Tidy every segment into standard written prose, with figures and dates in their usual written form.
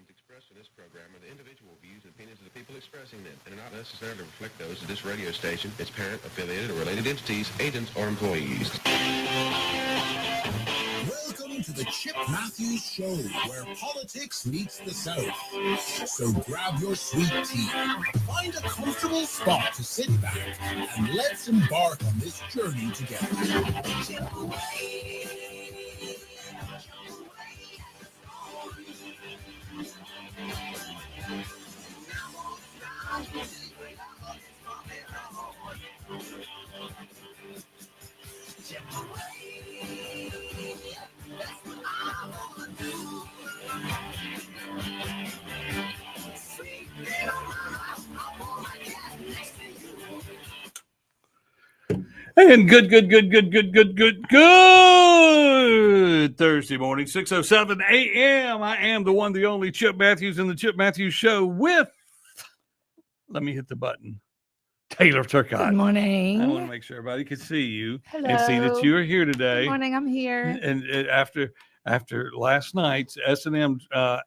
Expressed in this program are the individual views and opinions of the people expressing them and are not necessarily reflect those of this radio station, its parent, affiliated, or related entities, agents, or employees. Welcome to the Chip Matthews Show, where politics meets the South. So grab your sweet tea, find a comfortable spot to sit back, and let's embark on this journey together. And good Thursday morning, 6:07 a.m. I am the one, the only Chip Matthews in the Chip Matthews Show with, let me hit the button, Taylor Turcotte. Good morning. I want to make sure everybody can see you Hello. and see that you are here today. Good morning, I'm here. And after last night's S&M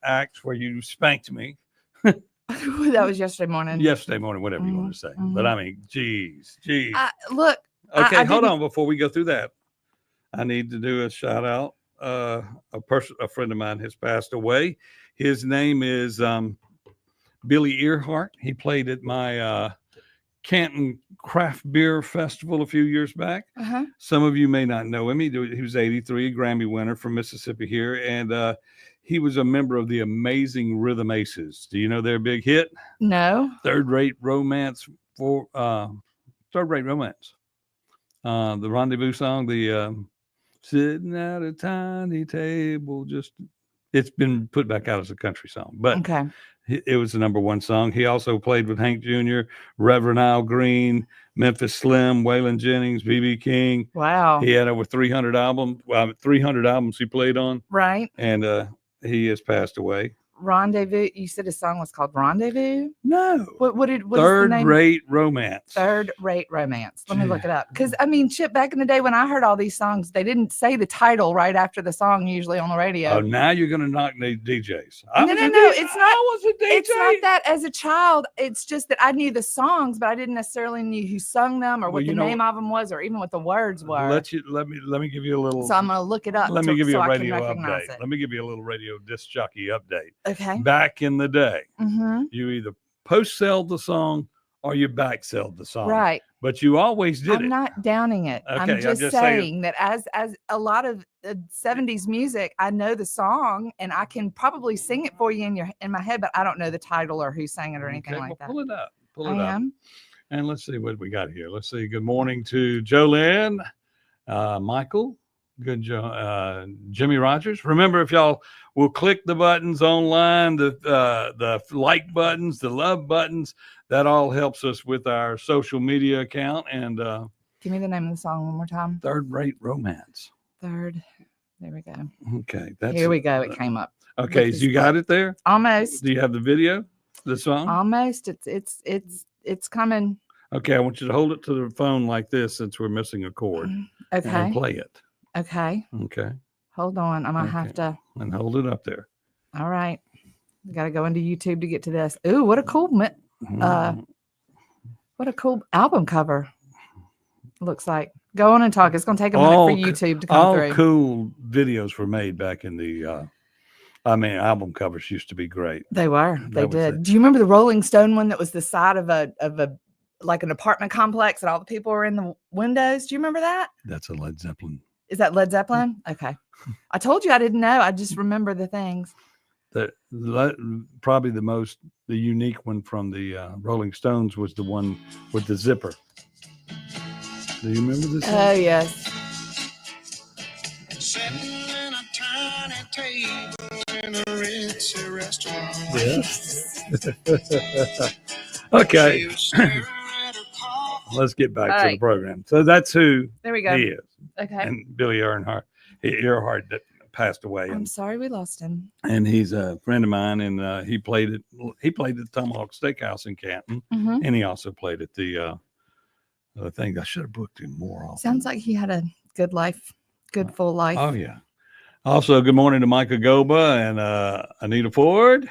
acts where you spanked me. That was yesterday morning. Yesterday morning, whatever you want to say. Mhm. But I mean, geez. Look. Okay, I hold didn't- on. Before we go through that, I need to do a shout out. A friend of mine has passed away. His name is Billy Earhart. He played at my Canton Craft Beer Festival a few years back. Uh-huh. Some of you may not know him. He was 83, a Grammy winner from Mississippi here, and he was a member of the amazing Rhythm Aces. Do you know their big hit? No. Third Rate Romance. The Rendezvous song, the sitting at a tiny table, it's been put back out as a country song, but Okay. it was the number one song. He also played with Hank Jr., Reverend Al Green, Memphis Slim, Waylon Jennings, B.B. King. Wow. He had over 300 albums. 300 albums he played on, Right. and he has passed away. Rendezvous. You said his song was called Rendezvous? No. What is the Third name? Rate Romance. Third Rate Romance. Let me Gee. look it up. Because, I mean, Chip, back in the day when I heard all these songs, they didn't say the title right after the song usually on the radio. Oh, now you're going to knock the DJs. No, it's not. I was a DJ. It's not that as a child. It's just that I knew the songs, but I didn't necessarily knew who sung them or Well, what the name of them was or even what the words were. Let me give you a little. So I'm going to look it up. Let me give you so a I can radio recognize update. it. Let me give you a little radio disc jockey update. Okay. Back in the day, Mm-hmm. you either post selled the song or you back selled the song. Right. But you always did I'm it. not downing it. Okay, I'm I'm just just saying saying. that as a lot of 70s music, I know the song and I can probably sing it for you in my head, but I don't know the title or who sang it or anything Okay, like well, that. pull it up. Pull I it up. am. And let's see what we got here. Let's see. Good morning to Jolynn, Michael, Jimmy Rogers. Remember, if y'all will click the buttons online, the like buttons, the love buttons, that all helps us with our social media account. And Give me the name of the song one more time. Third Rate Romance. Third. There we go. Okay, that's Here we go. It came up. Okay, with so his you got it there. Almost. Do you have the video, the song? Almost. It's coming. Okay, I want you to hold it to the phone like this, since we're missing a chord, Okay. and play it. Okay. Okay, Hold on. I'm gonna have Okay. to. and hold it up there. All right. Got to go into YouTube to get to this. Ooh, what a cool Mhm. what a cool album cover. Looks like. Go on and talk. It's gonna take a minute All for co- YouTube to come All through. cool videos were made back in the. Album covers used to be great. They were. They That was did. it. Do you remember the Rolling Stone one that was the side of a like an apartment complex and all the people were in the windows? Do you remember that? That's a Led Zeppelin. Is that Led Zeppelin? Okay. I told you I didn't know. I just remember the things. Probably the unique one from the Rolling Stones was the one with the zipper. Do you remember this? Oh yes. Sitting in a tiny table in a ritzy restaurant. Okay, She was staring at her coffee. let's get back All to the right. program. So that's who There we go. he is. Okay. And Billy Earhart that passed away, I'm and, sorry we lost him. and he's a friend of mine, and he played at the Tomahawk Steakhouse in Canton, Mhm. and he also played at the thing. I should have booked him more often. Sounds like he had a good life, good full life. Oh yeah. Also, good morning to Micah Goba and Anita Ford.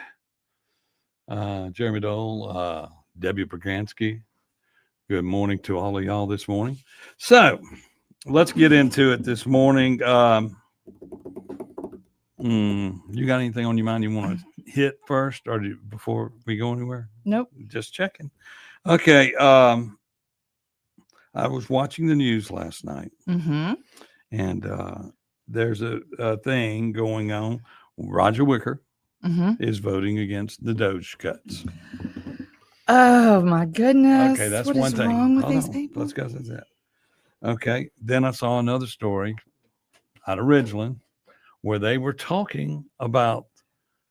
Jeremy Dole, Debbie Bragansky. Good morning to all of y'all this morning. So let's get into it this morning. You got anything on your mind you want to hit first, or before we go anywhere? Nope. Just checking. Okay. I was watching the news last night, and there's a thing going on. Roger Wicker is voting against the Doge cuts. Oh my goodness. Okay, that's what one is thing. wrong with Hold these on. people? Let's go to that. Okay. Then I saw another story out of Ridgeland where they were talking about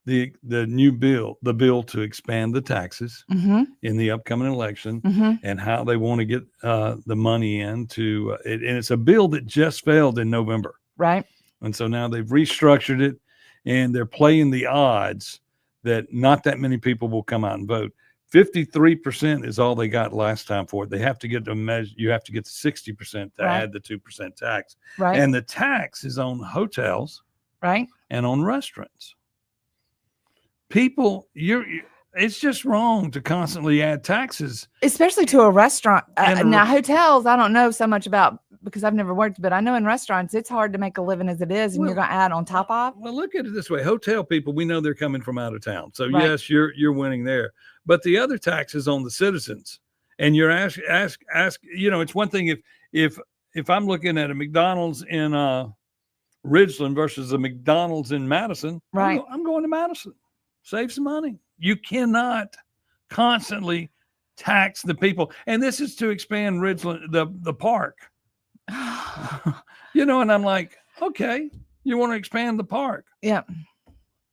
the new bill, the bill to expand the taxes in the upcoming election, and how they want to get the money into it. And it's a bill that just failed in November. Right. And so now they've restructured it, and they're playing the odds that not that many people will come out and vote. 53% is all they got last time for it. They have to get to measure. You have to get to 60% to add the 2% tax. Right. And the tax is on hotels, right, and on restaurants. People, it's just wrong to constantly add taxes, especially to a restaurant. And Now, hotels, I don't know so much about because I've never worked, but I know in restaurants it's hard to make a living as it is, and you're going to add on top of. Well, look at it this way: hotel people, we know they're coming from out of town, so Right. yes, you're winning there. But the other tax is on the citizens, and you're ask. You know, it's one thing if I'm looking at a McDonald's in Ridgeland versus a McDonald's in Madison, Right. I'm going to Madison. Save some money. You cannot constantly tax the people, and this is to expand Ridgeland, the park. You know, and I'm like, okay, you want to expand the park? Yeah.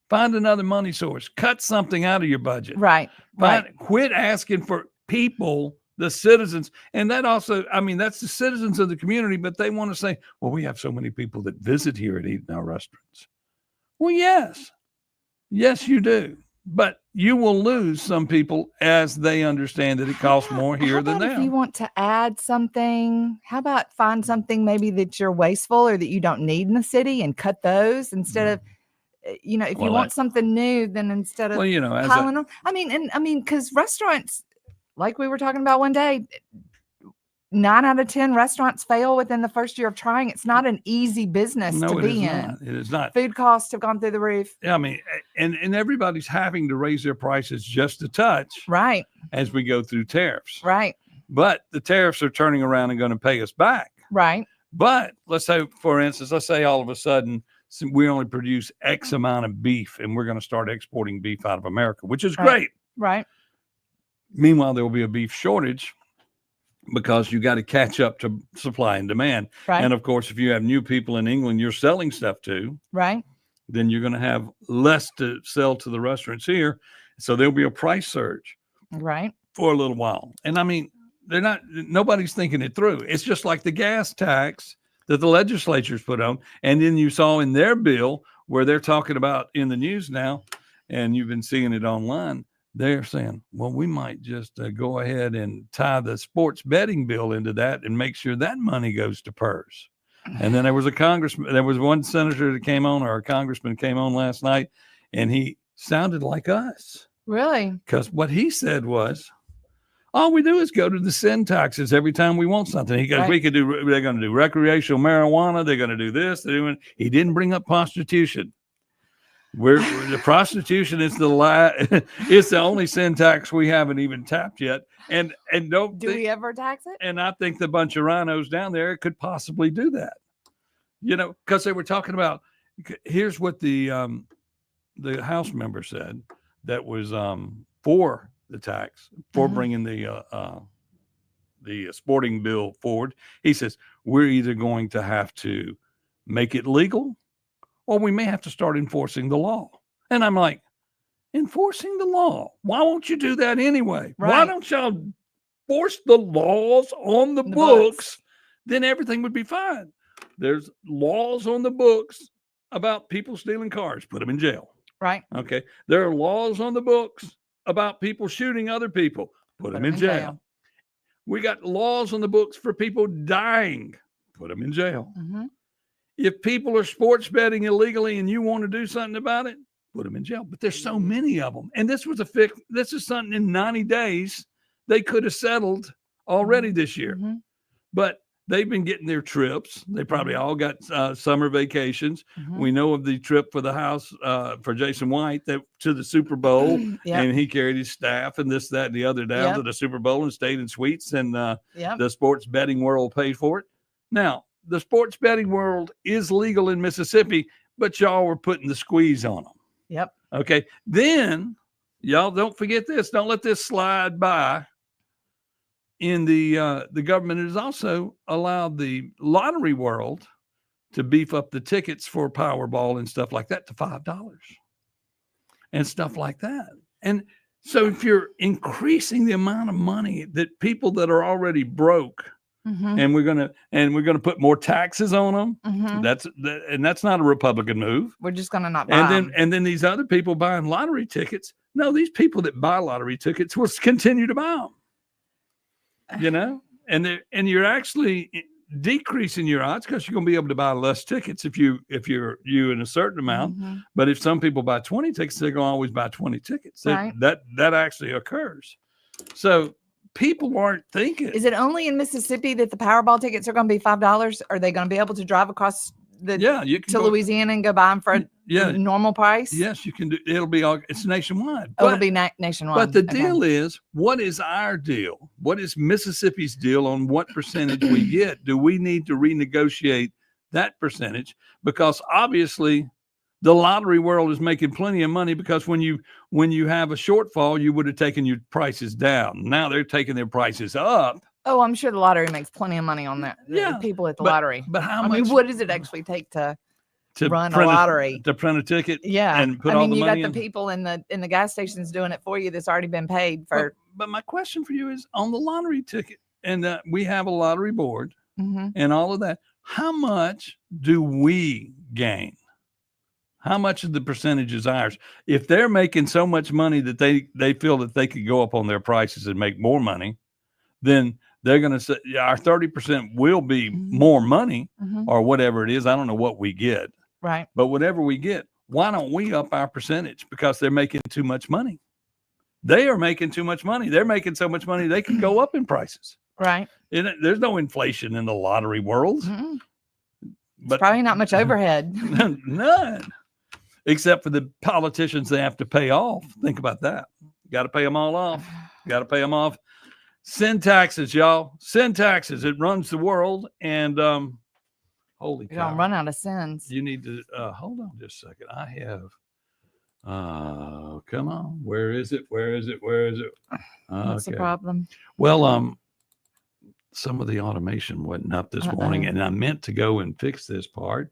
Find another money source. Cut something out of your budget. Right. Right. Quit asking for people, the citizens. And that also, I mean, that's the citizens of the community, but they want to say, well, we have so many people that visit here and eat in our restaurants. Well, yes. Yes, you do. But you will lose some people as they understand that it costs more here than If you them. want to add something, how about find something maybe that you're wasteful or that you don't need in the city and cut those instead of, you know, if you Well, want something new, then instead of Well, you know, as piling on. I mean, because restaurants, like we were talking about one day, 9 out of 10 restaurants fail within the first year of trying. It's not an easy business no, to it be is in. not. It is not. Food costs have gone through the roof. I mean, and everybody's having to raise their prices just a touch Right. as we go through tariffs. Right. But the tariffs are turning around and going to pay us back. Right. But let's say, for instance, let's say all of a sudden we only produce X amount of beef and we're going to start exporting beef out of America, which is Right. great. Right. Meanwhile, there will be a beef shortage because you got to catch up to supply and demand. Right. And of course, if you have new people in England you're selling stuff to, Right. then you're going to have less to sell to the restaurants here. So there'll be a price surge Right. for a little while. And I mean, nobody's thinking it through. It's just like the gas tax that the legislature's put on. And then you saw in their bill where they're talking about in the news now, and you've been seeing it online, they're saying, well, we might just go ahead and tie the sports betting bill into that and make sure that money goes to PERS. And then there was one senator that came on, or a congressman came on last night, and he sounded like us. Really? Because what he said was, all we do is go to the sin taxes every time we want something. He goes, Right. they're going to do recreational marijuana. They're going to do this. He didn't bring up prostitution. The prostitution is it's the only sin tax we haven't even tapped yet. And Do we ever tax it? and I think the bunch of rhinos down there could possibly do that. You know, because they were talking about, here's what the House member said that was for the tax, for bringing the sporting bill forward. He says, we're either going to have to make it legal, or we may have to start enforcing the law. And I'm like, enforcing the law? Why won't you do that anyway? Why Right. don't y'all force the laws on the books? Then everything would be fine. There's laws on the books about people stealing cars. Put them in jail. Right. Okay. There are laws on the books about people shooting other people. Put them in jail. We got laws on the books for people dying. Put them in jail. Mm-hmm. If people are sports betting illegally and you want to do something about it, put them in jail. But there's so many of them. And this was a fix. This is something in 90 days they could have settled already this year. Mhm. But they've been getting their trips. They probably all got summer vacations. Mhm. We know of the trip for the house for Jason White that to the Super Bowl, Yep. and he carried his staff and this, that, and the other down Yep. to the Super Bowl and stayed in suites, and Yep. the sports betting world paid for it. Now, the sports betting world is legal in Mississippi, but y'all were putting the squeeze on them. Yep. Okay. Then y'all don't forget this. Don't let this slide by. In the government has also allowed the lottery world to beef up the tickets for Powerball and stuff like that to $5 and stuff like that. And so if you're increasing the amount of money that people that are already broke, Mhm. and we're gonna put more taxes on them, Mhm. that's not a Republican move. We're just gonna not buy 'em. And then these other people buying lottery tickets. No, these people that buy lottery tickets will continue to buy them. You know, and you're actually decreasing your odds because you're going to be able to buy less tickets if you're in a certain amount. Mhm. But if some people buy 20 tickets, they're going to always buy 20 tickets. Right. That actually occurs. So people aren't thinking. Is it only in Mississippi that the Powerball tickets are going to be $5? Are they going to be able to drive across you can to go, Louisiana and go buy them for a normal price? Yes, you can do. It'll be all. It's nationwide. Oh, it'll be nationwide. But the Okay. deal is, what is our deal? What is Mississippi's deal on what percentage we get? Do we need to renegotiate that percentage? Because obviously the lottery world is making plenty of money, because when you have a shortfall, you would have taken your prices down. Now they're taking their prices up. Oh, I'm sure the lottery makes plenty of money on that. Yeah, The people at the but- lottery. But how I much mean, what does it actually take to to run a print lottery? to print a ticket? Yeah. and put I all mean, the you money got in? the people in the gas stations doing it for you that's already been paid for. But my question for you is on the lottery ticket, and we have a lottery board Mhm. and all of that. How much do we gain? How much of the percentage is ours? If they're making so much money that they feel that they could go up on their prices and make more money, then they're going to say our 30% will be Mhm. more money, Mhm. or whatever it is. I don't know what we get, Right. but whatever we get, why don't we up our percentage? Because they're making too much money. They are making too much money. They're making so much money they can go up in prices. Right. There's no inflation in the lottery world, Mm-mm. but Probably not much overhead. none, except for the politicians they have to pay off. Think about that. Got to pay them all off. Got to pay them off. Send taxes, y'all. Send taxes. It runs the world. And holy You're gonna cow. run out of sins. You need to hold on just a second. I have come on. Where is it? What's the Okay. problem? Well, some of the automation wasn't up this morning, Uh-oh. and I meant to go and fix this part,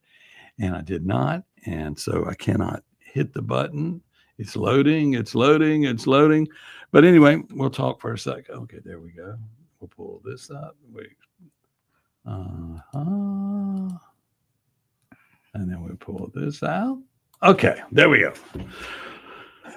and I did not. And so I cannot hit the button. It's loading. But anyway, we'll talk for a second. Okay, there we go. We'll pull this up. Wait. And then we pull this out. Okay, there we go.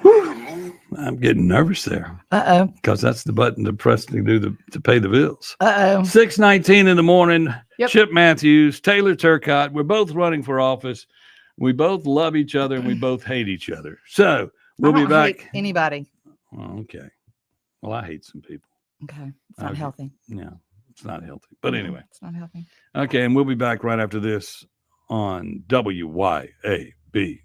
Whew. I'm getting nervous there Uh-oh. because that's the button to press to pay the bills. Uh-oh. 6:19 in the morning. Yep. Chip Matthews, Taylor Turcott. We're both running for office. We both love each other and we both hate each other. So we'll I be don't back. hate anybody. Oh, okay. Well, I hate some people. Okay. It's not Okay. healthy. Yeah, it's not healthy. But anyway. It's not healthy. Okay, and we'll be back right after this on WYAB.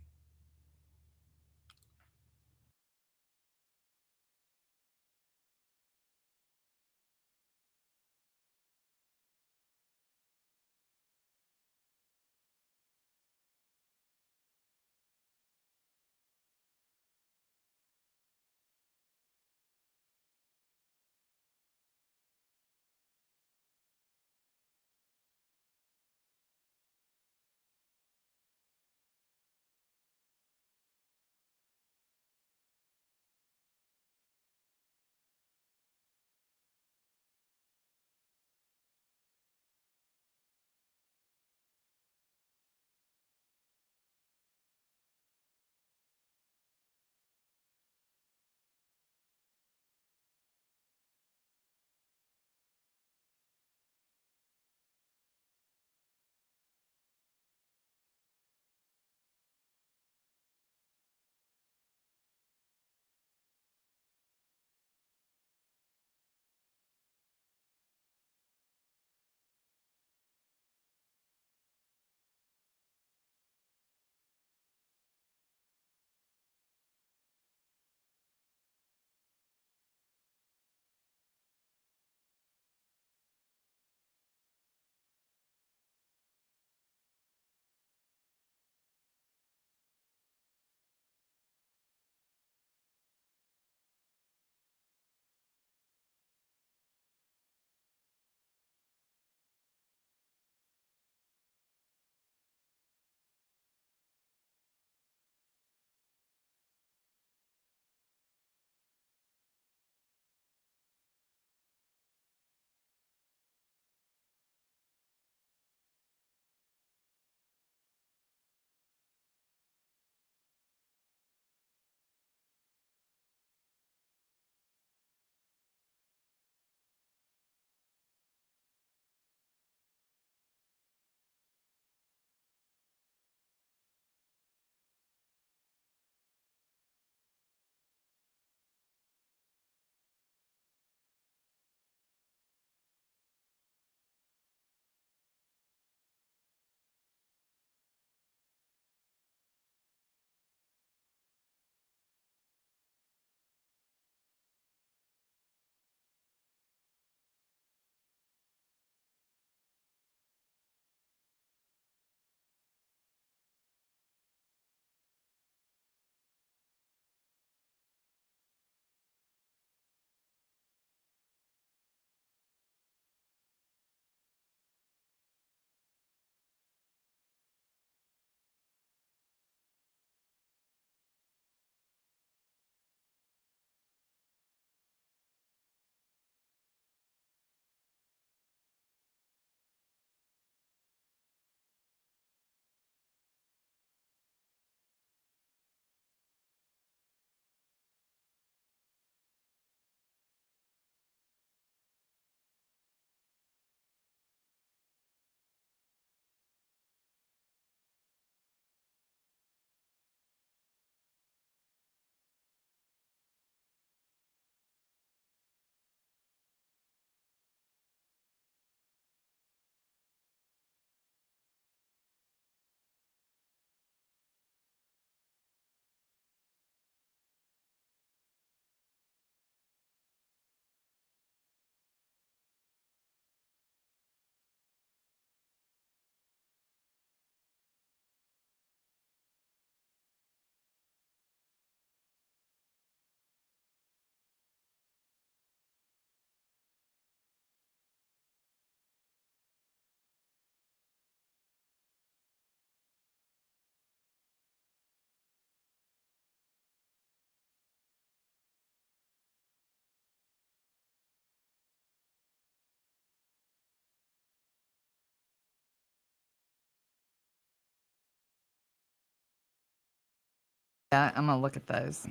Yeah, I'm gonna look at those.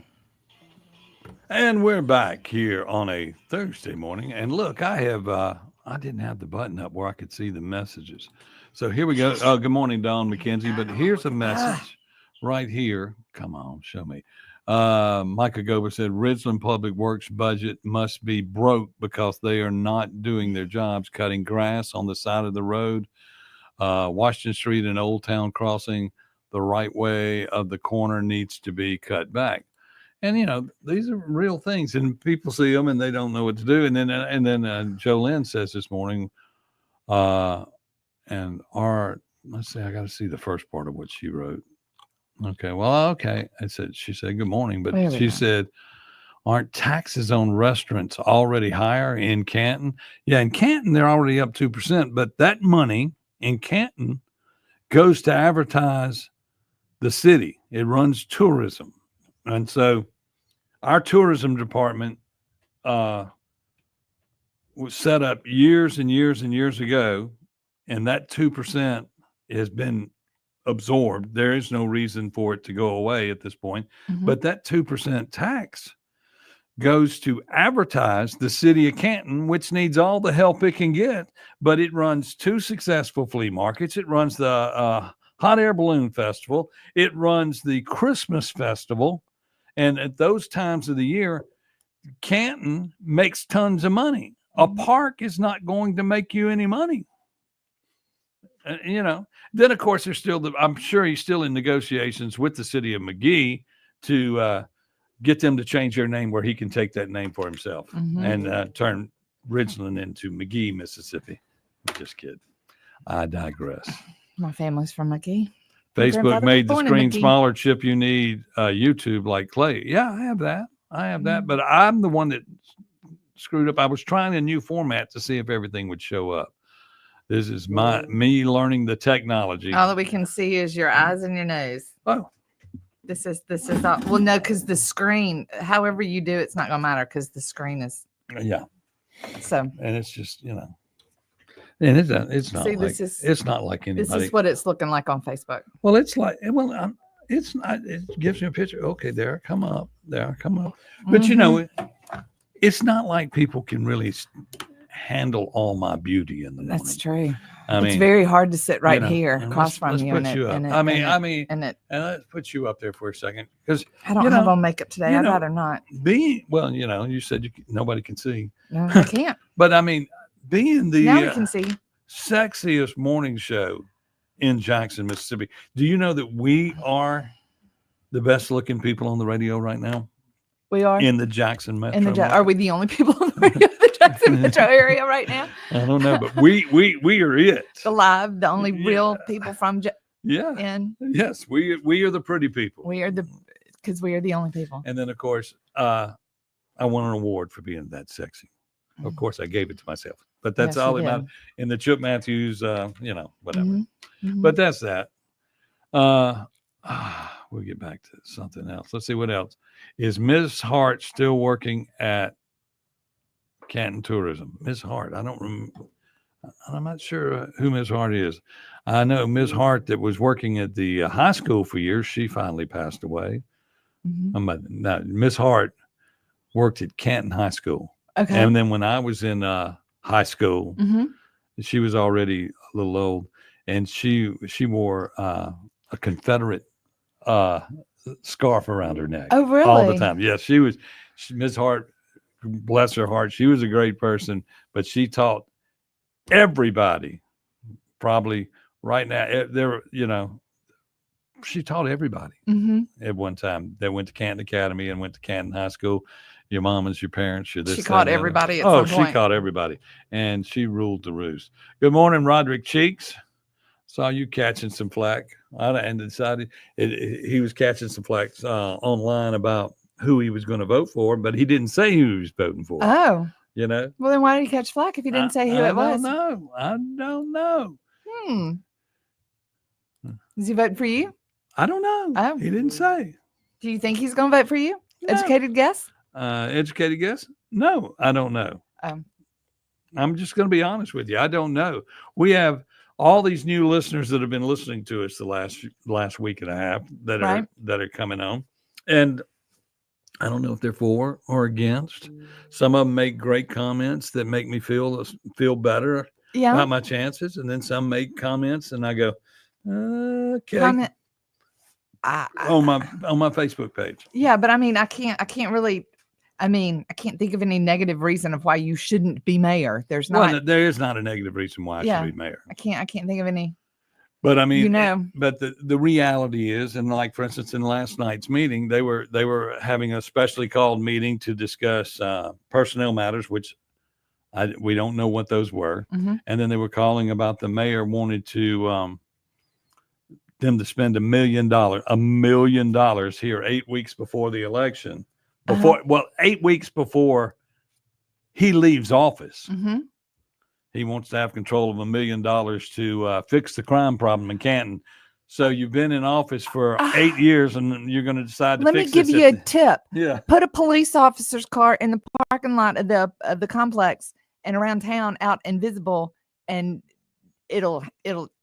And we're back here on a Thursday morning. And look, I didn't have the button up where I could see the messages. So here we go. Oh, good morning, Dawn McKenzie. But here's a message right here. Come on, show me. Micah Gober said Ridgeland Public Works budget must be broke because they are not doing their jobs, cutting grass on the side of the road. Washington Street and Old Town Crossing, the right way of the corner needs to be cut back. And, you know, these are real things, and people see them and they don't know what to do. And then Jolynn says this morning, let's see, I got to see the first part of what she wrote. Okay. Well, okay. She said, good morning, but she said, aren't taxes on restaurants already higher in Canton? Yeah. In Canton, they're already up 2%, but that money in Canton goes to advertise the city. It runs tourism. And so our tourism department was set up years and years and years ago, and that 2% has been absorbed. There is no reason for it to go away at this point. Mhm. But that 2% tax goes to advertise the city of Canton, which needs all the help it can get. But it runs 2 successful flea markets. It runs the Hot Air Balloon Festival. It runs the Christmas Festival. And at those times of the year, Canton makes tons of money. A park is not going to make you any money. You know, then of course there's still I'm sure he's still in negotiations with the city of McGee to get them to change their name where he can take that name for himself and turn Ridgeland into McGee, Mississippi. Just kidding. I digress. My family's from McGee. My Facebook grandfather made the was born in screen McGee. smaller. Chip, you need YouTube like Clay. Yeah, I have that. But I'm the one that screwed up. I was trying a new format to see if everything would show up. This is me learning the technology. All that we can see is your eyes and your nose. Oh, This is not, well, no, because the screen, however you do it's not gonna matter because the screen is yeah. so. And it's just, you know, and it's not See, like it's not like anybody. This is what it's looking like on Facebook. Well, it's like, it's not. It gives you a picture. Okay, there, come up, there, come up. But you know, it's not like people can really handle all my beauty in the morning. That's true. I mean, it's very hard to sit right you know, here and across from let's you. put And you up. and And let's put you up there for a second because I don't you have know, on makeup today. you I'd know, rather not. well, you know, you said nobody can see, No, I can't. but I mean, being the Now we can see. sexiest morning show in Jackson, Mississippi. Do you know that we are the best looking people on the radio right now We are in the Jackson metro? in the market? are we the only people on the radio in the Jackson metro area right now? I don't know, but we are it. The only Yeah. real people from Yeah. and Yes, we are the pretty people. we are the only people. And then of course, I won an award for being that sexy. Of course, I gave it to myself, but that's Yes, you all did. about in the Chip Matthews, you know, whatever. Mhm. But that's that. We'll get back to something else. Let's see what else. Is Ms. Hart still working at Canton Tourism? Ms. Hart, I don't remember. I'm not sure who Ms. Hart is. I know Ms. Hart that was working at the high school for years. She finally passed away. Mhm. No, Ms. Hart worked at Canton High School. Okay. And then when I was in high school, Mhm. she was already a little old, and she wore a Confederate scarf around her neck Oh, really? all the time. Yes, Ms. Hart, bless her heart, she was a great person, but she taught everybody. Probably right now, she taught everybody Mhm. at one time that went to Canton Academy and went to Canton High School. Your mamas, your parents, your this. She that, caught and the other. everybody at Oh, some point. she caught everybody, and she ruled the roost. Good morning, Roderick Cheeks. Saw you catching some flack. And decided he was catching some flack online about who he was going to vote for, but he didn't say who he was voting for. Oh, You know, well, then why did he catch flack if he didn't say who it was? I don't know. Is he voting for you? I don't know. Oh. He didn't say. Do you think he's going to vote for you? No. Educated guess? Educated guess? No, I don't know. I'm just going to be honest with you. I don't know. We have all these new listeners that have been listening to us the last week and a half that Right. are coming on, And I don't know if they're for or against. Some of them make great comments that make me feel better Yeah. about my chances, and then some make comments, and I go, okay, Comment. on my Facebook page. Yeah, but I mean, I can't really. I mean, I can't think of any negative reason of why you shouldn't be mayor. There's not. Well, there is not a negative reason why I Yeah. should be mayor. I can't think of any. But I mean, You know. but the reality is, and like for instance, in last night's meeting, they were having a specially called meeting to discuss personnel matters, which we don't know what those were. Mhm. And then they were calling about the mayor wanted to them to spend $1 million here 8 weeks before the election. Uh-huh. 8 weeks before he leaves office. Mm-hmm. He wants to have control of $1 million to fix the crime problem in Canton. So you've been in office for 8 years, and you're going to decide to Let me fix give this you at a tip. yeah. Put a police officer's car in the parking lot of the complex and around town out invisible, and it'll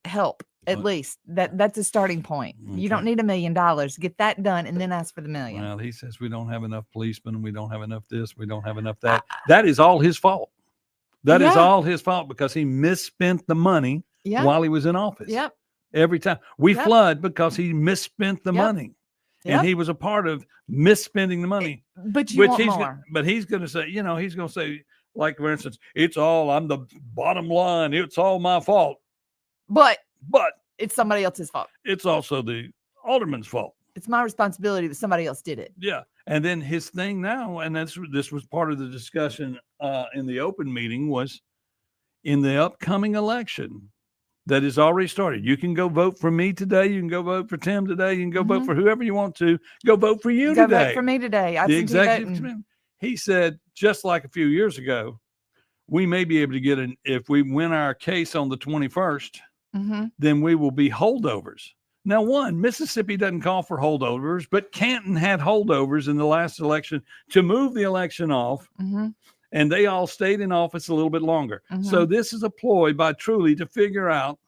help at Well, least. That's a starting point. You don't okay. need $1 million. Get that done and then ask for the million. Well, he says we don't have enough policemen, we don't have enough this, we don't have enough that. That is all his fault. That is Yeah. all his fault because he misspent the money Yeah. while he was in office. Yep. Every time we Yep. flood because he misspent the Yep. money, Yep. and he was a part of misspending the money. But you want he's more. but he's going to say, he's going to say, like for instance, I'm the bottom line. It's all my fault, But but it's somebody else's fault. it's also the alderman's fault. It's my responsibility that somebody else did it. Yeah. And then his thing now, and this was part of the discussion in the open meeting, was in the upcoming election that is already started. You can go vote for me today. You can go vote for Tim today. You can go vote Mhm. for whoever you want to. Go vote for you Go today. vote for me today. The Absentee executive voting. committee. He said, just like a few years ago, we may be able to get if we win our case on the 21st, Mm-hmm. then we will be holdovers. Now, Mississippi doesn't call for holdovers, but Canton had holdovers in the last election to move the election off, Mm-hmm. and they all stayed in office a little bit longer. Mhm. So this is a ploy by Truly to figure out,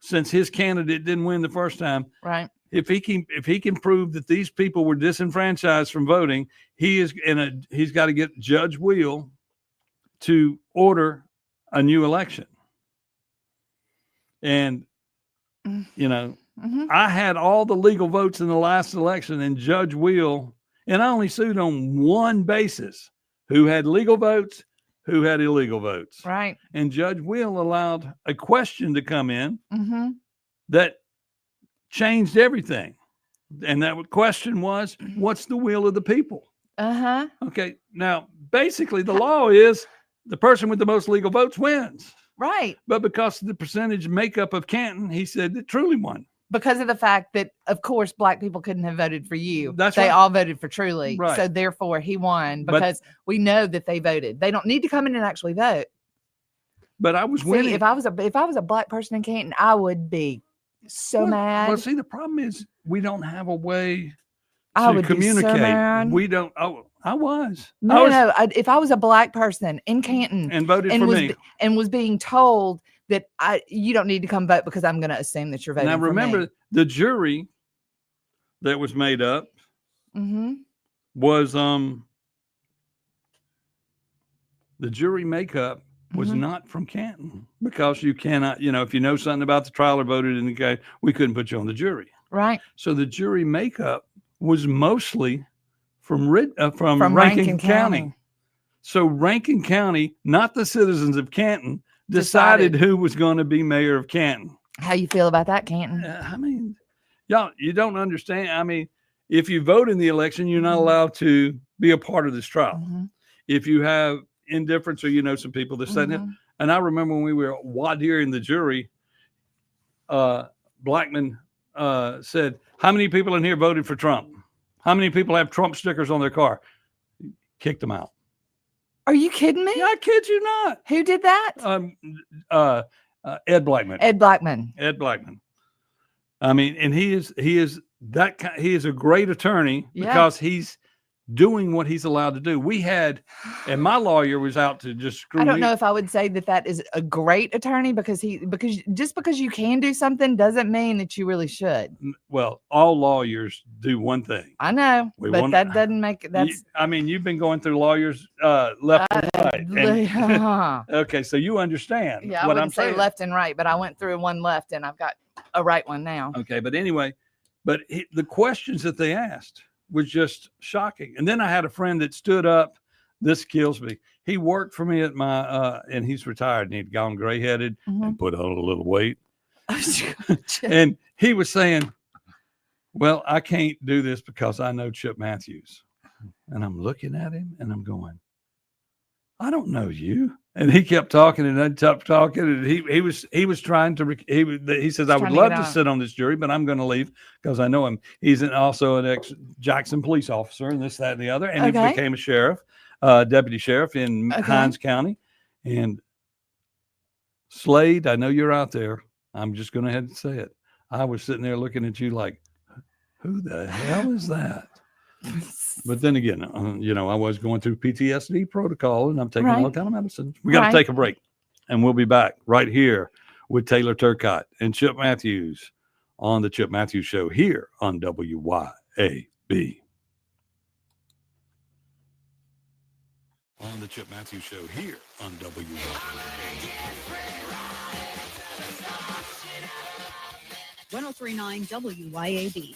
since his candidate didn't win the first time, Right. if he can prove that these people were disenfranchised from voting, he's got to get Judge Wheel to order a new election. And Mm-hmm. I had all the legal votes in the last election, and Judge Wheel, and I only sued on one basis: who had legal votes, who had illegal votes. Right. And Judge Wheel allowed a question to come in Mm-hmm. that changed everything. And that question was, what's the will of the people? Uh-huh. Okay. Now, basically, the law is the person with the most legal votes wins. Right. But because of the percentage makeup of Canton, he said that Truly won. Because of the fact that, of course, Black people couldn't have voted for you. That's they right. all voted for Truly. Right. So therefore he won But- because we know that they voted. They don't need to come in and actually vote. But I was See, winning. if I was a Black person in Canton, I would be so mad. Well, see, the problem is we don't have a way I to would be so communicate. mad. We don't. Oh, I was. No, I was, no. If I was a Black person in Canton and voted and for was me. and was being told that you don't need to come vote because I'm going to assume that you're voting Now for remember, me. the jury that was made up Mm-hmm. was the jury makeup was Mhm. not from Canton, because you cannot, if you know something about the trial or voted in the case, we couldn't put you on the jury. Right. So the jury makeup was mostly from From Rankin County. So Rankin County, not the citizens of Canton, decided who was going to be mayor of Canton. How you feel about that, Canton? I mean, y'all, you don't understand. I mean, if you vote in the election, you're not Mhm. allowed to be a part of this trial. Mhm. If you have indifference or some people that said it. Mhm. And I remember when we were in the jury, Blackman said, "How many people in here voted for Trump? How many people have Trump stickers on their car?" Kicked them out. Are you kidding me? Yeah, I kid you not. Who did that? Ed Blackman. Ed Blackman. Ed Blackman. I mean, and he is a great attorney Yeah. because he's doing what he's allowed to do. We had, and my lawyer was out to just screw I don't me. know if I would say that is a great attorney because just because you can do something doesn't mean that you really should. Well, all lawyers do one thing. I know, but that doesn't make that's. You've been going through lawyers left and right. And, okay, so you understand what I'm saying. Left and right, but I went through one left and I've got a right one now. Okay, but anyway, the questions that they asked was just shocking. And then I had a friend that stood up. This kills me. He worked for me at my, and he's retired and he'd gone gray-headed and put on a little weight. And he was saying, well, I can't do this because I know Chip Matthews. And I'm looking at him and I'm going, I don't know you. And he kept talking and talking. And he was trying to, he says, I would love to sit on this jury, but I'm going to leave because I know him. He's also an ex-Jackson police officer and this, that, and the other. And he became a sheriff, deputy sheriff in Hinds County. And Slade, I know you're out there. I'm just going to have to say it. I was sitting there looking at you like, who the hell is that? But then again, I was going through PTSD protocol and I'm taking all kind of medicine. We got to take a break and we'll be back right here with Taylor Turcotte and Chip Matthews on the Chip Matthews Show here on WYAB. On the Chip Matthews Show here on WYAB. 103.9 WYAB.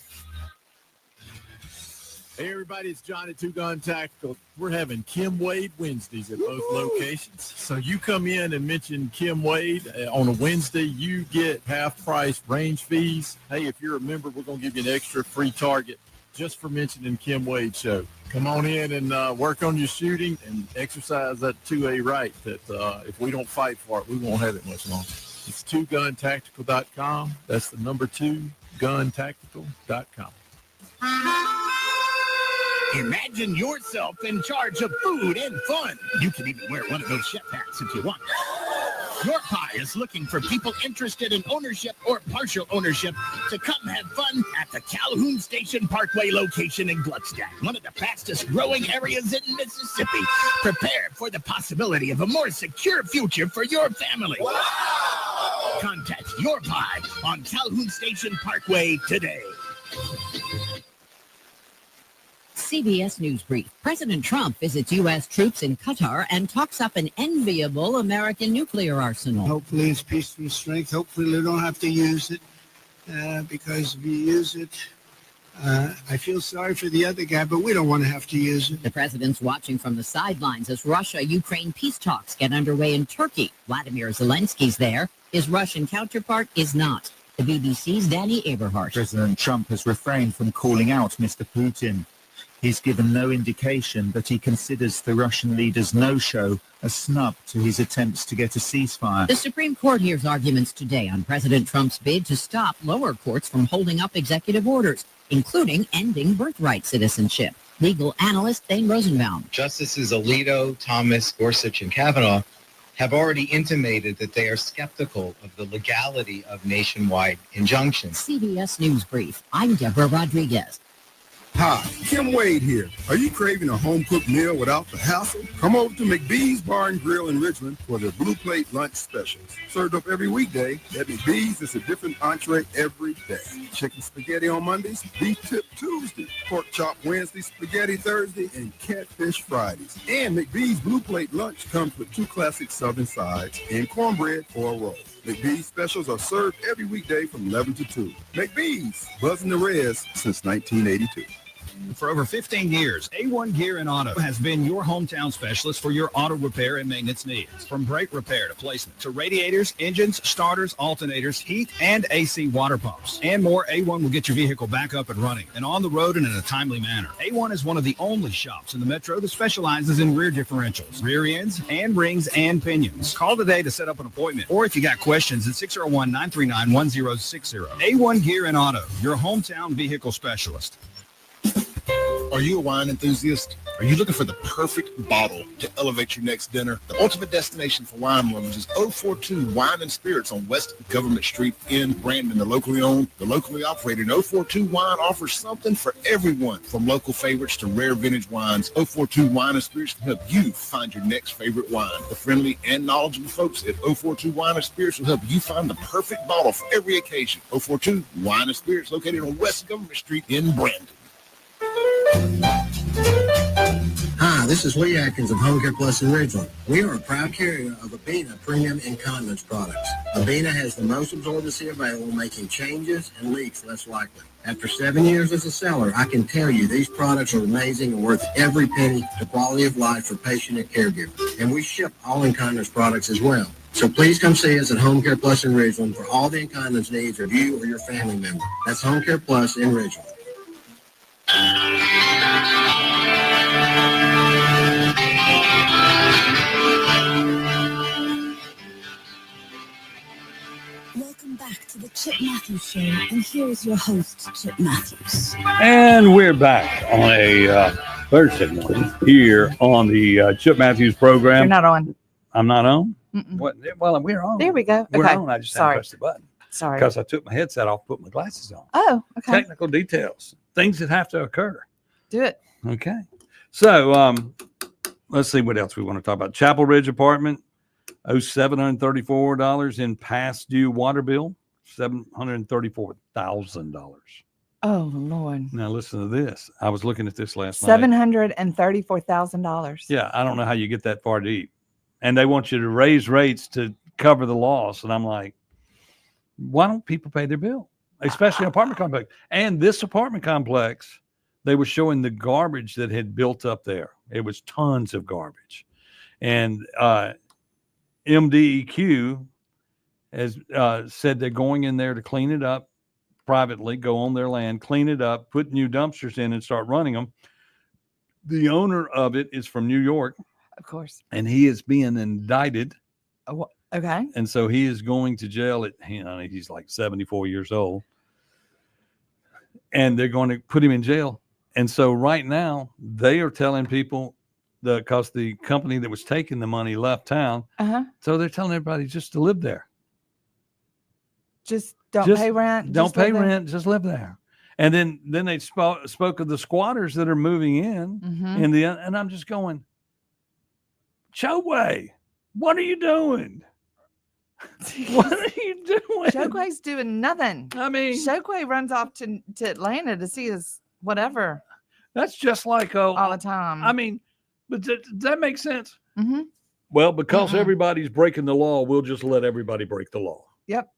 Hey everybody, it's John at Two Gun Tactical. We're having Kim Wade Wednesdays at both locations. So you come in and mention Kim Wade on a Wednesday, you get half price range fees. Hey, if you're a member, we're going to give you an extra free target just for mentioning Kim Wade Show. Come on in and work on your shooting and exercise that 2A right that if we don't fight for it, we won't have it much longer. It's twoguntactical.com. That's the number 2, guntactical.com. Imagine yourself in charge of food and fun. You can even wear one of those chef hats if you want. Your Pie is looking for people interested in ownership or partial ownership to come have fun at the Calhoun Station Parkway location in Gluckstadt, one of the fastest growing areas in Mississippi. Prepare for the possibility of a more secure future for your family. Wow! Contact Your Pie on Calhoun Station Parkway today. CBS News Brief. President Trump visits U.S. troops in Qatar and talks up an enviable American nuclear arsenal. Hopefully it's peaceful strength. Hopefully they don't have to use it because if you use it, I feel sorry for the other guy, but we don't want to have to use it. The president's watching from the sidelines as Russia-Ukraine peace talks get underway in Turkey. Vladimir Zelensky's there. His Russian counterpart is not. The BBC's Danny Aberhart. President Trump has refrained from calling out Mr. Putin. He's given no indication that he considers the Russian leader's no-show a snub to his attempts to get a ceasefire. The Supreme Court hears arguments today on President Trump's bid to stop lower courts from holding up executive orders, including ending birthright citizenship. Legal analyst Thane Rosenbaum. Justices Alito, Thomas, Gorsuch, and Kavanaugh have already intimated that they are skeptical of the legality of nationwide injunctions. CBS News Brief. I'm Deborah Rodriguez. Hi, Kim Wade here. Are you craving a home-cooked meal without the hassle? Come over to McBee's Bar and Grill in Richmond for their Blue Plate lunch specials. Served up every weekday, at McBee's is a different entree every day. Chicken spaghetti on Mondays, beef tip Tuesday, pork chop Wednesday, spaghetti Thursday, and catfish Fridays. And McBee's Blue Plate lunch comes with 2 classic Southern sides and cornbread or a roll. McBee's specials are served every weekday from 11 to 2. McBee's, buzzing the res since 1982. For over 15 years, A1 Gear and Auto has been your hometown specialist for your auto repair and maintenance needs. From brake repair to placement to radiators, engines, starters, alternators, heat, and AC water pumps. And more, A1 will get your vehicle back up and running and on the road and in a timely manner. A1 is one of the only shops in the metro that specializes in rear differentials, rear ends, and rings and pinions. Call today to set up an appointment. Or if you got questions at 601-939-1060. A1 Gear and Auto, your hometown vehicle specialist. Are you a wine enthusiast? Are you looking for the perfect bottle to elevate your next dinner? The ultimate destination for wine lovers is 042 Wine and Spirits on West Government Street in Brandon. They're locally owned, the locally operated. 042 Wine offers something for everyone, from local favorites to rare vintage wines. 042 Wine and Spirits can help you find your next favorite wine. The friendly and knowledgeable folks at 042 Wine and Spirits will help you find the perfect bottle for every occasion. 042 Wine and Spirits, located on West Government Street in Brandon. Hi, this is Lee Atkins of Home Care Plus in Ridgeland. We are a proud carrier of Abena Premium Incontinence products. Abena has the most absorbency available, making changes and leaks less likely. After 7 years as a seller, I can tell you these products are amazing and worth every penny to quality of life for patient and caregiver. And we ship all incontinence products as well. So please come see us at Home Care Plus in Ridgeland for all the incontinence needs of you or your family member. That's Home Care Plus in Ridgeland. Welcome back to the Chip Matthews Show, and here is your host, Chip Matthews. And we're back on a Thursday morning here on the Chip Matthews program. You're not on. I'm not on? Mm-mm. What? Well, we're on. There we go. We're Okay. on. I just Sorry. haven't pressed the button. Sorry. Because I took my headset off, put my glasses on. Oh, okay. Technical details, things that have to occur. Do it. Okay. So let's see what else we want to talk about. Chapel Ridge apartment, $734 in past due water bill, $734,000. Oh, Lord. Now listen to this. I was looking at this last night. $734,000. Yeah, I don't know how you get that far deep. And they want you to raise rates to cover the loss. And I'm like, why don't people pay their bill? Especially an apartment complex. And this apartment complex, they were showing the garbage that had built up there. It was tons of garbage. And MDEQ has said they're going in there to clean it up privately, go on their land, clean it up, put new dumpsters in and start running them. The owner of it is from New York. Of course. And he is being indicted. Oh, okay. And so he is going to jail at, he's like 74 years old. And they're going to put him in jail. And so right now they are telling people because the company that was taking the money left town. Uh-huh. So they're telling everybody just to live there. Just don't pay rent. Don't just pay live there. rent. Just live there. And then they spoke of the squatters that are moving in. Mhm. And I'm just going, Chokwe, what are you doing? What are you doing? Chokwe's doing nothing. I mean, Chokwe runs off to Atlanta to see his whatever that's just like all the time. I mean, but does that make sense? Mm-hmm. Well, because Mm-mm. everybody's breaking the law, we'll just let everybody break the law. Yep.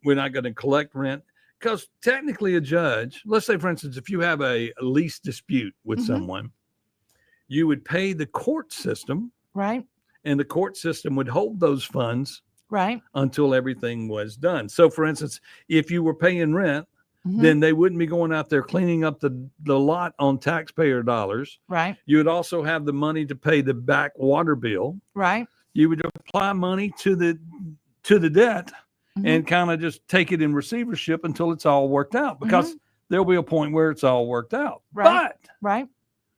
We're not going to collect rent because technically a judge, let's say, for instance, if you have a lease dispute with Mhm. someone, you would pay the court system, Right. and the court system would hold those funds Right. until everything was done. So, for instance, if you were paying rent, Mhm. then they wouldn't be going out there cleaning up the lot on taxpayer dollars. Right. You would also have the money to pay the back water bill. Right. You would apply money to the debt Mhm. and kind of just take it in receivership until it's all worked out, because there'll be a point where it's all worked out. Right. But Right.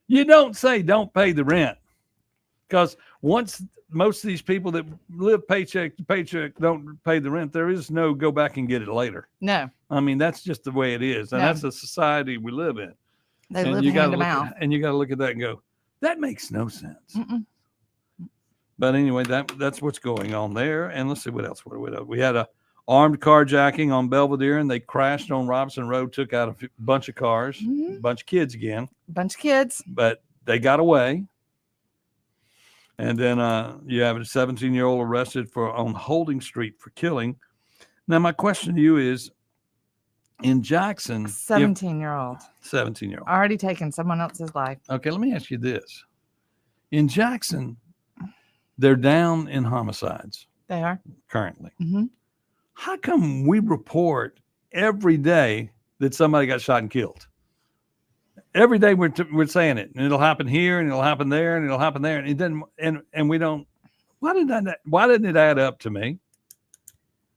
you don't say don't pay the rent, because once most of these people that live paycheck to paycheck don't pay the rent, there is no go back and get it later. No. I mean, that's just the way it is. And No. that's the society we live in. They And live you hand gotta to look mouth. and you got to look at that and go, that makes no sense. Mm-mm. But anyway, that's what's going on there. And let's see what else. We had a armed carjacking on Belvedere, and they crashed on Robinson Road, took out a bunch of cars, Mhm. a bunch of kids again, Bunch of kids. but they got away. And then you have a 17-year-old arrested on Holding Street for killing. Now, my question to you is, in Jackson, 17-year-old. 17-year-old. Already taken someone else's life. Okay, let me ask you this. In Jackson, they're down in homicides They are. currently. Mm-hmm. How come we report every day that somebody got shot and killed? Every day we're saying it, and it'll happen here, and it'll happen there, and it'll happen there, and it doesn't. And we don't. Why didn't it add up to me?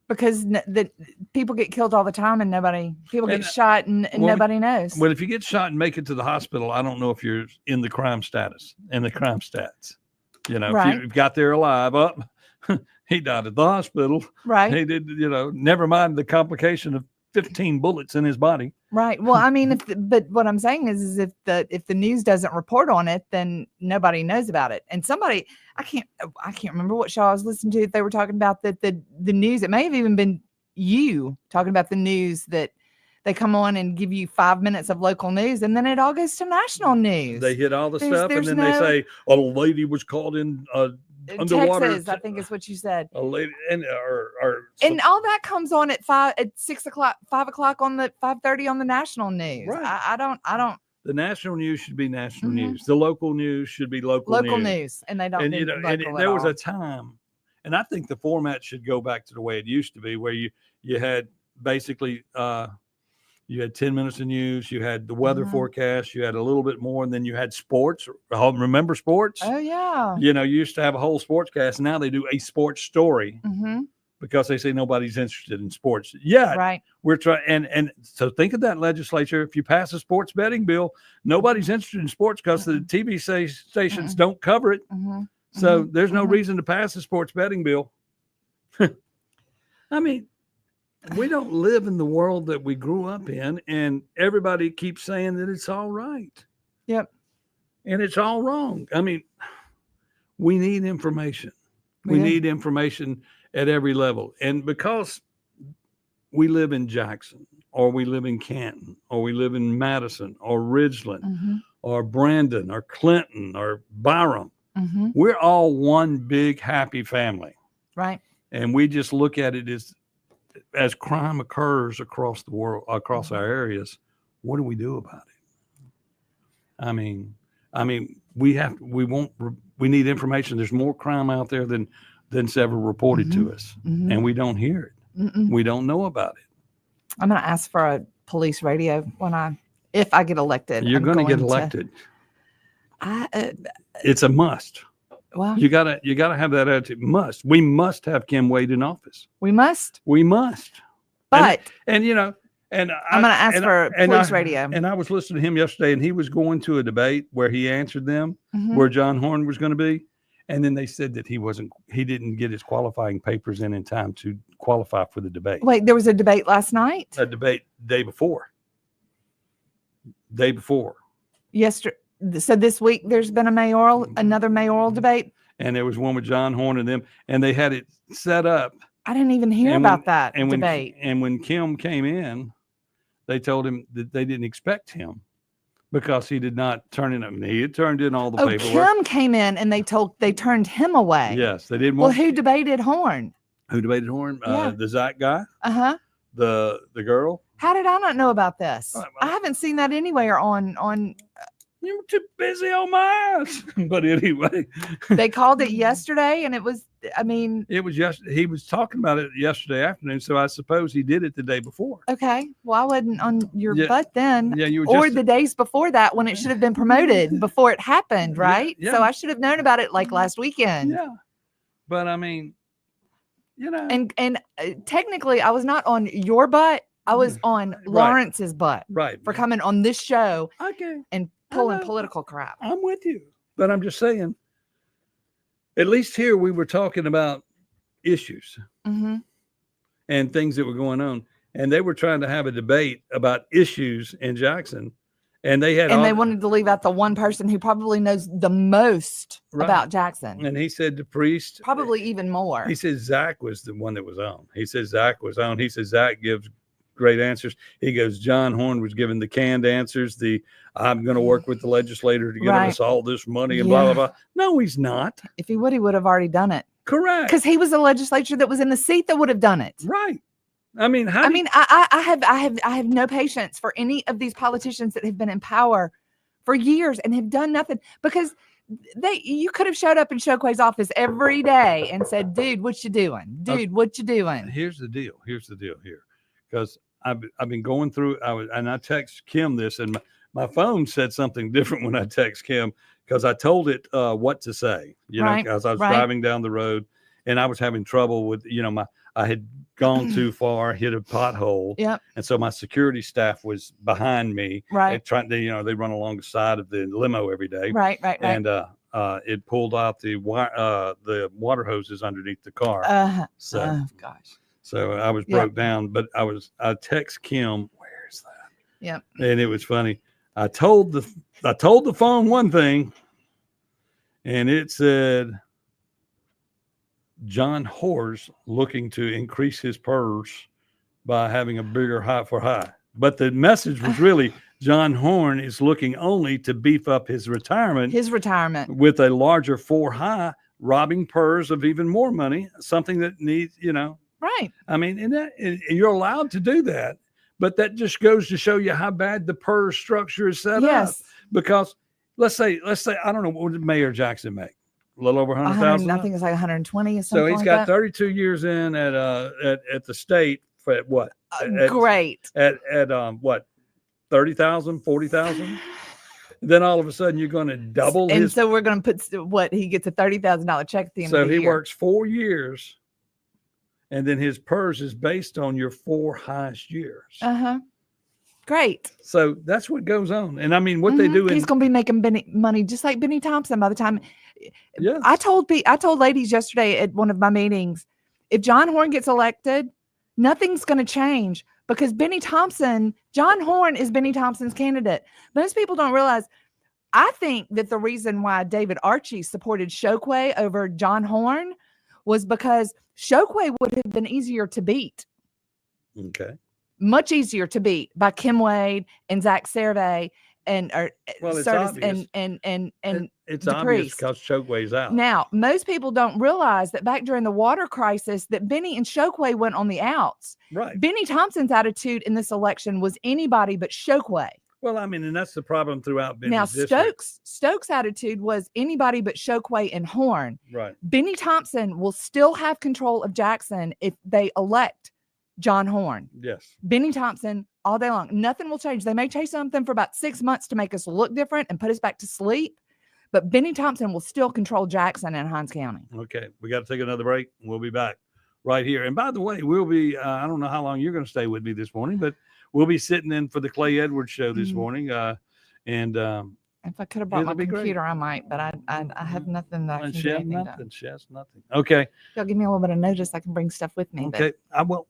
because the people get killed all the time and people get shot and well, nobody knows. Well, if you get shot and make it to the hospital, I don't know if you're in the crime stats. You know, Right. if you got there alive, he died at the hospital. Right. He did, never mind the complication of 15 bullets in his body. Right. Well, I mean, but what I'm saying is if the news doesn't report on it, then nobody knows about it. And somebody, I can't remember what show I was listening to. They were talking about that the news. It may have even been you talking about the news that they come on and give you 5 minutes of local news, and then it all goes to national news. They hit all the stuff, and there's then they say a lady was caught in underwater. Texas, I think is what you said. A lady and And all that comes on at 6 o'clock, 5 o'clock on the 5:30 on the national news. Right. I don't. The national news should be national Mhm. news. The local news should be local news, and they don't. And do and local at there was all. a time, and I think the format should go back to the way it used to be, where you had basically you had 10 minutes of news, you had the weather Mhm. forecast, you had a little bit more, and then you had sports. Remember sports? Oh yeah. You used to have a whole sportscast. Now they do a sports story Mm-hmm. because they say nobody's interested in sports yet. Right. We're trying, and so think of that legislature. If you pass a sports betting bill, nobody's interested in sports because the TV stations don't cover it. Mm-hmm. So there's no reason to pass a sports betting bill. I mean, we don't live in the world that we grew up in, and everybody keeps saying that it's all right. Yep. And it's all wrong. I mean, we need information. We Yeah. need information at every level. And because we live in Jackson, or we live in Canton, or we live in Madison, or Ridgeland, Mm-hmm. or Brandon, or Clinton, or Byram, Mm-hmm. we're all one big happy family. Right. And we just look at it as crime occurs across the world, across Mm-hmm. our areas. What do we do about it? I mean, we need information. There's more crime out there than's ever reported to us, Mhm. and we don't hear it. Mm-mm. We don't know about it. I'm going to ask for a police radio if I get elected. You're I'm going to get to- elected. I, It's a must. well, You gotta have that attitude. We must have Kim Wade in office. we must. We must. But And I'm going to ask for police radio. And I was listening to him yesterday, and he was going to a debate where he answered them, Mhm. where John Horn was going to be, and then they said that he didn't get his qualifying papers in time to qualify for the debate. Wait, there was a debate last night. A debate day before. Yesterday. So this week there's been another mayoral debate. And there was one with John Horn and them, and they had it set up. I didn't even hear And about that and debate. when Kim came in, they told him that they didn't expect him because he did not turn in. He had turned in all the Oh, paperwork. Kim came in and they turned him away. Yes, they didn't Well, want. who debated Horn? Who debated Horn? Yeah. The Zach guy, Uh-huh. the girl. How did I not know about this? Well, I haven't seen that anywhere on You were too busy on my ass. But anyway, they called it yesterday and it was it was he was talking about it yesterday afternoon. So I suppose he did it the day before. okay. Well, I wasn't on your Yeah. butt then. Yeah, you were Or just the days before that when it should have been promoted before it happened, right? yeah. So I should have known about it like last weekend. yeah. But I mean, And technically I was not on your butt. I was on Lawrence's butt right for coming on this show Okay. and I pulling know. political crap. I'm with you. But I'm just saying, at least here we were talking about issues Mm-hmm. and things that were going on. And they were trying to have a debate about issues in Jackson. And they had And they wanted to leave out the one person who probably knows the most Right. about Jackson. and he said the priest, Probably even more. he said Zach was the one that was on. He said Zach was on. He said Zach gives great answers. He goes, John Horn was giving the canned answers. I'm going to work with the legislator to get Right. us all this money and blah, blah, blah. No, he's not. If he would have already done it. Correct. Because he was the legislature that was in the seat that would have done it. Right. I mean, I have no patience for any of these politicians that have been in power for years and have done nothing because you could have showed up in Chokwe's office every day and said, dude, what you doing? Dude, what you doing? Here's the deal here. Because I've been going through, I text Kim this, and my phone said something different when I text Kim because I told it what to say, Right, because I was right. driving down the road and I was having trouble with, I had gone too far, hit a pothole. Yep. And so my security staff was behind me. Right. And trying to, they run along the side of the limo every day. Right. And it pulled out the water hoses underneath the car. So, oh gosh. So I was broke down, but I text Kim, where's that? Yep. And it was funny. I told the phone one thing, and it said John Hor's looking to increase his PERS by having a bigger high for high. But the message was really John Horn is looking only to beef up his retirement with a larger 4 high, robbing PERS of even more money, something that needs, Right. I mean, and you're allowed to do that, but that just goes to show you how bad the PERS structure is set up. Because let's say, I don't know, what did Mayor Jackson make? A little over 100,000. I think it's like 120 or something. So he's like got that. 32 years in at the state for what? Great. At what? 30,000, 40,000. Then all of a sudden you're going to double and his. So we're going to put he gets a $30,000 check at the end So of the year. he works 4 years, and then his PERS is based on your 4 highest years. Great. So that's what goes on. And I mean, what they do. He's going to be making money just like Benny Thompson by the time. Yeah. I told ladies yesterday at one of my meetings, if John Horn gets elected, nothing's going to change because John Horn is Benny Thompson's candidate. Most people don't realize. I think that the reason why David Archie supported Chokwe over John Horn was because Chokwe would have been easier to beat. Okay. Much easier to beat by Kim Wade and Zach Servais and it's Curtis obvious. and It's DePriest. obvious because Chokwe's out. Now, most people don't realize that back during the water crisis that Benny and Chokwe went on the outs. Right. Benny Thompson's attitude in this election was anybody but Chokwe. Well, I mean, and that's the problem throughout Benny's Now, district. Stokes' attitude was anybody but Chokwe and Horn. Right. Benny Thompson will still have control of Jackson if they elect John Horn. Yes. Benny Thompson all day long. Nothing will change. They may change something for about 6 months to make us look different and put us back to sleep, but Benny Thompson will still control Jackson and Hinds County. Okay. We got to take another break. We'll be back right here. And by the way, we'll be, I don't know how long you're going to stay with me this morning, but we'll be sitting in for the Clay Edwards show this morning. If I could have brought my computer, I might, but I have nothing that I can She do has anything nothing. done. She has nothing. Okay. Y'all give me a little bit of notice. I can bring stuff with me. Okay. But, I will,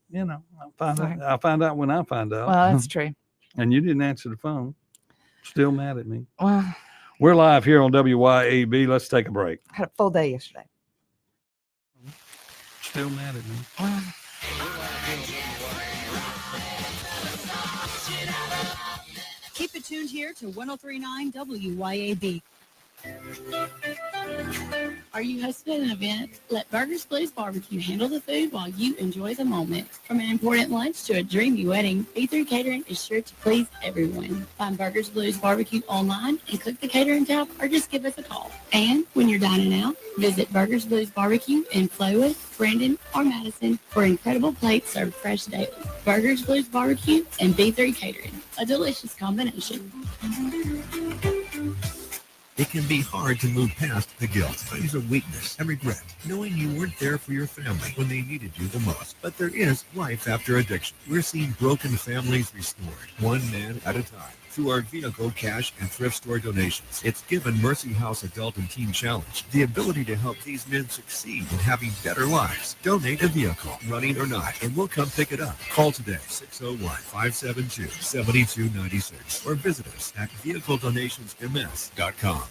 I'll find out when I find out. well, that's true. And you didn't answer the phone. Still mad at me. Well, We're live here on WYAB. Let's take a break. I had a full day yesterday. Still mad at me. Well, Keep it tuned here to 103.9 WYAB. Are you hosting an event? Let Burgers Blues Barbecue handle the food while you enjoy the moment. From an important lunch to a dreamy wedding, B3 Catering is sure to please everyone. Find Burgers Blues Barbecue online and click the catering tab or just give us a call. And when you're dining out, visit Burgers Blues Barbecue in Flowood, Brandon, or Madison for incredible plates served fresh daily. Burgers Blues Barbecue and B3 Catering, a delicious combination. It can be hard to move past the guilt, signs of weakness, and regret, knowing you weren't there for your family when they needed you the most. But there is life after addiction. We're seeing broken families restored, one man at a time, through our vehicle, cash, and thrift store donations. It's given Mercy House Adult and Teen Challenge the ability to help these men succeed in having better lives. Donate a vehicle, running or not, and we'll come pick it up. Call today, 601-572-7296, or visit us at vehicledonationsms.com.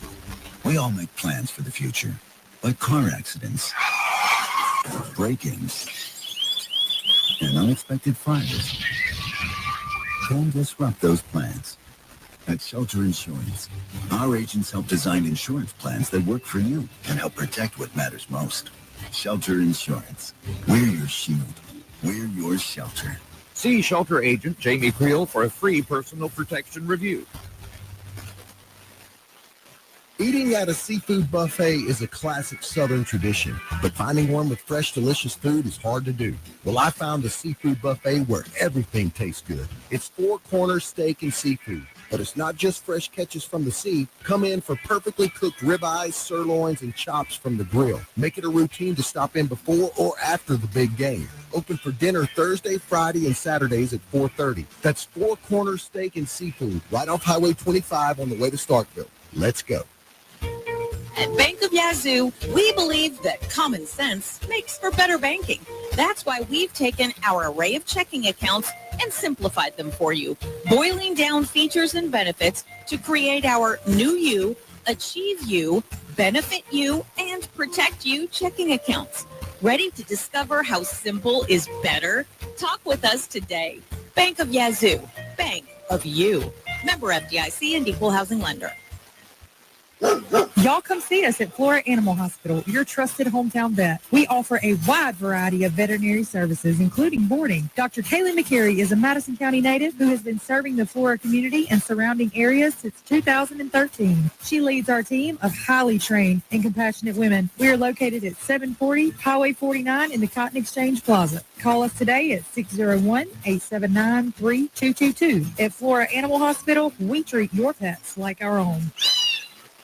We all make plans for the future, but car accidents, break-ins, and unexpected fires can disrupt those plans. At Shelter Insurance, our agents help design insurance plans that work for you and help protect what matters most. Shelter Insurance. We're your shield. We're your shelter. See Shelter Agent Jamie Creel for a free personal protection review. Eating at a seafood buffet is a classic Southern tradition, but finding one with fresh, delicious food is hard to do. Well, I found a seafood buffet where everything tastes good. It's Four Corners Steak and Seafood, but it's not just fresh catches from the sea. Come in for perfectly cooked ribeyes, sirloins, and chops from the grill. Make it a routine to stop in before or after the big game. Open for dinner Thursday, Friday, and Saturdays at 4:30. That's Four Corners Steak and Seafood, right off Highway 25 on the way to Starkville. Let's go. At Bank of Yazoo, we believe that common sense makes for better banking. That's why we've taken our array of checking accounts and simplified them for you, boiling down features and benefits to create our New You, Achieve You, Benefit You, and Protect You checking accounts. Ready to discover how simple is better? Talk with us today. Bank of Yazoo, Bank of You. Member FDIC and Equal Housing Lender. Y'all come see us at Flora Animal Hospital, your trusted hometown vet. We offer a wide variety of veterinary services, including boarding. Dr. Kaylee McCary is a Madison County native who has been serving the Flora community and surrounding areas since 2013. She leads our team of highly trained and compassionate women. We are located at 740 Highway 49 in the Cotton Exchange Plaza. Call us today at 601-879-3222. At Flora Animal Hospital, we treat your pets like our own.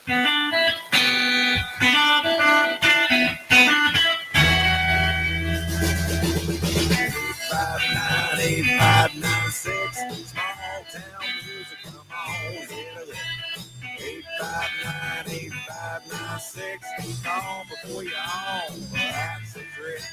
598-596, small town music, come on, hit it. 859-8596, call before you're home.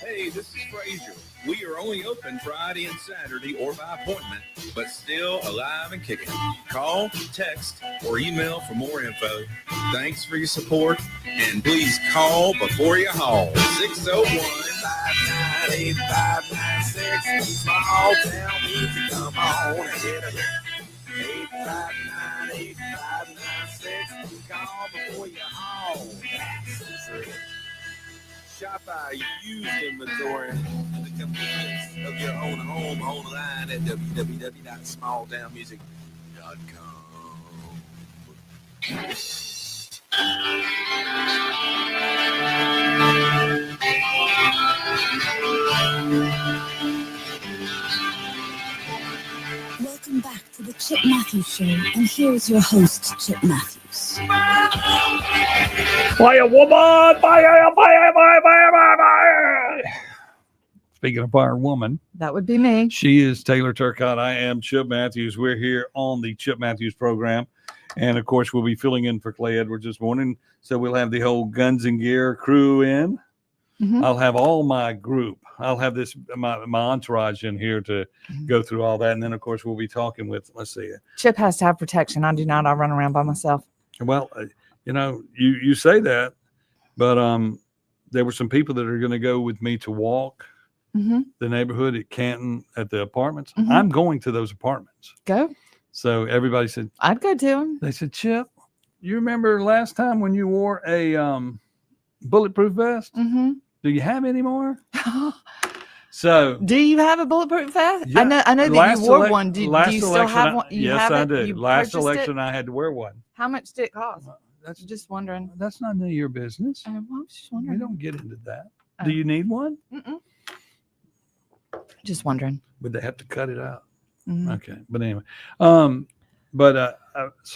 Hey, this is Frazier. We are only open Friday and Saturday or by appointment, but still alive and kicking. Call, text, or email for more info. Thanks for your support, and please call before you're home. 601-598-596, small town music, come on, hit it. 859-8596, call before you're home. Shop our used inventory and the convenience of your own home online at www.smalldownnmusic.com. Welcome back to the Chip Matthews Show, and here's your host, Chip Matthews. Fire woman, fire. Speaking of fire woman, that would be me. She is Taylor Turcotte. I am Chip Matthews. We're here on the Chip Matthews program. And of course, we'll be filling in for Clay Edwards this morning. So we'll have the whole Guns and Gear crew in. Mm-hmm. I'll have all my group. I'll have my entourage in here to go through all that. And then, of course, we'll be talking with, let's see. Chip has to have protection. I do not. I run around by myself. Well, you say that, but there were some people that are going to go with me to walk the neighborhood at Canton at the apartments. I'm going to those apartments. Go. So everybody said, I'd go to them. They said, Chip, you remember last time when you wore a bulletproof vest? Do you have any more? So, do you have a bulletproof vest? Yeah, I know that you wore one. Do you still have one? Yes, I do. Last election, I had to wear one. How much did it cost? That's just wondering. That's none of your business. Well, I was just wondering. We don't get into that. Do you need one? Just wondering. Would they have to cut it out? Okay, but anyway, so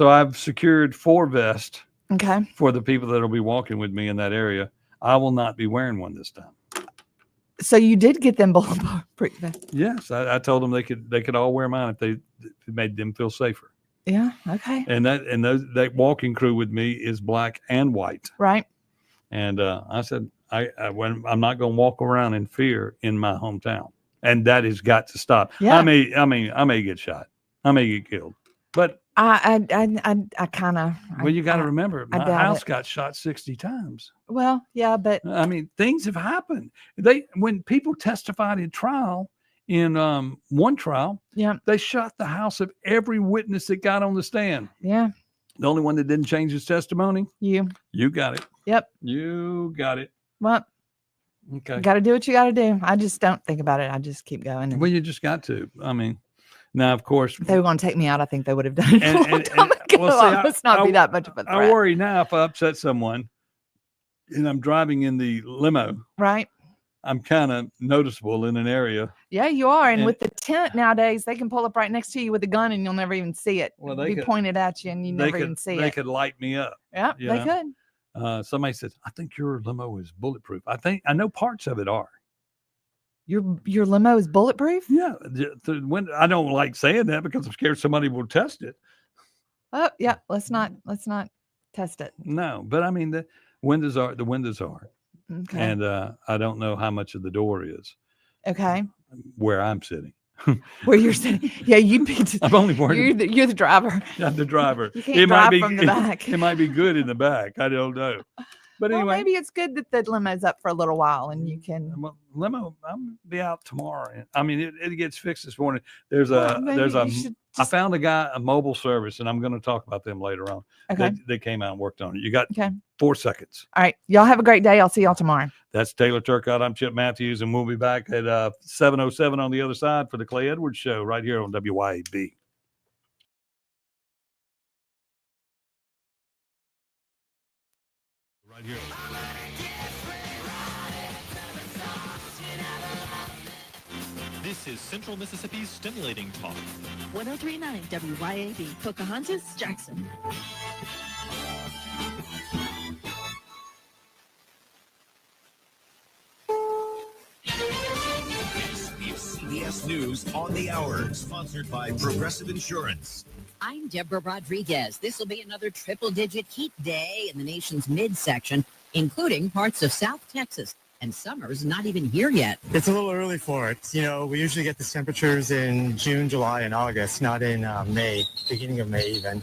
I've secured 4 vests. Okay. For the people that will be walking with me in that area. I will not be wearing one this time. So you did get them bulletproof vests? Yes, I told them they could all wear mine if it made them feel safer. Yeah. Okay. And that walking crew with me is black and white. Right. And I said I'm not going to walk around in fear in my hometown, and that has got to stop. Yeah. I may get shot. I may get killed, but I kind of. Well, you got to remember, my house got shot 60 times. Well, yeah, but I mean, things have happened. When people testified in trial, in one trial, they shot the house of every witness that got on the stand. Yeah. The only one that didn't change his testimony, you got it. Yep. You got it. Well, okay. You got to do what you got to do. I just don't think about it. I just keep going. Well, you just got to. I mean. Now, of course, if they were going to take me out, I think they would have done it a long time ago. Well, let's not be that much of a threat. I worry now if I upset someone and I'm driving in the limo. Right. I'm kind of noticeable in an area. Yeah, you are. And with the tent nowadays, they can pull up right next to you with a gun and you'll never even see it. Well, they could be pointed at you and you never even see it. They could light me up. Yeah, they could. Somebody said, I think your limo is bulletproof. I know parts of it are. Your limo is bulletproof? Yeah. I don't like saying that because I'm scared somebody will test it. Oh, yeah. Let's not test it. No, but I mean the windows are. Okay. And I don't know how much of the door is Okay. where I'm sitting. Where you're sitting. Yeah, you'd be. I'm only worried. You're the driver. I'm the driver. You can't drive from the back. It might be good in the back. I don't know. But Well, anyway, maybe it's good that the limo's up for a little while and you can. limo. I'm be out tomorrow. I mean, it gets fixed this morning. There's maybe a. you should I found a mobile service, and I'm going to talk about them later on. Okay. They came out and worked on it. You got Okay. 4 seconds. All right. Y'all have a great day. I'll see y'all tomorrow. That's Taylor Turcotte. I'm Chip Matthews, and we'll be back at 7:07 on the other side for the Clay Edwards Show right here on WYAB. Right here. This is Central Mississippi's Stimulating Talk. 1039 WYAB, Pocahontas, Jackson. CBS News on the Hour, sponsored by Progressive Insurance. I'm Deborah Rodriguez. This will be another triple-digit heat day in the nation's midsection, including parts of South Texas. And summer's not even here yet. It's a little early for it. You know, we usually get the temperatures in June, July, and August, not in May, beginning of May even.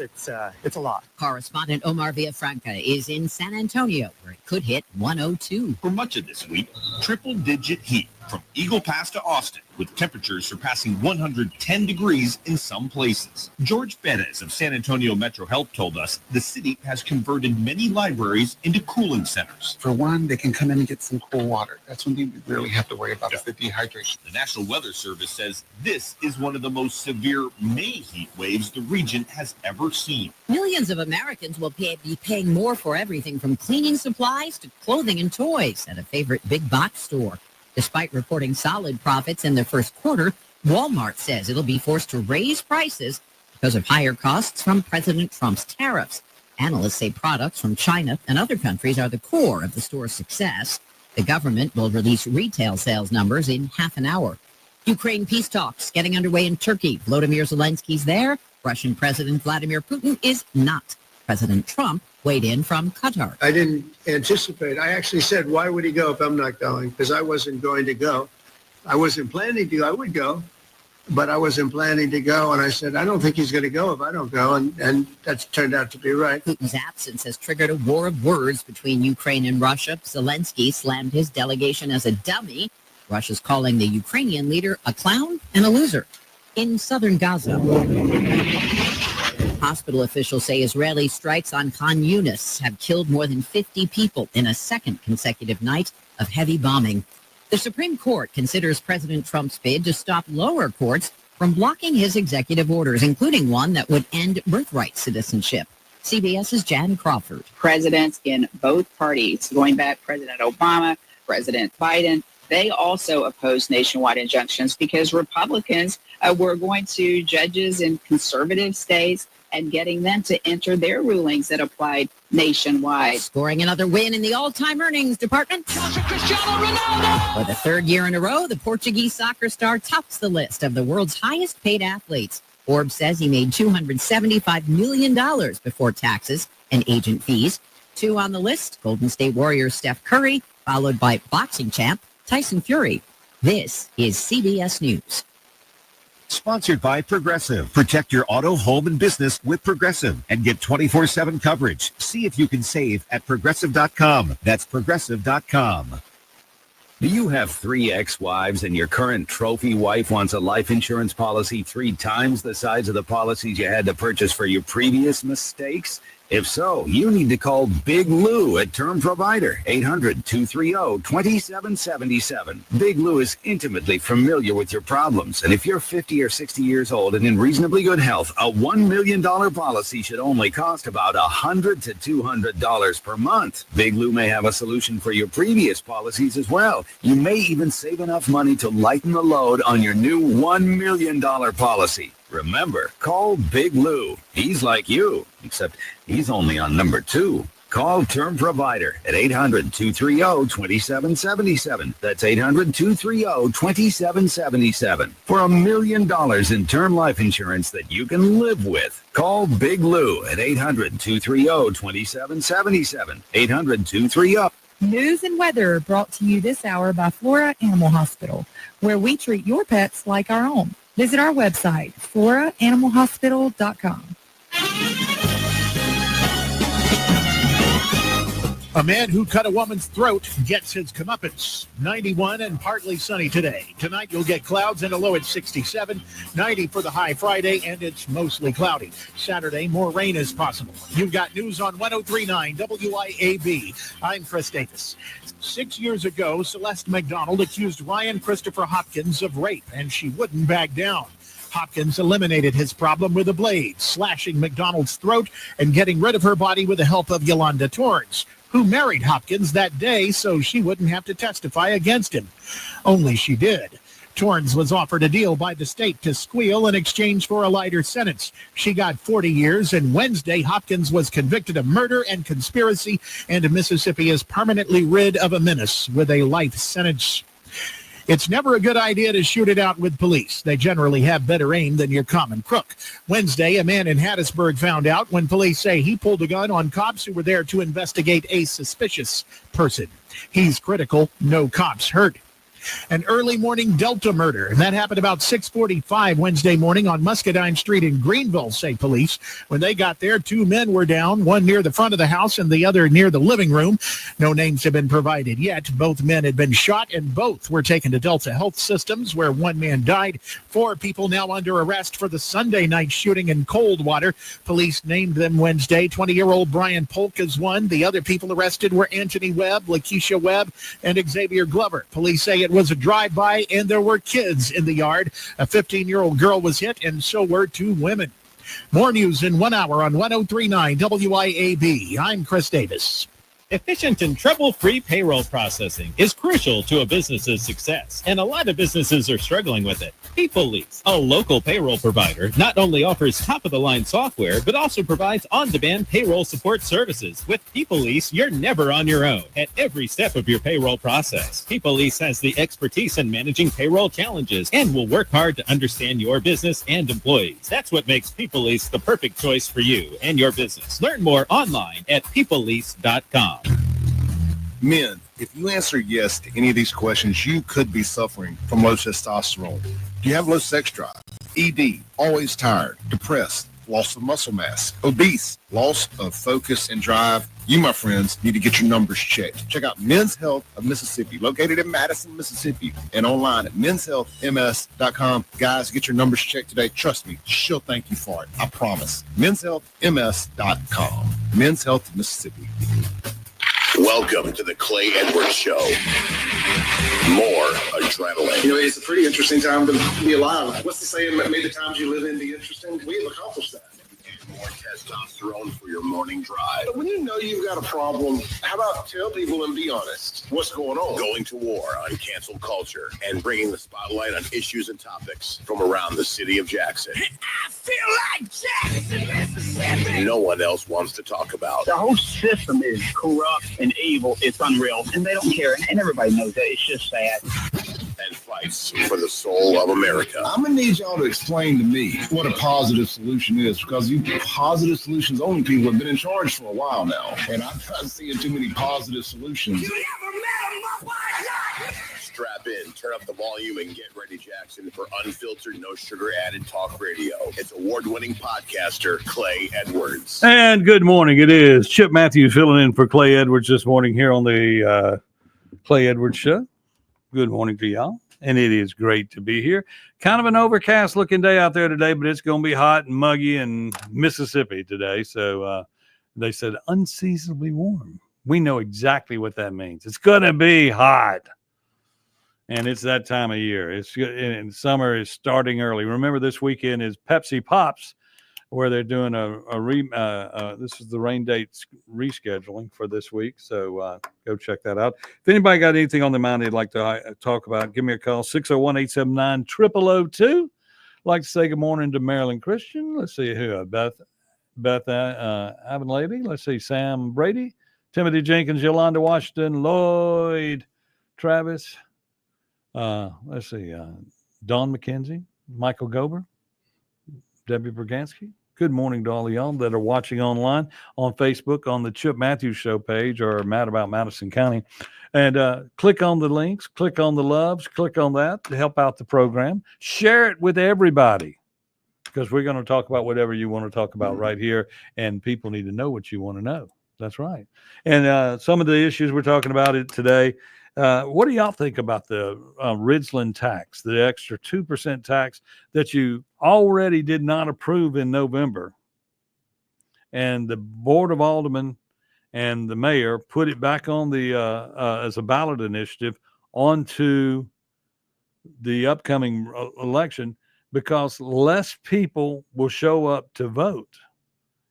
It's a lot. Correspondent Omar Villafranca is in San Antonio, where it could hit 102. For much of this week, triple-digit heat from Eagle Pass to Austin, with temperatures surpassing 110 degrees in some places. George Perez of San Antonio Metro Health told us the city has converted many libraries into cooling centers. For one, they can come in and get some cool water. That's one thing we really have to worry about is the dehydration. The National Weather Service says this is one of the most severe May heat waves the region has ever seen. Millions of Americans will be paying more for everything from cleaning supplies to clothing and toys at a favorite big box store. Despite reporting solid profits in the first quarter, Walmart says it'll be forced to raise prices because of higher costs from President Trump's tariffs. Analysts say products from China and other countries are the core of the store's success. The government will release retail sales numbers in half an hour. Ukraine peace talks getting underway in Turkey. Volodymyr Zelensky's there. Russian President Vladimir Putin is not. President Trump weighed in from Qatar. I didn't anticipate. I actually said, why would he go if I'm not going? Because I wasn't going to go. I wasn't planning to. I would go, but I wasn't planning to go. And I said, I don't think he's going to go if I don't go. And that's turned out to be right. Putin's absence has triggered a war of words between Ukraine and Russia. Zelensky slammed his delegation as a dummy. Russia's calling the Ukrainian leader a clown and a loser. In southern Gaza, hospital officials say Israeli strikes on Khan Yunis have killed more than 50 people in a second consecutive night of heavy bombing. The Supreme Court considers President Trump's bid to stop lower courts from blocking his executive orders, including one that would end birthright citizenship. CBS's Jan Crawford. Presidents in both parties, going back President Obama, President Biden, they also opposed nationwide injunctions because Republicans were going to judges in conservative states and getting them to enter their rulings that applied nationwide. Scoring another win in the all-time earnings department. For the third year in a row, the Portuguese soccer star tops the list of the world's highest-paid athletes. Forbes says he made $275 million before taxes and agent fees. 2 on the list, Golden State Warriors Steph Curry, followed by boxing champ Tyson Fury. This is CBS News. Sponsored by Progressive. Protect your auto, home, and business with Progressive and get 24/7 coverage. See if you can save at Progressive.com. That's Progressive.com. Do you have 3 ex-wives and your current trophy wife wants a life insurance policy 3 times the size of the policies you had to purchase for your previous mistakes? If so, you need to call Big Lou at Term Provider, 800-230-2777. Big Lou is intimately familiar with your problems, and if you're 50 or 60 years old and in reasonably good health, a $1 million policy should only cost about $100 to $200 per month. Big Lou may have a solution for your previous policies as well. You may even save enough money to lighten the load on your new $1 million policy. Remember, call Big Lou. He's like you, except he's only on number 2. Call Term Provider at 800-230-2777. That's 800-230-2777 for $1 million in term life insurance that you can live with. Call Big Lou at 800-230-2777. 800-230. News and weather brought to you this hour by Flora Animal Hospital, where we treat your pets like our own. Visit our website, floraanimalhospital.com. A man who cut a woman's throat gets his comeuppance. 91 and partly sunny today. Tonight you'll get clouds and a low at 67. 90 for the high Friday, and it's mostly cloudy. Saturday, more rain is possible. You've got news on 103.9 WIAB. I'm Chris Davis. 6 years ago, Celeste McDonald accused Ryan Christopher Hopkins of rape, and she wouldn't back down. Hopkins eliminated his problem with a blade, slashing McDonald's throat and getting rid of her body with the help of Yolanda Torrance, who married Hopkins that day so she wouldn't have to testify against him. Only she did. Torrance was offered a deal by the state to squeal in exchange for a lighter sentence. She got 40 years, and Wednesday, Hopkins was convicted of murder and conspiracy, and Mississippi is permanently rid of a menace with a life sentence. It's never a good idea to shoot it out with police. They generally have better aim than your common crook. Wednesday, a man in Hattiesburg found out when police say he pulled a gun on cops who were there to investigate a suspicious person. He's critical. No cops hurt. An early morning Delta murder. That happened about 6:45 Wednesday morning on Muscadine Street in Greenville, say police. When they got there, two men were down, one near the front of the house and the other near the living room. No names have been provided yet. Both men had been shot, and both were taken to Delta Health Systems, where one man died. 4 people now under arrest for the Sunday night shooting in Coldwater. Police named them Wednesday. 20-year-old Brian Polk is one. The other people arrested were Anthony Webb, Lakeisha Webb, and Xavier Glover. Police say it was a drive-by, and there were kids in the yard. A 15-year-old girl was hit, and so were 2 women. More news in 1 hour on 103.9 WIAB. I'm Chris Davis. Efficient and trouble-free payroll processing is crucial to a business's success, and a lot of businesses are struggling with it. PeopleLease, a local payroll provider, not only offers top-of-the-line software, but also provides on-demand payroll support services. With PeopleLease, you're never on your own at every step of your payroll process. PeopleLease has the expertise in managing payroll challenges and will work hard to understand your business and employees. That's what makes PeopleLease the perfect choice for you and your business. Learn more online at peoplelease.com. Men, if you answer yes to any of these questions, you could be suffering from low testosterone. Do you have low sex drive? ED, always tired, depressed, loss of muscle mass, obese, loss of focus and drive? You, my friends, need to get your numbers checked. Check out Men's Health of Mississippi, located in Madison, Mississippi, and online at menshealthms.com. Guys, get your numbers checked today. Trust me, she'll thank you for it. I promise. menshealthms.com. Men's Health of Mississippi. Welcome to the Clay Edwards Show. More adrenaline. You know, it's a pretty interesting time to be alive. What's the saying? May the times you live in be interesting. We have accomplished that. More testosterone for your morning drive. But when you know you've got a problem, how about tell people and be honest? What's going on? Going to war on cancel culture and bringing the spotlight on issues and topics from around the city of Jackson. I feel like Jackson, Mississippi. No one else wants to talk about. The whole system is corrupt and evil. It's unreal, and they don't care, and everybody knows that. It's just sad. And fights for the soul of America. I'm going to need y'all to explain to me what a positive solution is, because you positive solutions only people have been in charge for a while now, and I'm not seeing too many positive solutions. You never met a white. Strap in, turn up the volume, and get ready, Jackson, for unfiltered, no sugar added talk radio. It's award-winning podcaster Clay Edwards. And good morning. It is Chip Matthews filling in for Clay Edwards this morning here on the Clay Edwards Show. Good morning to y'all. And it is great to be here. Kind of an overcast looking day out there today, but it's going to be hot and muggy in Mississippi today. So they said unseasonably warm. We know exactly what that means. It's going to be hot. And it's that time of year. And summer is starting early. Remember, this weekend is Pepsi Pops, where they're doing this is the rain dates rescheduling for this week. So go check that out. If anybody got anything on their mind they'd like to talk about, give me a call, 601-879-0002. Like to say good morning to Marilyn Christian. Let's see who, Beth Avenlady. Let's see, Sam Brady. Timothy Jenkins, Yolanda Washington, Lloyd Travis. Let's see. Don McKenzie, Michael Gober, Debbie Bergansky. Good morning to all of y'all that are watching online on Facebook on the Chip Matthews Show page or Mad About Madison County. And click on the links, click on the loves, click on that to help out the program. Share it with everybody because we're going to talk about whatever you want to talk about right here. And people need to know what you want to know. That's right. And some of the issues we're talking about it today. What do y'all think about the Ridgeland tax, the extra 2% tax that you already did not approve in November? And the Board of Aldermen and the mayor put it back on the as a ballot initiative onto the upcoming election because less people will show up to vote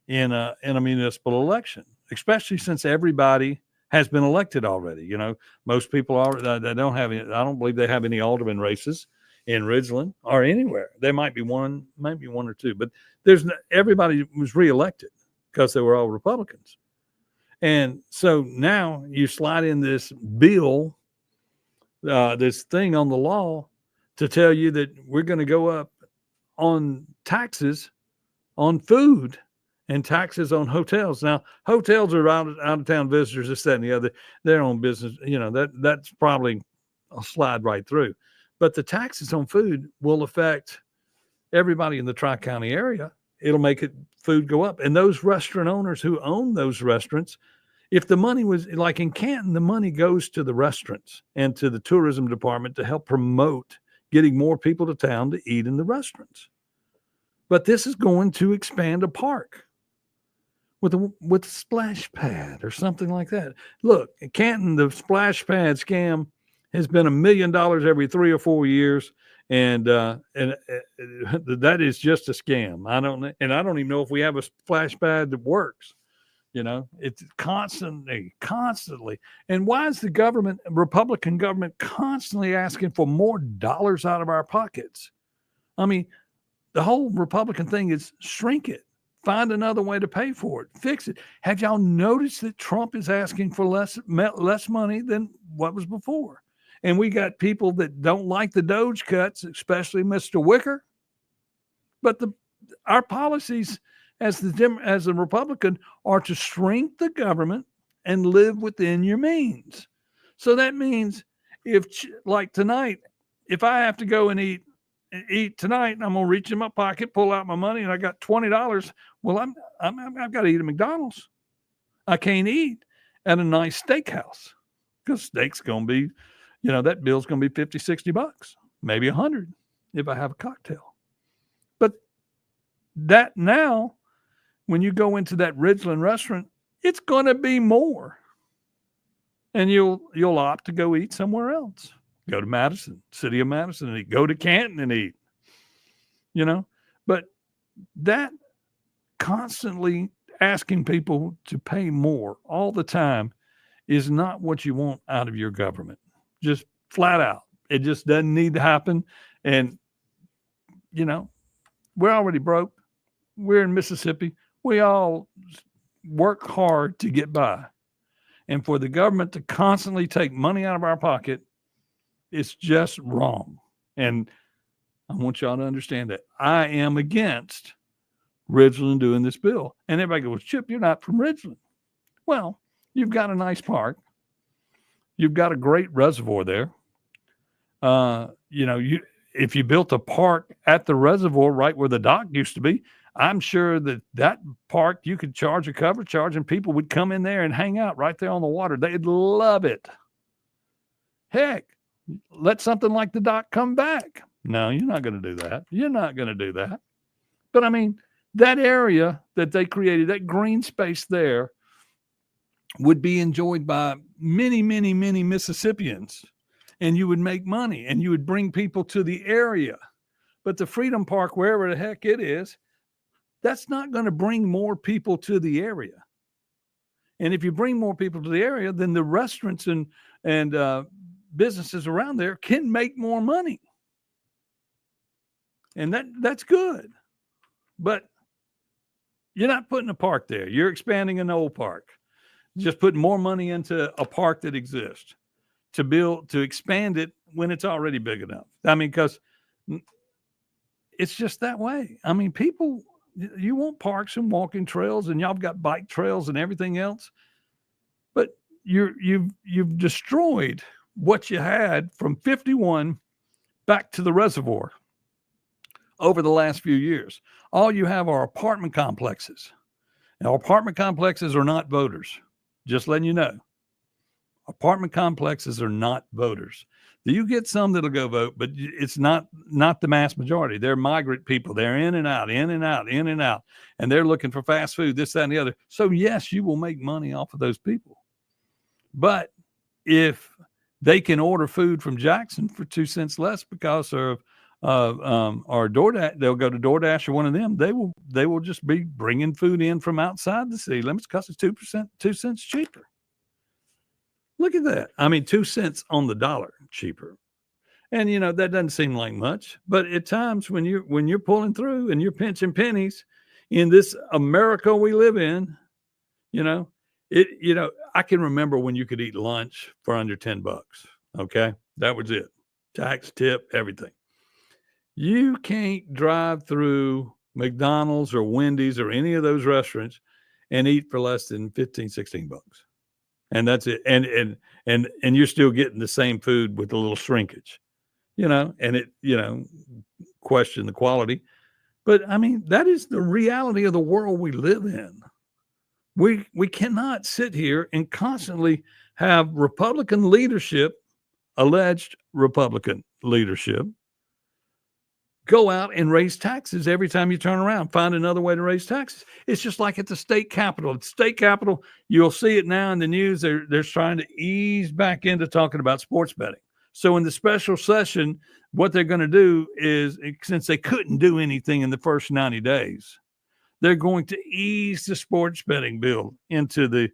in a municipal election, especially since everybody has been elected already. You know, most people are, they don't have any, I don't believe they have any alderman races in Ridgeland or anywhere. There might be one or two, but everybody was reelected because they were all Republicans. And so now you slide in this bill, this thing on the law to tell you that we're going to go up on taxes on food and taxes on hotels. Now, hotels are out of town visitors, this, that, and the other. Their own business, you know, that's probably a slide right through. But the taxes on food will affect everybody in the Tri-County area. It'll make food go up. And those restaurant owners who own those restaurants, if the money was like in Canton, the money goes to the restaurants and to the tourism department to help promote getting more people to town to eat in the restaurants. But this is going to expand a park with a splash pad or something like that. Look, in Canton, the splash pad scam has been $1 million every 3 or 4 years, and that is just a scam. I don't even know if we have a splash pad that works. You know, it's constantly. And why is the Republican government, constantly asking for more dollars out of our pockets? I mean, the whole Republican thing is shrink it. Find another way to pay for it. Fix it. Have y'all noticed that Trump is asking for less money than what was before? And we got people that don't like the Doge cuts, especially Mr. Wicker. But our policies as a Republican are to shrink the government and live within your means. So that means like tonight, if I have to go and eat tonight, and I'm gonna reach in my pocket, pull out my money, and I got $20. Well, I've got to eat at McDonald's. I can't eat at a nice steakhouse because steak's gonna be, that bill's gonna be $50, $60, maybe $100 if I have a cocktail. But that now, when you go into that Ridgeland restaurant, it's gonna be more, and you'll opt to go eat somewhere else. Go to Madison, city of Madison, and eat. Go to Canton and eat, But that constantly asking people to pay more all the time is not what you want out of your government. Just flat out. It just doesn't need to happen. And, we're already broke. We're in Mississippi. We all work hard to get by. And for the government to constantly take money out of our pocket, it's just wrong. And I want y'all to understand that I am against Ridgeland doing this bill. And everybody goes, Chip, you're not from Ridgeland. Well, you've got a nice park. You've got a great reservoir there. If you built a park at the reservoir right where the dock used to be, I'm sure that park, you could charge a cover charge and people would come in there and hang out right there on the water. They'd love it. Heck, let something like the dock come back. No, you're not going to do that. You're not going to do that. But I mean, that area that they created, that green space there, would be enjoyed by many, many, many Mississippians. And you would make money and you would bring people to the area. But the Freedom Park, wherever the heck it is, that's not going to bring more people to the area. And if you bring more people to the area, then the restaurants and businesses around there can make more money. And that's good. But you're not putting a park there. You're expanding an old park. just putting more money into a park that exists to expand it when it's already big enough. I mean, because it's just that way. I mean, people, you want parks and walking trails, and y'all got bike trails and everything else, but you've destroyed what you had from 51 back to the reservoir over the last few years. All you have are apartment complexes. Now, apartment complexes are not voters. Just letting you know. Apartment complexes are not voters. You get some that'll go vote, but it's not the mass majority. They're migrant people. They're in and out, in and out, in and out. And they're looking for fast food, this, that, and the other. So, yes, you will make money off of those people. But if they can order food from Jackson for 2 cents less because of or DoorDash, they'll go to DoorDash or one of them. They will just be bringing food in from outside the city limits because it's 2 cents cheaper. Look at that. I mean, 2 cents on the dollar cheaper. And, you know, that doesn't seem like much, but at times when you're pulling through and you're pinching pennies in this America we live in, I can remember when you could eat lunch for under $10. Okay. That was it. Tax, tip, everything. You can't drive through McDonald's or Wendy's or any of those restaurants and eat for less than $15-16. And that's it. And you're still getting the same food with a little shrinkage, and it, question the quality. But I mean, that is the reality of the world we live in. We cannot sit here and constantly have Republican leadership, alleged Republican leadership, go out and raise taxes every time you turn around, find another way to raise taxes. It's just like at the state capitol. At the state capitol, you'll see it now in the news. They're trying to ease back into talking about sports betting. So in the special session, what they're going to do is, since they couldn't do anything in the first 90 days, they're going to ease the sports betting bill into the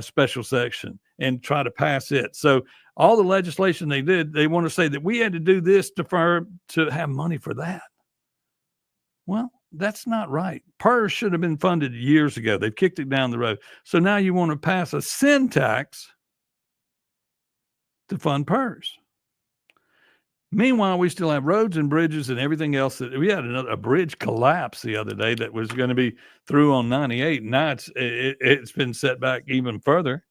special section and try to pass it. So all the legislation they did, they want to say that we had to do this to have money for that. Well, that's not right. PERS should have been funded years ago. They've kicked it down the road. So now you want to pass a sin tax to fund PERS. Meanwhile, we still have roads and bridges and everything else. That we had a bridge collapse the other day that was going to be through on 98. And now it's been set back even further.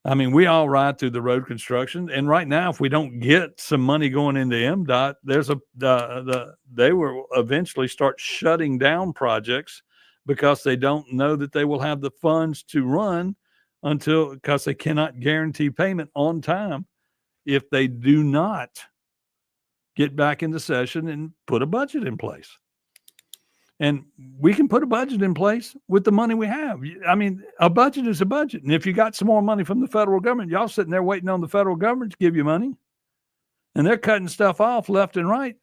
I mean, we all ride through the road construction, and right now, if we don't get some money going into MDOT, they will eventually start shutting down projects because they don't know that they will have the funds to run because they cannot guarantee payment on time if they do not get back into session and put a budget in place. And we can put a budget in place with the money we have. I mean, a budget is a budget. And if you got some more money from the federal government, y'all sitting there waiting on the federal government to give you money. And they're cutting stuff off left and right.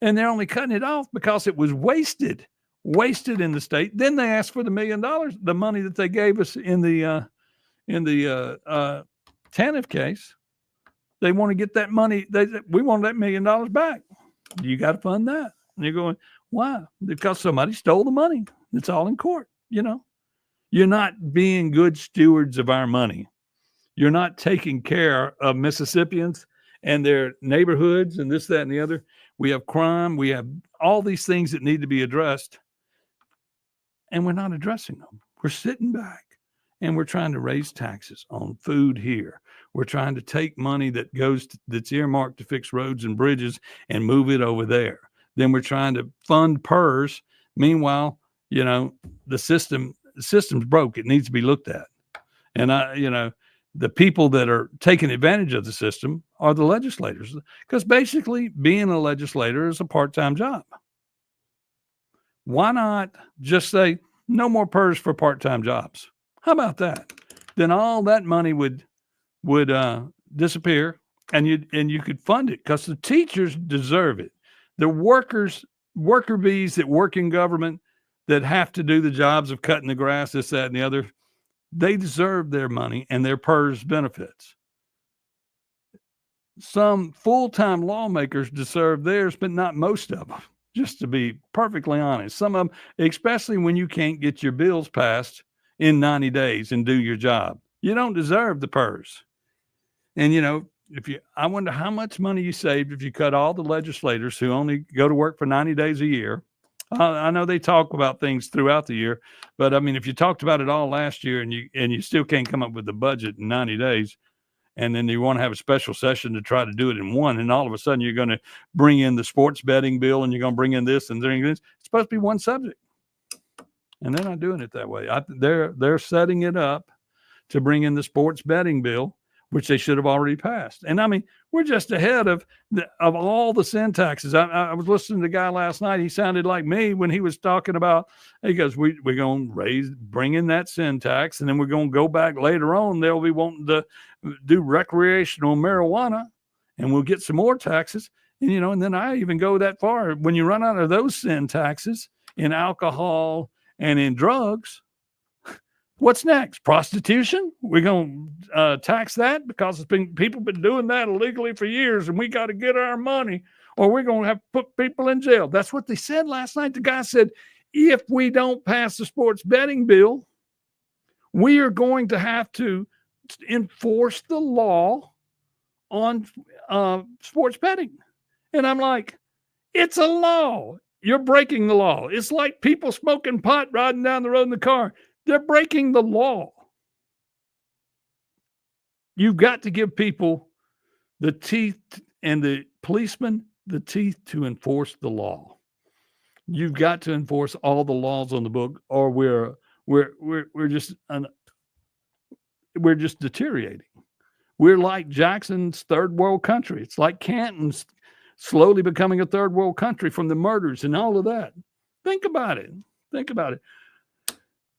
And they're only cutting it off because it was wasted in the state. Then they asked for the $1 million, the money that they gave us in the TANF case. They want to get that money. We want that $1 million back. You got to fund that. And you're going, why? Because somebody stole the money. It's all in court. You're not being good stewards of our money. You're not taking care of Mississippians and their neighborhoods and this, that, and the other. We have crime. We have all these things that need to be addressed. And we're not addressing them. We're sitting back and we're trying to raise taxes on food here. We're trying to take money that's earmarked to fix roads and bridges and move it over there. Then we're trying to fund PERS. Meanwhile, the system's broke. It needs to be looked at. And the people that are taking advantage of the system are the legislators, because basically being a legislator is a part-time job. Why not just say no more PERS for part-time jobs? How about that? Then all that money would disappear, and you could fund it because the teachers deserve it. The worker bees that work in government that have to do the jobs of cutting the grass, this, that, and the other, they deserve their money and their PERS benefits. Some full-time lawmakers deserve theirs, but not most of them, just to be perfectly honest. Some of them, especially when you can't get your bills passed in 90 days and do your job. You don't deserve the purse. And, I wonder how much money you saved if you cut all the legislators who only go to work for 90 days a year. I know they talk about things throughout the year, but I mean, if you talked about it all last year and you still can't come up with the budget in 90 days, and then you want to have a special session to try to do it in one, and all of a sudden you're going to bring in the sports betting bill and you're going to bring in this and this. It's supposed to be one subject, and they're not doing it that way. They're setting it up to bring in the sports betting bill, which they should have already passed. And I mean, we're just ahead of all the sin taxes. I was listening to the guy last night. He sounded like me when he was talking about, he goes, we're going to bring in that sin tax, and then we're going to go back later on. They'll be wanting to do recreational marijuana, and we'll get some more taxes. And, and then I even go that far. When you run out of those sin taxes in alcohol and in drugs, what's next? Prostitution? We're going to tax that because people been doing that illegally for years, and we got to get our money, or we're going to have to put people in jail. That's what they said last night. The guy said, if we don't pass the sports betting bill, we are going to have to enforce the law on sports betting. And I'm like, it's a law. You're breaking the law. It's like people smoking pot riding down the road in the car. They're breaking the law. You've got to give people the teeth, and the policemen the teeth to enforce the law. You've got to enforce all the laws on the book, or we're just deteriorating. We're like Jackson's third world country. It's like Canton's slowly becoming a third world country from the murders and all of that. Think about it.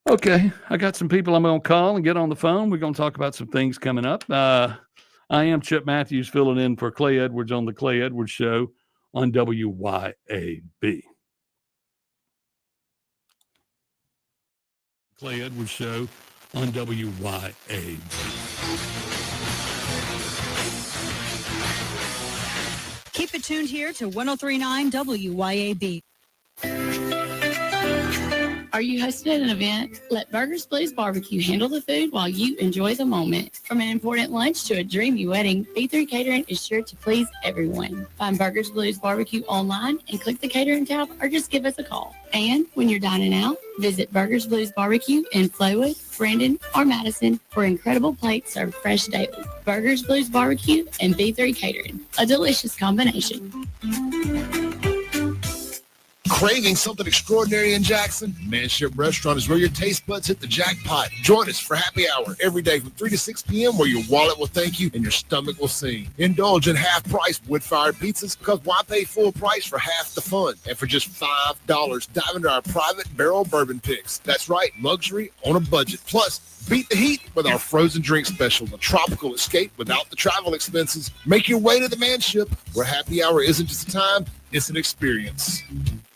Okay, I got some people I'm going to call and get on the phone. We're going to talk about some things coming up. I am Chip Matthews filling in for Clay Edwards on the Clay Edwards Show on WYAB. Clay Edwards Show on WYAB. Keep it tuned here to 103.9 WYAB. Are you hosting an event? Let Burgers Blues Barbecue handle the food while you enjoy the moment. From an important lunch to a dreamy wedding, B3 Catering is sure to please everyone. Find Burgers Blues Barbecue online and click the catering tab, or just give us a call. And when you're dining out, visit Burgers Blues Barbecue in Flowood, Brandon, or Madison for incredible plates served fresh daily. Burgers Blues Barbecue and B3 Catering, a delicious combination. Craving something extraordinary in Jackson? Manship Restaurant is where your taste buds hit the jackpot. Join us for happy hour every day from 3 to 6 p.m. where your wallet will thank you and your stomach will sing. Indulge in half-price wood-fired pizzas, because why pay full price for half the fun? And for just $5, dive into our private barrel bourbon picks. That's right, luxury on a budget. Plus, beat the heat with our frozen drink special, the tropical escape without the travel expenses. Make your way to the Manship, where happy hour isn't just a time, it's an experience.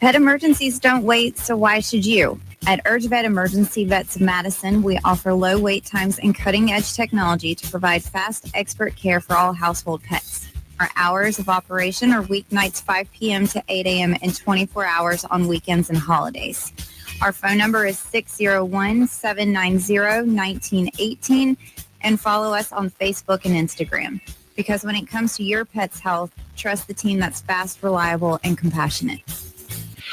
Pet emergencies don't wait, so why should you? At Urge Vet Emergency Vets of Madison, we offer low wait times and cutting-edge technology to provide fast, expert care for all household pets. Our hours of operation are weeknights 5 p.m. to 8 a.m. and 24 hours on weekends and holidays. Our phone number is 601-790-1918, and follow us on Facebook and Instagram. Because when it comes to your pet's health, trust the team that's fast, reliable, and compassionate.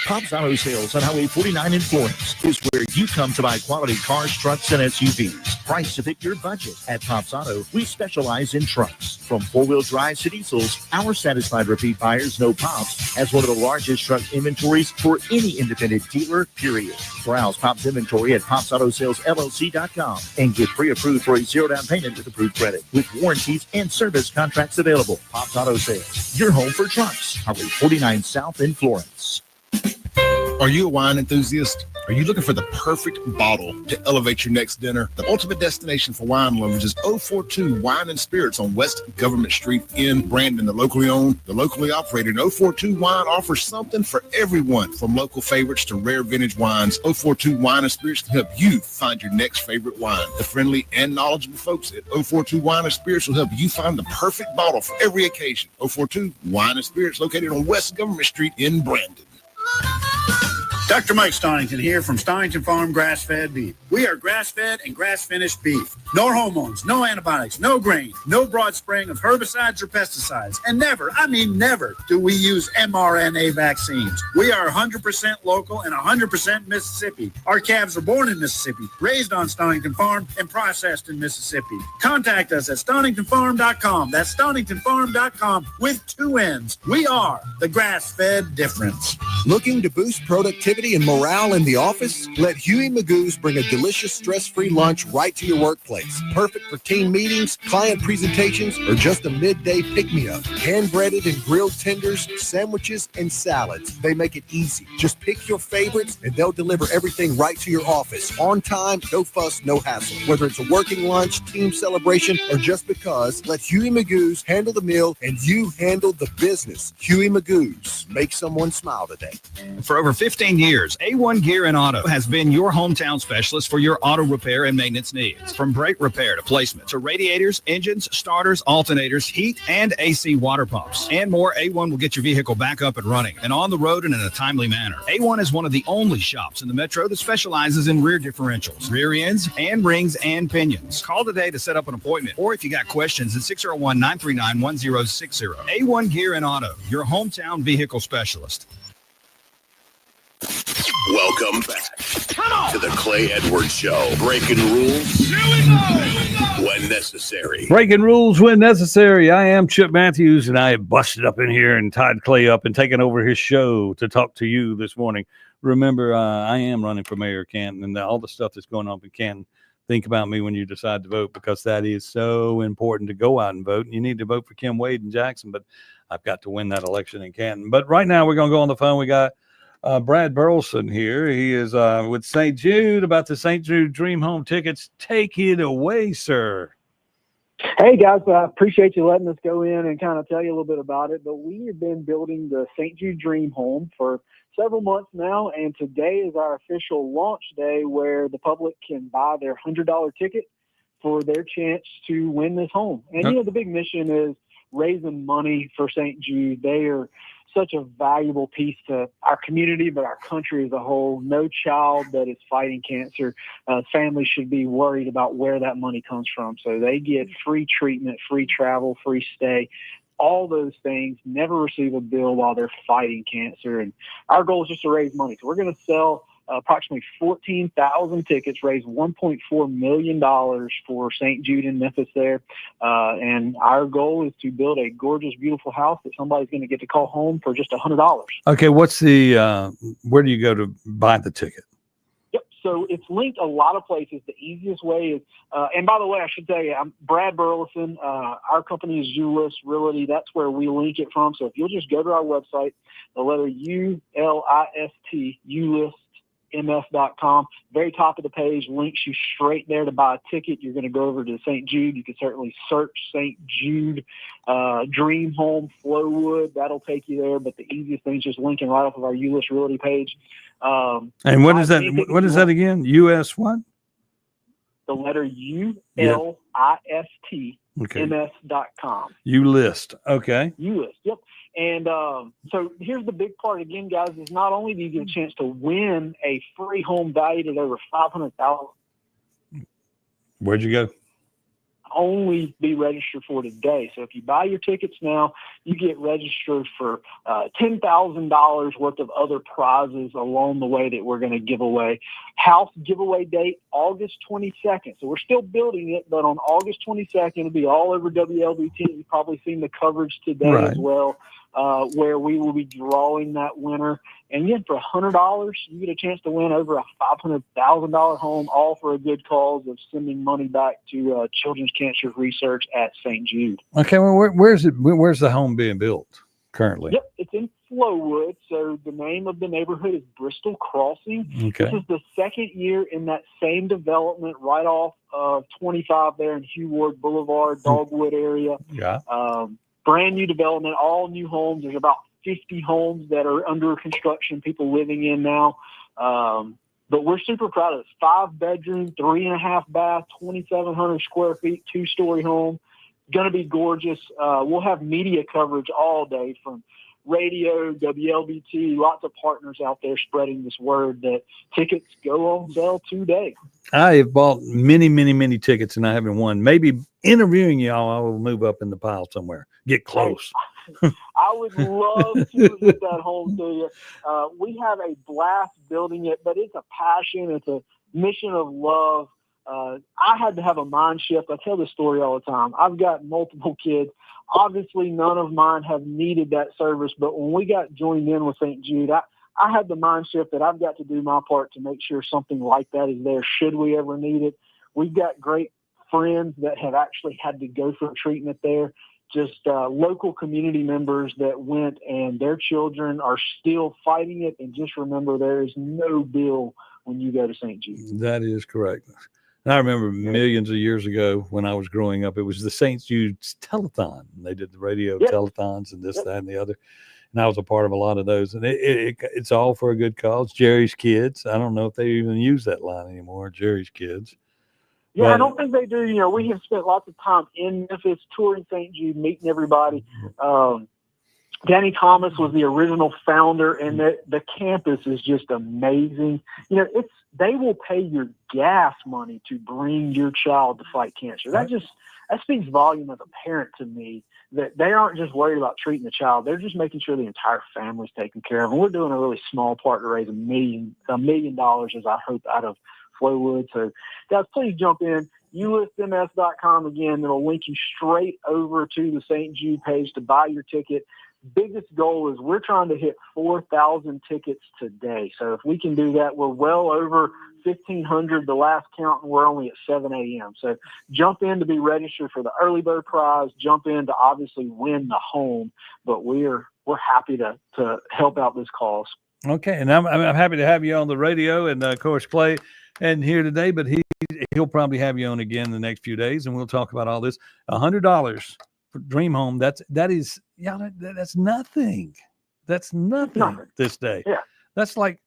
Pops Auto Sales on Highway 49 in Florence is where you come to buy quality cars, trucks, and SUVs. Priced to fit your budget. At Pops Auto, we specialize in trucks. From four-wheel drives to diesels, our satisfied repeat buyers know Pops has one of the largest truck inventories for any independent dealer, period. Browse Pops inventory at popsautosalesllc.com and get pre-approved for a zero down payment with approved credit, with warranties and service contracts available. Pops Auto Sales, your home for trucks. Highway 49 South in Florence. Are you a wine enthusiast? Are you looking for the perfect bottle to elevate your next dinner? The ultimate destination for wine lovers is 042 Wine and Spirits on West Government Street in Brandon. The locally owned, the locally operated 042 Wine offers something for everyone, from local favorites to rare vintage wines. 042 Wine and Spirits can help you find your next favorite wine. The friendly and knowledgeable folks at 042 Wine and Spirits will help you find the perfect bottle for every occasion. 042 Wine and Spirits, located on West Government Street in Brandon. Dr. Mike Stonington here from Stonington Farm Grass-Fed Beef. We are grass-fed and grass-finished beef. No hormones, no antibiotics, no grain, no broad spraying of herbicides or pesticides. And never, I mean never, do we use mRNA vaccines. We are 100% local and 100% Mississippi. Our calves are born in Mississippi, raised on Stonington Farm, and processed in Mississippi. Contact us at StoningtonFarm.com. That's StoningtonFarm.com with 2 N's. We are the grass-fed difference. Looking to boost productivity and morale in the office? Let Huey Magoo's bring a delicious stress-free lunch right to your workplace. Perfect for team meetings, client presentations, or just a midday pick-me-up. Hand-breaded and grilled tenders, sandwiches, and salads. They make it easy. Just pick your favorites and they'll deliver everything right to your office. On time, no fuss, no hassle. Whether it's a working lunch, team celebration, or just because, let Huey Magoo's handle the meal and you handle the business. Huey Magoo's. Make someone smile today. For over 15 years, A1 Gear and Auto has been your hometown specialist for your auto repair and maintenance needs. From brake repair to placement to radiators, engines, starters, alternators, heat, and AC water pumps, and more, A1 will get your vehicle back up and running and on the road and in a timely manner. A1 is one of the only shops in the metro that specializes in rear differentials, rear ends, and rings and pinions. Call today to set up an appointment, or if you got questions, at 601-939-1060. A1 Gear and Auto, your hometown vehicle specialist. Welcome back to the Clay Edwards Show. Breaking rules when necessary. Breaking rules when necessary. I am Chip Matthews, and I have busted up in here and tied Clay up and taken over his show to talk to you this morning. Remember, I am running for mayor of Canton, and all the stuff that's going on in Canton. Think about me when you decide to vote, because that is so important to go out and vote. And you need to vote for Kim Wade in Jackson, but I've got to win that election in Canton. But right now, we're going to go on the phone. We got Brad Burleson here. He is with St. Jude about the St. Jude Dream Home tickets. Take it away, sir. Hey, guys, I appreciate you letting us go in and kind of tell you a little bit about it. But we have been building the St. Jude Dream Home for several months now, and today is our official launch day where the public can buy their $100 ticket for their chance to win this home. And, you know, the big mission is raising money for St. Jude. They are such a valuable piece to our community, but our country as a whole. No child that is fighting cancer, families should be worried about where that money comes from. So they get free treatment, free travel, free stay, all those things, never receive a bill while they're fighting cancer. And our goal is just to raise money. So we're going to sell approximately 14,000 tickets, raise $1.4 million for St. Jude in Memphis there. And our goal is to build a gorgeous, beautiful house that somebody's going to get to call home for just $100. Okay, what's the where do you go to buy the ticket? Yep, so it's linked a lot of places. The easiest way is, and by the way, I should tell you, I'm Brad Burleson. Our company is Ulist Realty. That's where we link it from. So if you'll just go to our website, the letter ULIST, Ulist, ms.com. Very top of the page links you straight there to buy a ticket. You're going to go over to St. Jude. You can certainly search St. Jude Dream Home Flowwood. That'll take you there. But the easiest thing is just linking right off of our Ulist Realty page. And what is that? What is that again? US what? The letter ULIST, ms.com. Ulist. Okay. Ulist. Yep. And so here's the big part again, guys, is not only do you get a chance to win a free home valued at over $500,000. Where'd you go? Only be registered for today. So if you buy your tickets now, you get registered for $10,000 worth of other prizes along the way that we're going to give away. House giveaway date, August 22nd. So we're still building it, but on August 22nd, it'll be all over WLBT. You've probably seen the coverage today as well, where we will be drawing that winner. And again, for $100, you get a chance to win over a $500,000 home, all for a good cause of sending money back to children's cancer research at St. Jude. Okay, well, where's it? Where's the home being built currently? Yep, it's in Flowwood. So the name of the neighborhood is Bristol Crossing. Okay. This is the second year in that same development right off of 25 there in Hugh Ward Boulevard, Dogwood area. Yeah. Brand new development, all new homes. There's about 50 homes that are under construction, people living in now. But we're super proud of this. 5-bedroom, 3.5 bath, 2,700 square feet, 2-story home. Going to be gorgeous. We'll have media coverage all day from radio, WLBT, lots of partners out there spreading this word that tickets go on sale today. I have bought many, many, many tickets and I haven't won. Maybe interviewing y'all, I will move up in the pile somewhere. Get close. I would love to get that home to you. We have a blast building it, but it's a passion. It's a mission of love. I had to have a mind shift. I tell this story all the time. I've got multiple kids. Obviously, none of mine have needed that service, but when we got joined in with St. Jude, I had the mind shift that I've got to do my part to make sure something like that is there should we ever need it. We've got great friends that have actually had to go for treatment there, just local community members that went, and their children are still fighting it. And just remember, there is no bill when you go to St. Jude. That is correct. And I remember millions of years ago when I was growing up, it was the St. Jude's telethon. They did the radio telethons and this, that, and the other. And I was a part of a lot of those. And it's all for a good cause. Jerry's Kids. I don't know if they even use that line anymore, Jerry's Kids. Yeah, But I don't think they do. You know, we have spent lots of time in Memphis touring St. Jude, meeting everybody. Danny Thomas was the original founder, and the campus is just amazing. You know, they will pay your gas money to bring your child to fight cancer. That speaks volume as a parent to me, that they aren't just worried about treating the child. They're just making sure the entire family's taken care of. And we're doing a really small part to raise $1 million, as I hope, out of Flowwood. So guys, please jump in. ulistms.com again. It'll link you straight over to the St. Jude page to buy your ticket. Biggest goal is we're trying to hit 4,000 tickets today. So if we can do that, we're well over 1,500 the last count, and we're only at 7 a.m. So jump in to be registered for the early bird prize. Jump in to obviously win the home. But we're happy to help out this cause. okay, and I'm happy to have you on the radio, and of course Clay and here today, but he'll probably have you on again the next few days, and we'll talk about all this. $100 for Dream Home. That's nothing. That's nothing this day. Yeah, that's like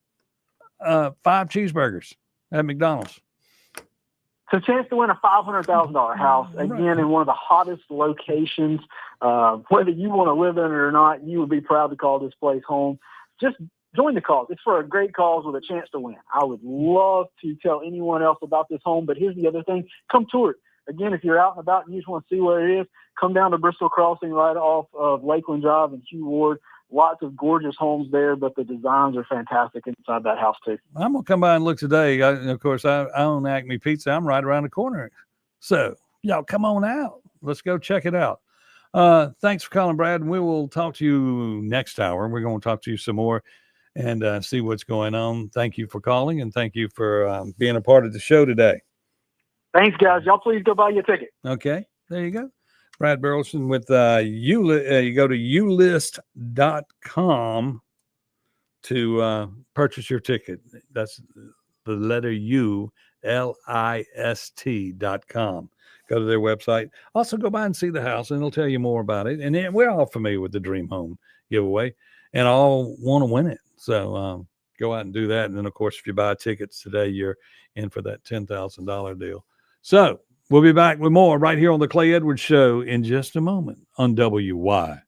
5 cheeseburgers at McDonald's. It's a chance to win a $500,000 house, again, in one of the hottest locations. Whether you want to live in it or not, you would be proud to call this place home. Just join the cause. It's for a great cause with a chance to win. I would love to tell anyone else about this home, but here's the other thing. Come tour it. Again, if you're out and about and you just want to see where it is, come down to Bristol Crossing right off of Lakeland Drive and Hugh Ward. Lots of gorgeous homes there, but the designs are fantastic inside that house too. I'm going to come by and look today. Of course, I own Acme Pizza. I'm right around the corner. So y'all come on out. Let's go check it out. Thanks for calling, Brad. And we will talk to you next hour. We're going to talk to you some more and see what's going on. Thank you for calling, and thank you for being a part of the show today. Thanks, guys. Y'all please go buy your ticket. Okay, there you go. Brad Burleson with you go to ulist.com to purchase your ticket. That's the letter U, LIST.com. Go to their website. Also go by and see the house, and it'll tell you more about it. And we're all familiar with the Dream Home giveaway and all want to win it. So go out and do that. And then, of course, if you buy tickets today, you're in for that $10,000 deal. So we'll be back with more right here on the Clay Edwards Show in just a moment on WYAB.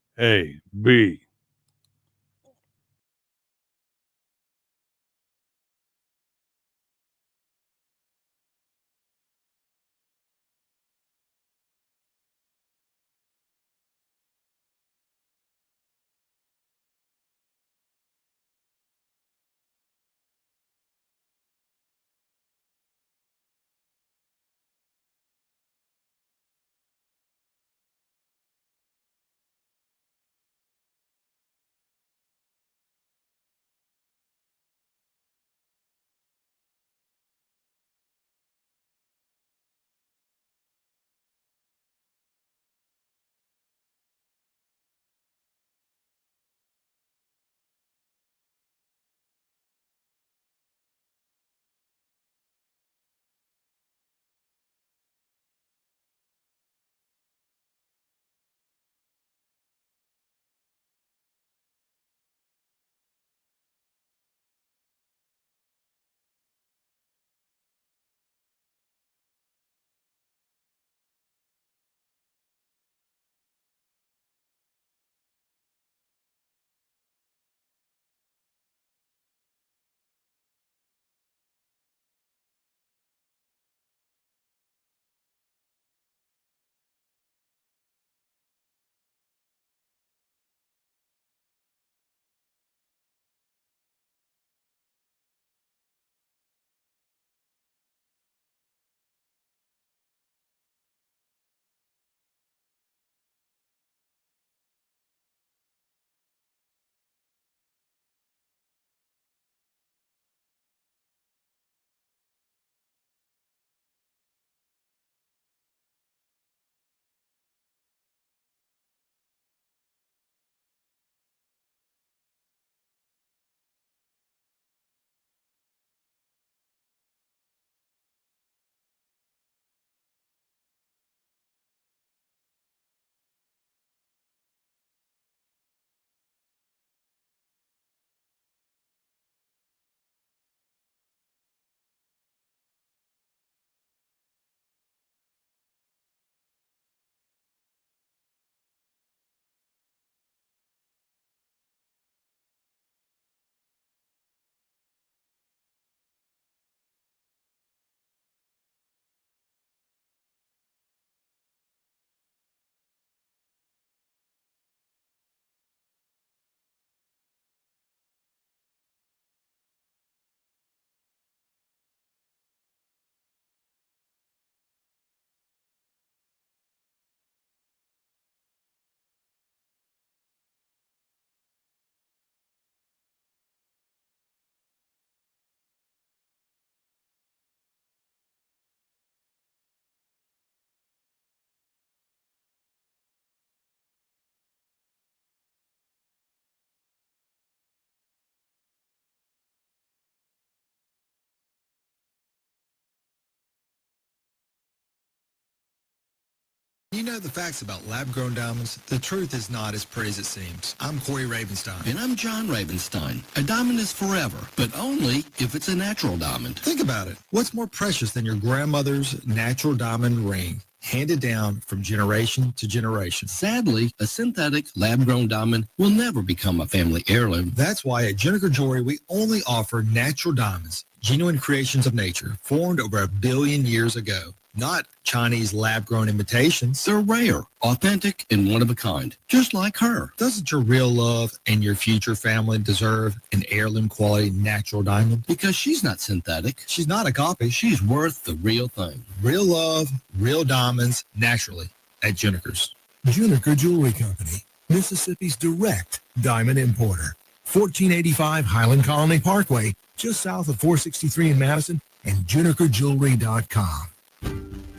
You know the facts about lab-grown diamonds. The truth is not as pretty as it seems. I'm Corey Ravenstein. And I'm John Ravenstein. A diamond is forever, but only if it's a natural diamond. Think about it. What's more precious than your grandmother's natural diamond ring, handed down from generation to generation? Sadly, a synthetic lab-grown diamond will never become a family heirloom. That's why at Juniker Jewelry, we only offer natural diamonds, genuine creations of nature, formed over 1 billion years ago. Not Chinese lab-grown imitations. They're rare, authentic, and one of a kind, just like her. Doesn't your real love and your future family deserve an heirloom quality natural diamond? Because she's not synthetic. She's not a copy. She's worth the real thing. Real love, real diamonds, naturally at Juniker's. Juniker Jewelry Company, Mississippi's direct diamond importer. 1485 Highland Colony Parkway, just south of 463 in Madison, and JunikerJewelry.com.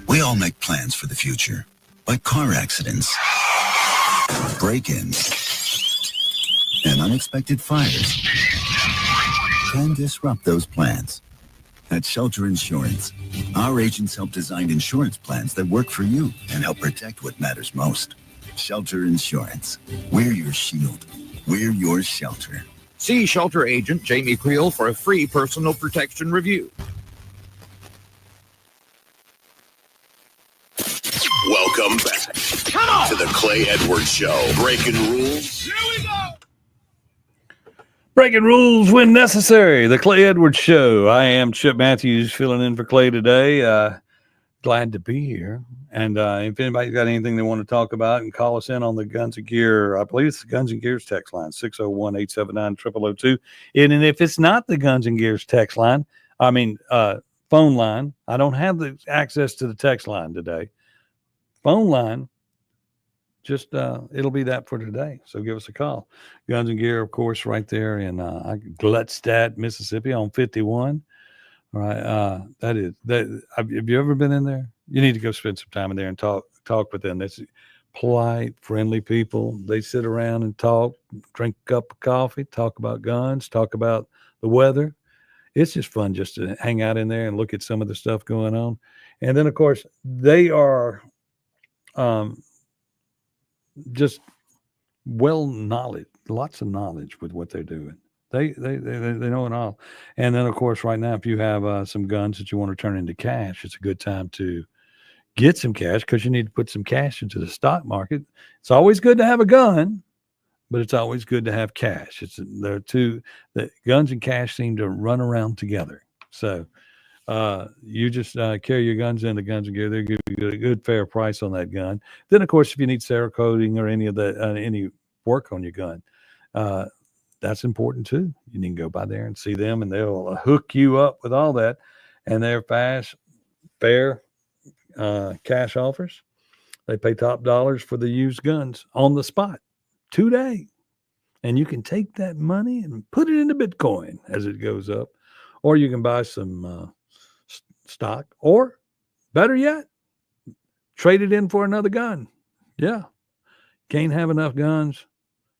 We all make plans for the future, like car accidents, break-ins, and unexpected fires can disrupt those plans. At Shelter Insurance, our agents help design insurance plans that work for you and help protect what matters most. Shelter Insurance. We're your shield. We're your shelter. See Shelter Agent Jamie Creel for a free personal protection review. Welcome back to the Clay Edwards Show. Breaking rules. Here we go. Breaking rules when necessary. The Clay Edwards Show. I am Chip Matthews, filling in for Clay today. Glad to be here. And if anybody's got anything they want to talk about, and call us in on the Guns and Gear, I believe it's the Guns and Gears text line, 601-879-0002. And if it's not the Guns and Gears text line, phone line, I don't have the access to the text line today. Phone line, just it'll be that for today. So give us a call. Guns and Gear, of course, right there in Gluckstadt, Mississippi on 51. All right. Have you ever been in there? You need to go spend some time in there and talk with them. It's polite, friendly people. They sit around and talk, drink a cup of coffee, talk about guns, talk about the weather. It's just fun just to hang out in there and look at some of the stuff going on. And then, of course, they are just lots of knowledge with what they're doing. They know it all. And then, of course, right now, if you have some guns that you want to turn into cash, it's a good time to get some cash, because you need to put some cash into the stock market. It's always good to have a gun, but it's always good to have cash. The guns and cash seem to run around together. So you just carry your guns into Guns and Gear. They'll give you a good, fair price on that gun. Then, of course, if you need Cerakoting or any of that, any work on your gun, that's important too. You can go by there and see them, and they'll hook you up with all that. And they're fast, fair cash offers. They pay top dollars for the used guns on the spot today. And you can take that money and put it into Bitcoin as it goes up, or you can buy some stock, or better yet, trade it in for another gun. Yeah. Can't have enough guns,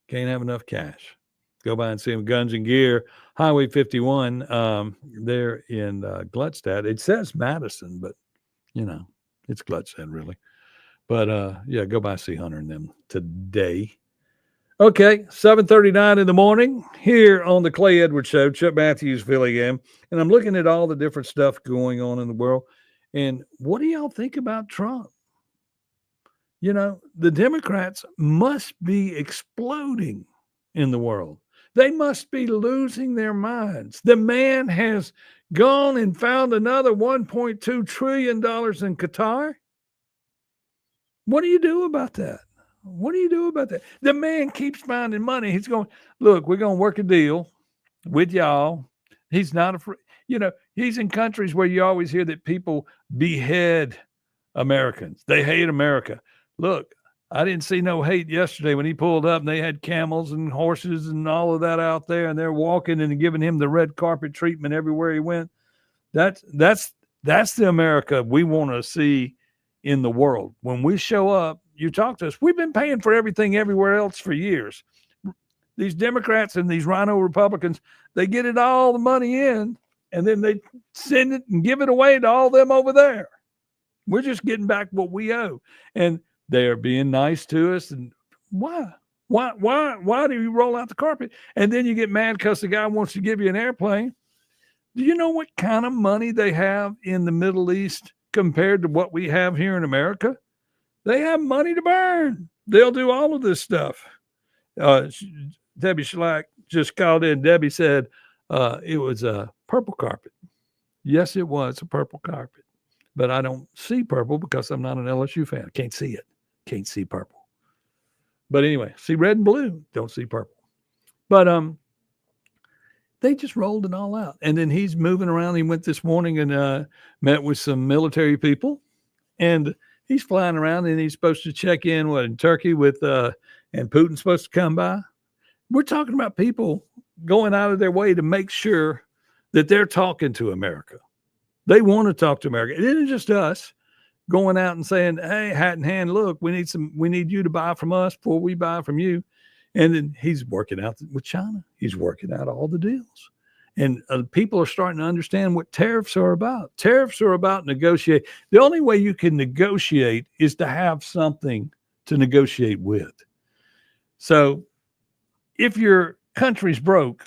can't have enough cash. Go by and see them. Guns and Gear, Highway 51. They're in Gluckstadt. It says Madison, but it's Gluckstadt really. But go by and see Hunter and them today. Okay, 7:39 in the morning here on the Clay Edwards Show. Chip Matthews filling in, and I'm looking at all the different stuff going on in the world. And what do y'all think about Trump? The Democrats must be exploding in the world. They must be losing their minds. The man has gone and found another $1.2 trillion in Qatar. What do you do about that? What do you do about that? The man keeps finding money. He's going, look, we're going to work a deal with y'all. He's not afraid. He's in countries where you always hear that people behead Americans. They hate America. Look, I didn't see no hate yesterday when he pulled up and they had camels and horses and all of that out there, and they're walking and giving him the red carpet treatment everywhere he went. That's the America we want to see in the world. When we show up, you talk to us. We've been paying for everything everywhere else for years. These Democrats and these rhino Republicans, they get it all the money in, and then they send it and give it away to all them over there. We're just getting back what we owe. And They are being nice to us. And why do you roll out the carpet? And then you get mad because the guy wants to give you an airplane. Do you know what kind of money they have in the Middle East compared to what we have here in America? They have money to burn. They'll do all of this stuff. Debbie Schlack just called in. Debbie said it was a purple carpet. Yes, it was a purple carpet. But I don't see purple because I'm not an LSU fan. I can't see it. Can't see purple. But anyway, see red and blue. Don't see purple. But they just rolled it all out. And then he's moving around. He went this morning and met with some military people. And he's flying around and he's supposed to check in in Turkey with and Putin's supposed to come by. We're talking about people going out of their way to make sure that they're talking to America. They want to talk to America. It isn't just us going out and saying, hey, hat in hand, look, we need you to buy from us before we buy from you. And then he's working out with China. He's working out all the deals. And people are starting to understand what tariffs are about. Tariffs are about negotiate. The only way you can negotiate is to have something to negotiate with. So if your country's broke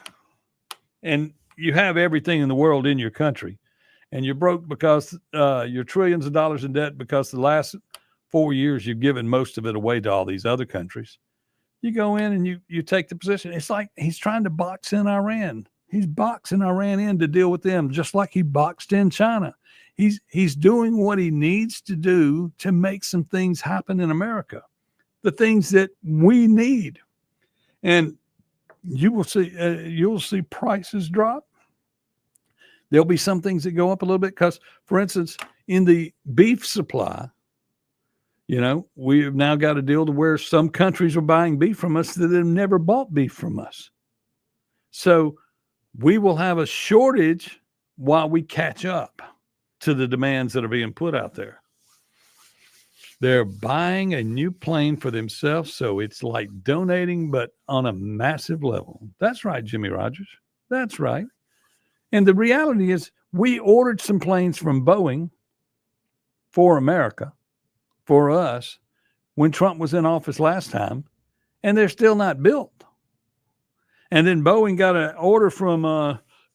and you have everything in the world in your country, and you're broke because you're trillions of dollars in debt because the last 4 years you've given most of it away to all these other countries, you go in and you take the position. It's like he's trying to box in Iran. He's boxing Iran in to deal with them, just like he boxed in China. He's doing what he needs to do to make some things happen in America, the things that we need. And you'll see prices drop. There'll be some things that go up a little bit because, for instance, in the beef supply, we've now got a deal to where some countries are buying beef from us that have never bought beef from us. So we will have a shortage while we catch up to the demands that are being put out there. They're buying a new plane for themselves, so it's like donating, but on a massive level. That's right, Jimmy Rogers. That's right. And the reality is we ordered some planes from Boeing for America, for us, when Trump was in office last time, and they're still not built. And then Boeing got an order from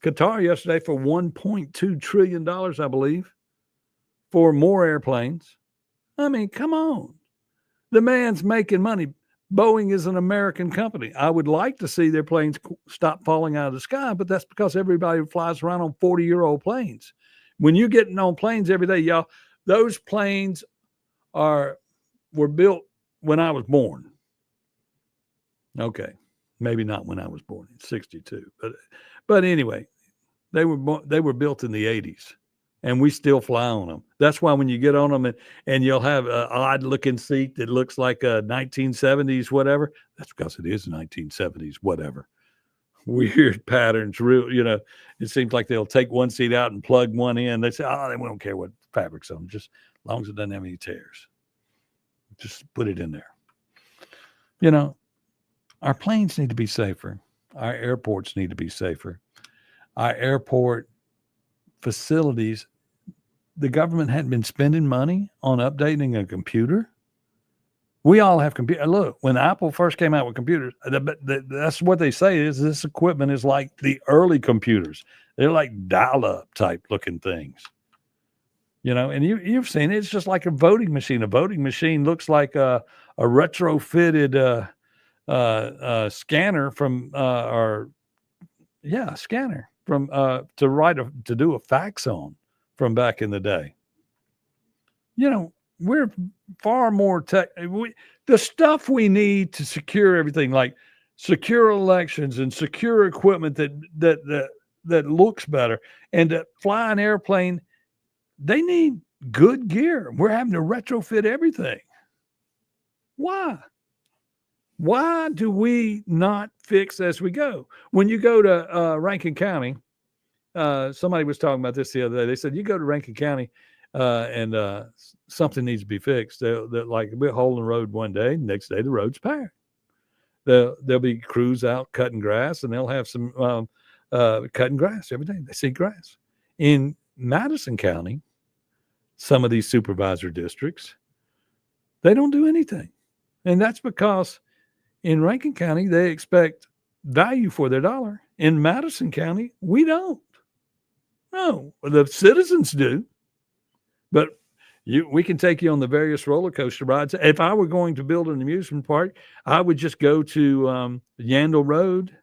Qatar yesterday for $1.2 trillion, I believe, for more airplanes. I mean, come on. The man's making money. Boeing is an American company. I would like to see their planes stop falling out of the sky, but that's because everybody flies around on 40-year-old planes. When you're getting on planes every day, y'all, those planes were built when I was born. Okay, maybe not when I was born in 62, but anyway, they were built in the 80s. And we still fly on them. That's why when you get on them and you'll have an odd looking seat that looks like a 1970s, whatever. That's because it is 1970s, whatever. Weird patterns, it seems like they'll take one seat out and plug one in. They say, they don't care what fabric's on, just as long as it doesn't have any tears. Just put it in there. Our planes need to be safer. Our airports need to be safer. Our airport facilities, the government hadn't been spending money on updating a computer. We all have computers. Look, when Apple first came out with computers, that's what they say is this equipment is like the early computers. They're like dial-up type looking things. And you've seen it. It's just like a voting machine. A voting machine looks like a retrofitted scanner from scanner from to do a fax on from back in the day. We're far more the stuff we need to secure everything, like secure elections and secure equipment that looks better, and to fly an airplane, they need good gear. We're having to retrofit everything. Why do we not fix as we go? When you go to Rankin County, somebody was talking about this the other day. They said, you go to Rankin County and something needs to be fixed. They're like, we're holding the road one day, next day the road's packed. There'll be crews out cutting grass, and they'll have some cutting grass every day. They see grass. In Madison County, some of these supervisor districts, They don't do anything. And that's because in Rankin County, they expect value for their dollar. In Madison County, we don't. No, the citizens do. But we can take you on the various roller coaster rides. If I were going to build an amusement park, I would just go to Yandle Road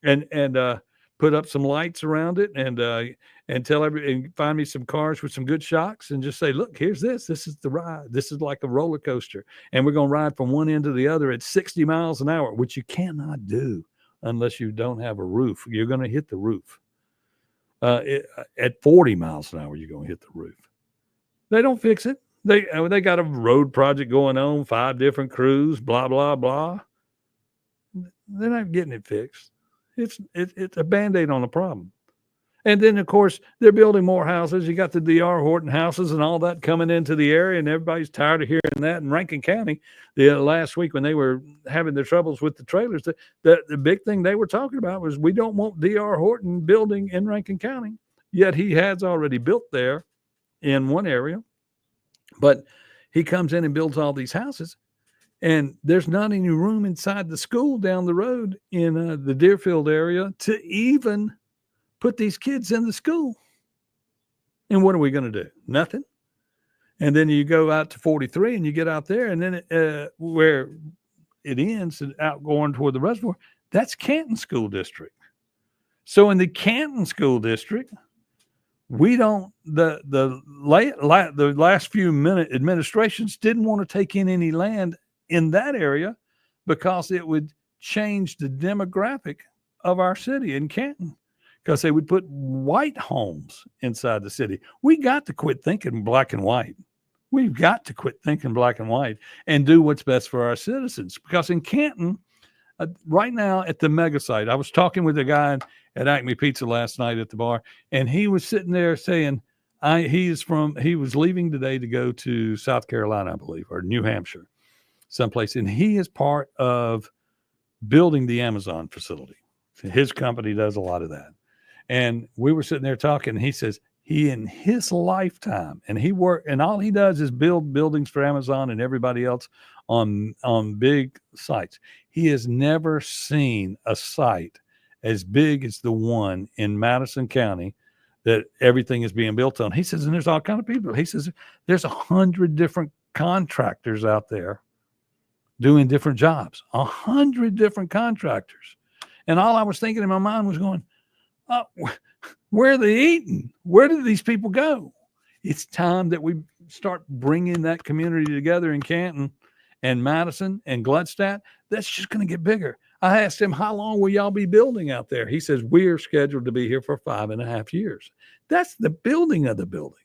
and put up some lights around it and tell and find me some cars with some good shocks and just say, look, here's this. This is the ride. This is like a roller coaster. And we're going to ride from one end to the other at 60 miles an hour, which you cannot do unless you don't have a roof. You're going to hit the roof. At 40 miles an hour, you're going to hit the roof. They don't fix it. They got a road project going on, 5 different crews, blah, blah, blah. They're not getting it fixed. It's a Band-Aid on the problem. And then, of course, they're building more houses. You got the D.R. Horton houses and all that coming into the area, and everybody's tired of hearing that. In Rankin County, last week when they were having their troubles with the trailers, the big thing they were talking about was we don't want D.R. Horton building in Rankin County, yet he has already built there in one area. But he comes in and builds all these houses, and there's not any room inside the school down the road in the Deerfield area to even put these kids in the school. And what are we going to do? Nothing. And then you go out to 43 and you get out there, and then where it ends and out going toward the reservoir, that's Canton School District. So in the Canton School District, we don't, the last few minute administrations didn't want to take in any land in that area because it would change the demographic of our city in Canton, because they would put white homes inside the city. We got to quit thinking black and white. We've got to quit thinking black and white and do what's best for our citizens. Because in Canton, right now at the mega site, I was talking with a guy at Acme Pizza last night at the bar, and he was sitting there saying, he was leaving today to go to South Carolina, I believe, or New Hampshire, someplace. And he is part of building the Amazon facility. His company does a lot of that. And we were sitting there talking, and he says he, in his lifetime, and all he does is build buildings for Amazon and everybody else on big sites. He has never seen a site as big as the one in Madison County that everything is being built on. He says, and there's all kind of people. He says, there's 100 different contractors out there doing different jobs, 100 different contractors. And all I was thinking in my mind was going, where are they eating? Where did these people go? It's time that we start bringing that community together in Canton and Madison and Gluckstadt. That's just going to get bigger. I asked him, how long will y'all be building out there? He says, we're scheduled to be here for 5.5 years. That's the building of the building.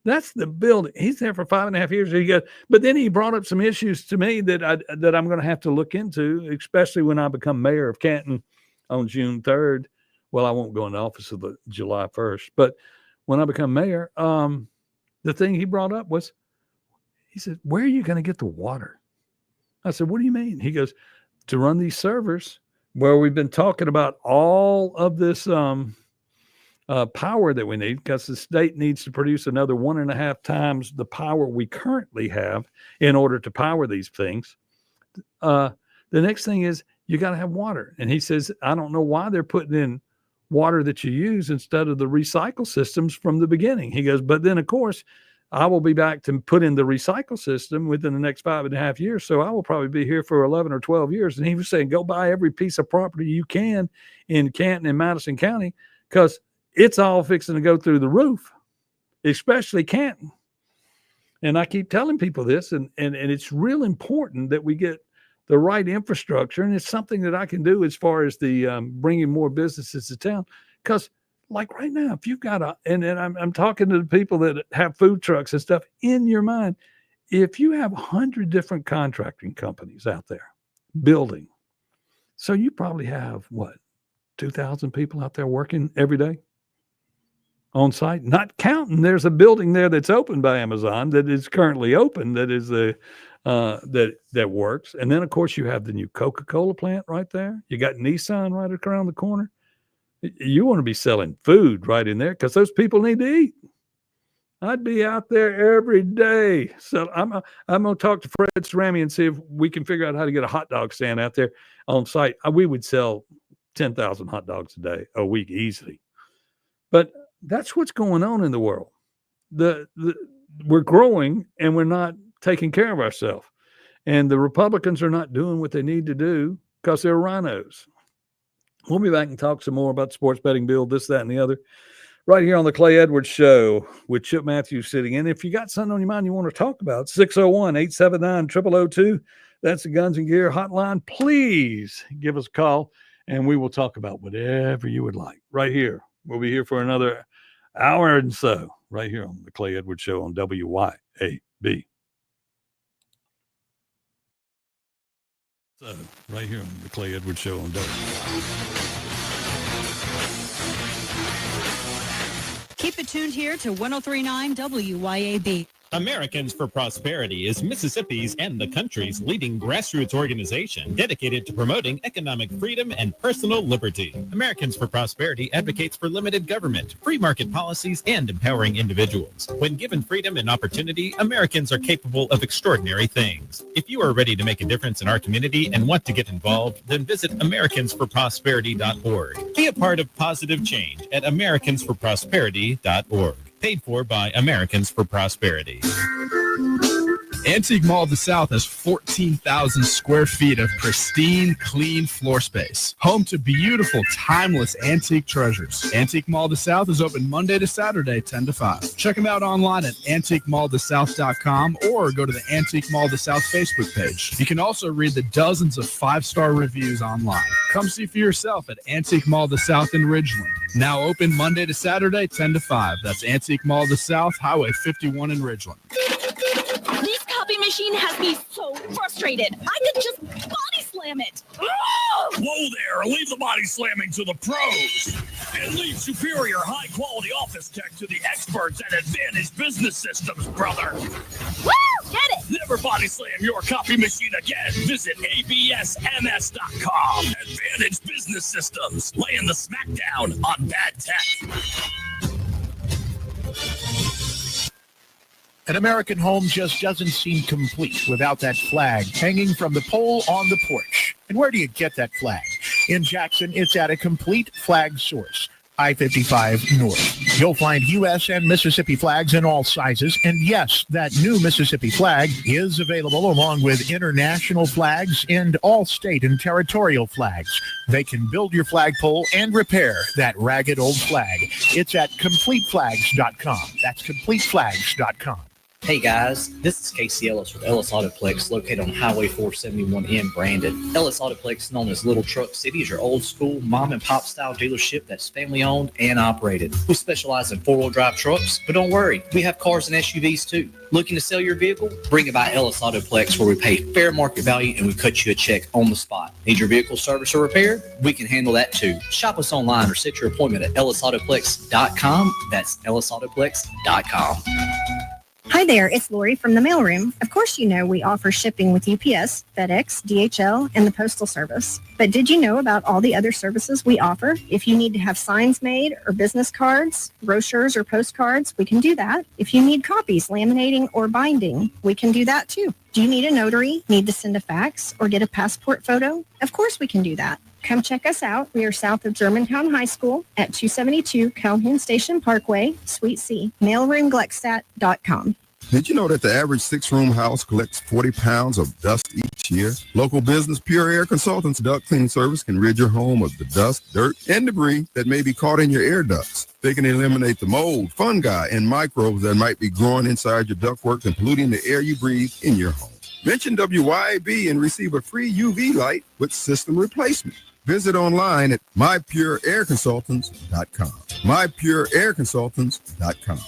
That's the building. He's there for 5.5 years. He goes, but then he brought up some issues to me that I'm going to have to look into, especially when I become mayor of Canton on June 3rd. Well, I won't go into office until July 1st. But when I become mayor, the thing he brought up was, he said, where are you going to get the water? I said, what do you mean? He goes, to run these servers, where we've been talking about all of this power that we need, because the state needs to produce another 1.5 times the power we currently have in order to power these things. The next thing is you got to have water. And he says, I don't know why they're putting in water that you use instead of the recycle systems from the beginning. He goes, but then of course I will be back to put in the recycle system within the next 5.5 years. So I will probably be here for 11 or 12 years. And he was saying, go buy every piece of property you can in Canton and Madison County, because it's all fixing to go through the roof, especially Canton. And I keep telling people this, and it's real important that we get the right infrastructure. And it's something that I can do as far as the bringing more businesses to town. Because like right now, if you've got and I'm talking to the people that have food trucks and stuff, in your mind, if you have 100 different contracting companies out there building, so you probably have 2,000 people out there working every day on site, not counting there's a building there that's opened by Amazon that is currently open, that is that works. And then of course you have the new Coca-Cola plant right there. You got Nissan right around the corner. You want to be selling food right in there, because those people need to eat. I'd be out there every day. So I'm going to talk to Fred Cerami and see if we can figure out how to get a hot dog stand out there on site. We would sell 10,000 hot dogs a week easily. But that's what's going on in the world. We're growing and we're not taking care of ourselves. And the Republicans are not doing what they need to do because they're rhinos. We'll be back and talk some more about the sports betting bill, this, that, and the other, right here on the Clay Edwards Show with Chip Matthews sitting in. If you got something on your mind you want to talk about, 601-879-0002. That's the Guns and Gear hotline. Please give us a call, and we will talk about whatever you would like right here. We'll be here for another hour and so right here on the Clay Edwards Show on WYAB. So, right here on the Clay Edwards Show on Keep it tuned here to 103.9 WYAB. Americans for Prosperity is Mississippi's and the country's leading grassroots organization dedicated to promoting economic freedom and personal liberty. Americans for Prosperity advocates for limited government, free market policies, and empowering individuals. When given freedom and opportunity, Americans are capable of extraordinary things. If you are ready to make a difference in our community and want to get involved, then visit AmericansForProsperity.org. Be a part of positive change at AmericansForProsperity.org. Paid for by Americans for Prosperity. Antique Mall of the South has 14,000 square feet of pristine, clean floor space. Home to beautiful, timeless antique treasures. Antique Mall of the South is open Monday to Saturday, 10 to 5. Check them out online at antiquemallofthesouth.com or go to the Antique Mall of the South Facebook page. You can also read the dozens of 5-star reviews online. Come see for yourself at Antique Mall of the South in Ridgeland. Now open Monday to Saturday, 10 to 5. That's Antique Mall of the South, Highway 51 in Ridgeland. This copy machine has me so frustrated. I could just body slam it. Whoa there, leave the body slamming to the pros and leave superior high-quality office tech to the experts at Advantage Business Systems, brother. Woo! Get it! Never body slam your copy machine again. Visit absms.com. Advantage Business Systems, laying the smackdown on bad tech. An American home just doesn't seem complete without that flag hanging from the pole on the porch. And where do you get that flag? In Jackson, it's at a Complete Flag Source, I-55 North. You'll find U.S. and Mississippi flags in all sizes. And yes, that new Mississippi flag is available along with international flags and all state and territorial flags. They can build your flagpole and repair that ragged old flag. It's at CompleteFlags.com. That's CompleteFlags.com. Hey guys, this is Casey Ellis with Ellis Autoplex, located on Highway 471 in Brandon. Ellis Autoplex, known as Little Truck City, is your old school mom and pop style dealership that's family owned and operated. We specialize in 4-wheel drive trucks, but don't worry, we have cars and SUVs too. Looking to sell your vehicle? Bring it by Ellis Autoplex, where we pay fair market value and we cut you a check on the spot. Need your vehicle service or repaired? We can handle that too. Shop us online or set your appointment at ellisautoplex.com. That's ellisautoplex.com. Hi there, it's Lori from the mailroom. Of course you know we offer shipping with UPS, FedEx, DHL, and the Postal Service. But did you know about all the other services we offer? If you need to have signs made or business cards, brochures, or postcards, we can do that. If you need copies, laminating, or binding, we can do that too. Do you need a notary, need to send a fax, or get a passport photo? Of course we can do that. Come check us out. We are south of Germantown High School at 272 Calhoun Station Parkway, Suite C, mailroomgluckstadt.com. Did you know that the average 6-room house collects 40 pounds of dust each year? Local business Pure Air Consultants Duct Cleaning Service can rid your home of the dust, dirt, and debris that may be caught in your air ducts. They can eliminate the mold, fungi, and microbes that might be growing inside your ductwork and polluting the air you breathe in your home. Mention WYAB and receive a free UV light with system replacement. Visit online at mypureairconsultants.com. mypureairconsultants.com.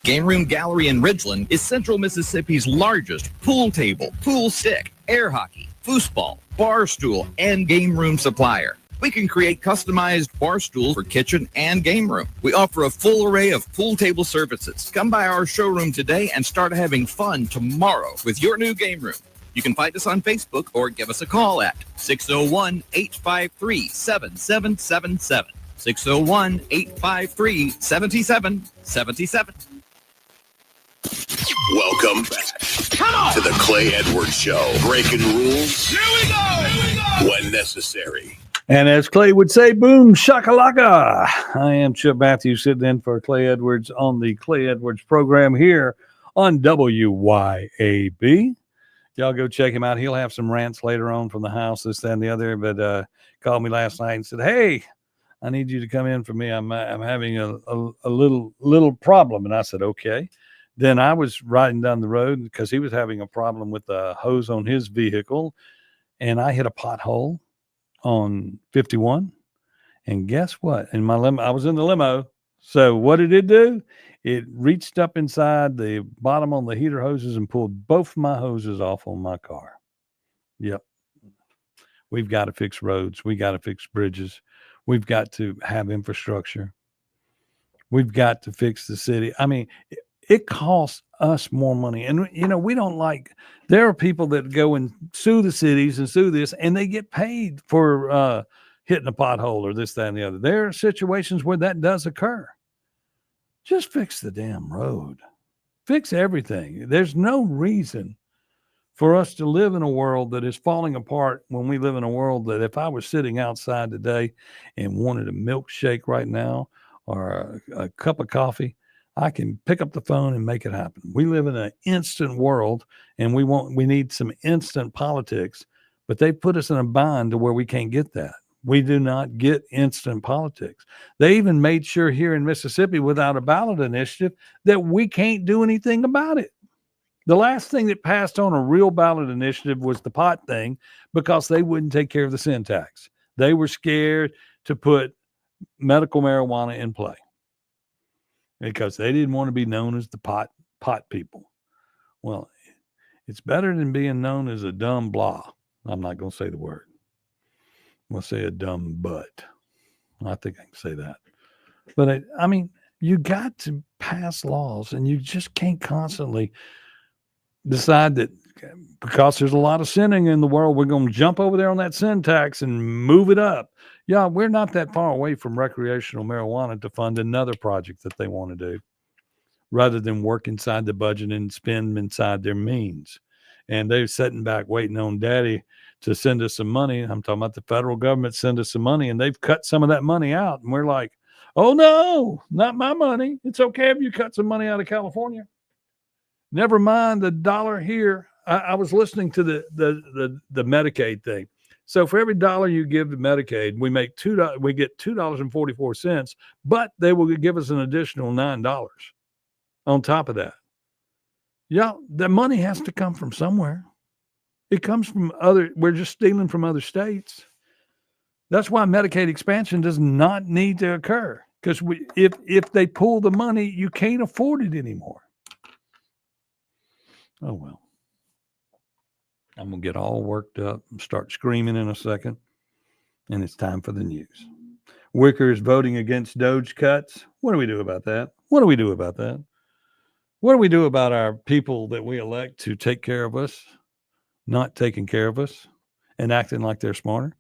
Game Room Gallery in Ridgeland is Central Mississippi's largest pool table, pool stick, air hockey, foosball, bar stool, and game room supplier. We can create customized bar stools for kitchen and game room. We offer a full array of pool table services. Come by our showroom today and start having fun tomorrow with your new game room. You can find us on Facebook or give us a call at 601-853-7777. 601-853-7777. Welcome back to the Clay Edwards Show. Breaking rules. Here we go. When necessary. And as Clay would say, boom, shakalaka. I am Chip Matthews sitting in for Clay Edwards on the Clay Edwards program here on WYAB. Y'all go check him out. He'll have some rants later on from the house, this, that, and the other. But called me last night and said, hey, I need you to come in for me. I'm having a little problem. And I said, okay. Then I was riding down the road because he was having a problem with the hose on his vehicle. And I hit a pothole on 51. And guess what? In my limo, I was in the limo. So what did it do? It reached up inside the bottom on the heater hoses and pulled both my hoses off on my car. Yep. We've got to fix roads. We got to fix bridges. We've got to have infrastructure. We've got to fix the city. I mean, it costs us more money. And, you know, we don't like, there are people that go and sue the cities and sue this, and they get paid for hitting a pothole or this, that, and the other. There are situations where that does occur. Just fix the damn road. Fix everything. There's no reason for us to live in a world that is falling apart when we live in a world that if I was sitting outside today and wanted a milkshake right now or a cup of coffee, I can pick up the phone and make it happen. We live in an instant world, and we need some instant politics, but they put us in a bind to where we can't get that. We do not get instant politics. They even made sure here in Mississippi, without a ballot initiative, that we can't do anything about it. The last thing that passed on a real ballot initiative was the pot thing, because they wouldn't take care of the sin tax. They were scared to put medical marijuana in play because they didn't want to be known as the pot people. Well, it's better than being known as a dumb blah. I'm not going to say the word. I'm going to say a dumb butt. I think I can say that. But I mean, you got to pass laws, and you just can't constantly decide that because there's a lot of sinning in the world, we're going to jump over there on that sin tax and move it up. Yeah, we're not that far away from recreational marijuana to fund another project that they want to do, rather than work inside the budget and spend inside their means. And they're sitting back waiting on daddy to send us some money. I'm talking about the federal government send us some money, and they've cut some of that money out. And we're like, oh no, not my money. It's okay if you cut some money out of California. Never mind the dollar here. I was listening to the Medicaid thing. So for every dollar you give to Medicaid, we make we get $2.44, but they will give us an additional $9 on top of that. Yeah, the money has to come from somewhere. It comes from we're just stealing from other states. That's why Medicaid expansion does not need to occur, because if they pull the money, you can't afford it anymore. Oh, well. I'm going to get all worked up and start screaming in a second. And it's time for the news. Wicker is voting against Doge cuts. What do we do about that? What do we do about that? What do we do about our people that we elect to take care of us, not taking care of us, and acting like they're smarter?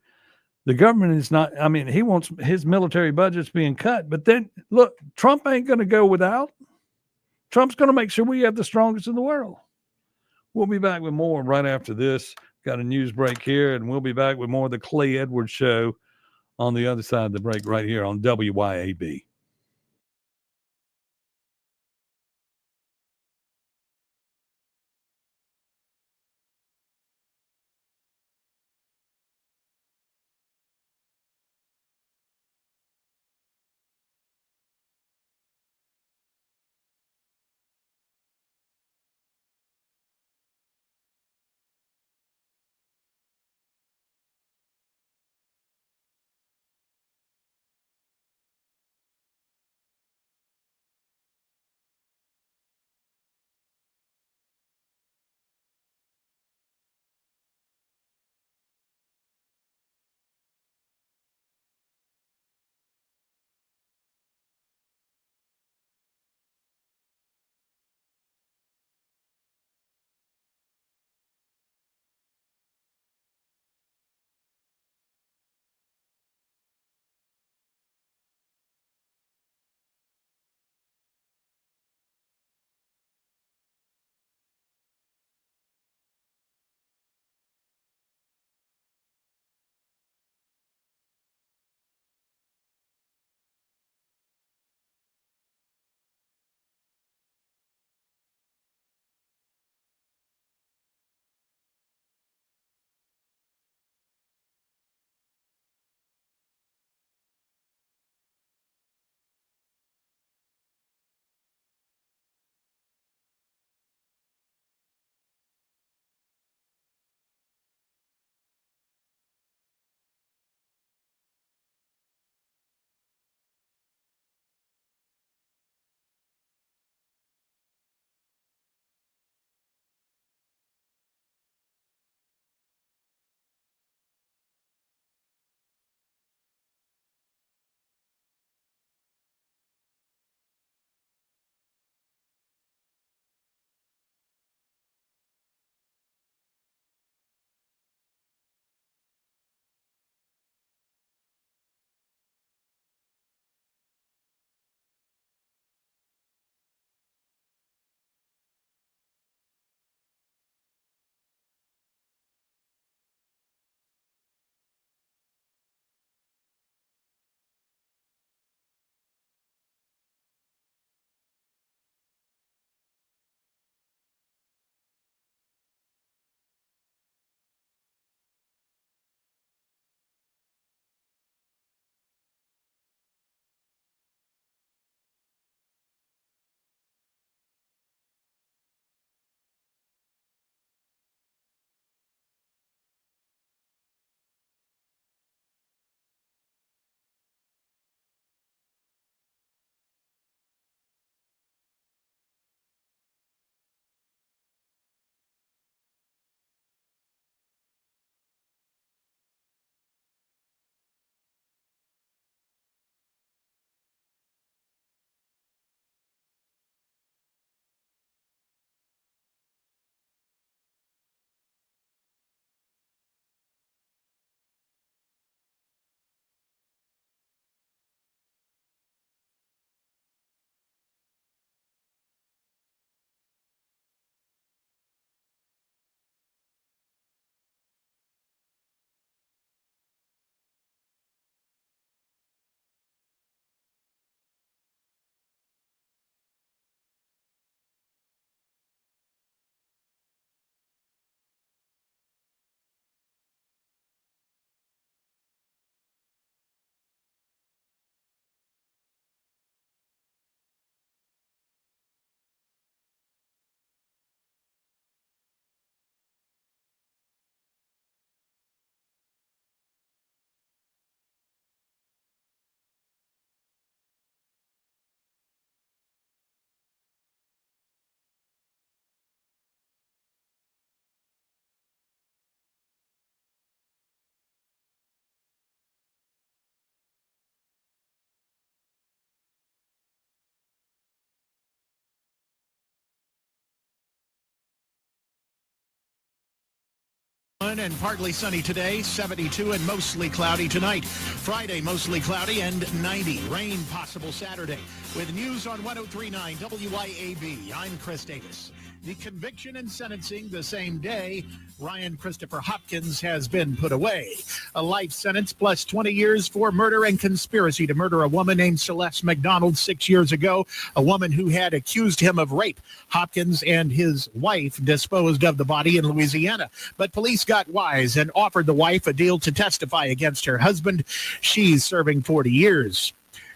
The government is not, I mean, he wants his military budgets being cut. But then, look, Trump ain't going to go without. Trump's going to make sure we have the strongest in the world. We'll be back with more right after this. Got a news break here, and we'll be back with more of the Clay Edwards Show on the other side of the break right here on WYAB. Ridgeland and partly sunny today, 72 and mostly cloudy tonight. Friday, mostly cloudy and 90. Rain possible Saturday. With news on 103.9 WYAB, I'm Chris Davis. The conviction and sentencing the same day. Ryan Christopher Hopkins has been put away. A life sentence plus 20 years for murder and conspiracy to murder a woman named Celeste McDonald 6 years ago, a woman who had accused him of rape. Hopkins and his wife disposed of the body in Louisiana, but police got wise and offered the wife a deal to testify against her husband. She's serving 40 years.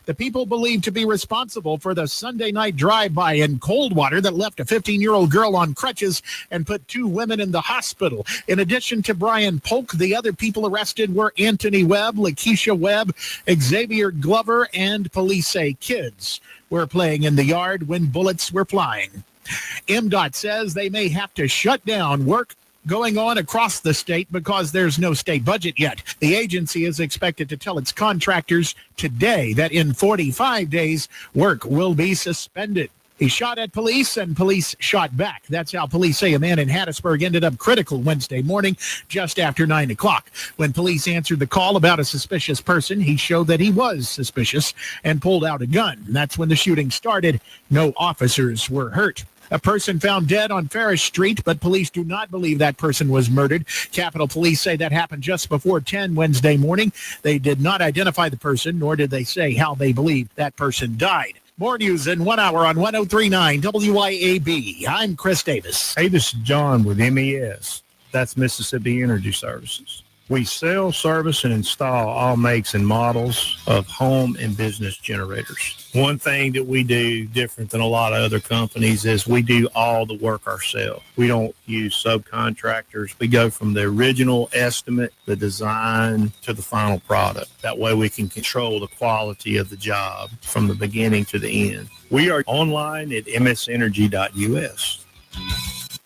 The people believed to be responsible for the Sunday night drive-by in Coldwater that left a 15-year-old girl on crutches and put 2 women in the hospital. In addition to Brian Polk, the other people arrested were Anthony Webb, Lakeisha Webb, Xavier Glover, and police say kids were playing in the yard when bullets were flying. MDOT says they may have to shut down work going on across the state because there's no state budget yet. The agency is expected to tell its contractors today that in 45 days, work will be suspended. He shot at police and police shot back. That's how police say a man in Hattiesburg ended up critical Wednesday morning just after 9 o'clock. When police answered the call about a suspicious person, he showed that he was suspicious and pulled out a gun. That's when the shooting started. No officers were hurt. A person found dead on Ferris Street, but police do not believe that person was murdered. Capitol Police say that happened just before 10 Wednesday morning. They did not identify the person, nor did they say how they believe that person died. More news in 1 hour on 103.9 WYAB. I'm Chris Davis. Hey, this is John with MES. That's Mississippi Energy Services. We sell, service, and install all makes and models of home and business generators. One thing that we do different than a lot of other companies is we do all the work ourselves. We don't use subcontractors. We go from the original estimate, the design, to the final product. That way we can control the quality of the job from the beginning to the end. We are online at msenergy.us.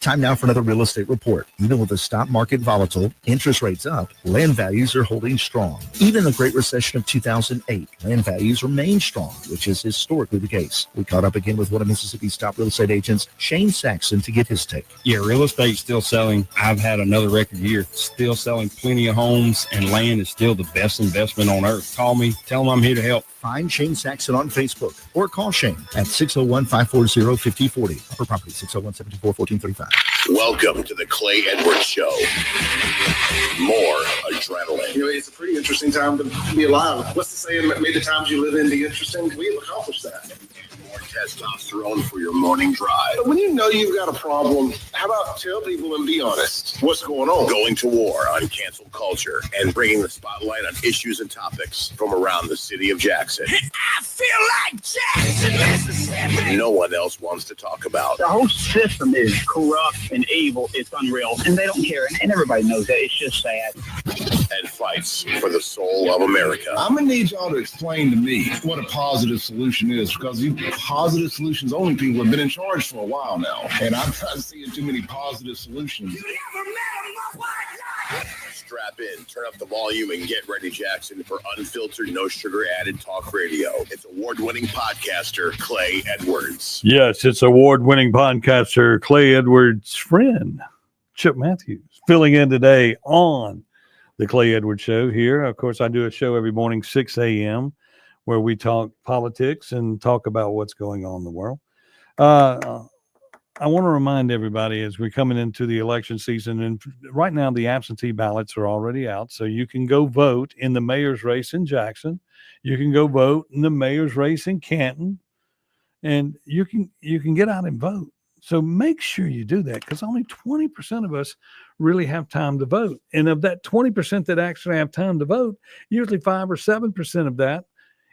Time now for another real estate report. Even with the stock market volatile, interest rates up, land values are holding strong. Even in the Great Recession of 2008, land values remain strong, which is historically the case. We caught up again with one of Mississippi's top real estate agents, Shane Saxon, to get his take. Yeah, real estate's still selling. I've had another record year. Still selling plenty of homes, and land is still the best investment on earth. Call me. Tell them I'm here to help. Find Shane Saxon on Facebook or call Shane at 601-540-5040. Upper Property, 601-724-1435. Welcome to the Clay Edwards Show. More adrenaline. You know, it's a pretty interesting time to be alive. What's the saying? May the times you live in be interesting. We've accomplished that. More testosterone for your morning drive. But when you know you've got a problem, how about tell people and be honest? What's going on? Going to war on cancel culture and bringing the spotlight on issues and topics from around the city of Jackson. I feel like Jackson, Mississippi. No one else wants to talk about. The whole system is corrupt and evil. It's unreal. And they don't care. And everybody knows that. It's just sad. And fights for the soul of America. I'm going to need y'all to explain to me what a positive solution is, because you positive solutions only people have been in charge for a while now. And I'm not seeing too many positive solutions. You never met a motherfucker. Strap in, turn up the volume, and get ready, Jackson, for unfiltered, no sugar added talk radio. It's award-winning podcaster Clay Edwards. Yes, it's award-winning podcaster Clay Edwards' friend, Chip Matthews, filling in today on the Clay Edwards Show here. Of course, I do a show every morning, 6 a.m., where we talk politics and talk about what's going on in the world. I want to remind everybody as we're coming into the election season, and right now the absentee ballots are already out, so you can go vote in the mayor's race in Jackson. You can go vote in the mayor's race in Canton, and you can get out and vote. So make sure you do that, because only 20% of us really have time to vote. And of that 20% that actually have time to vote, usually 5 or 7% of that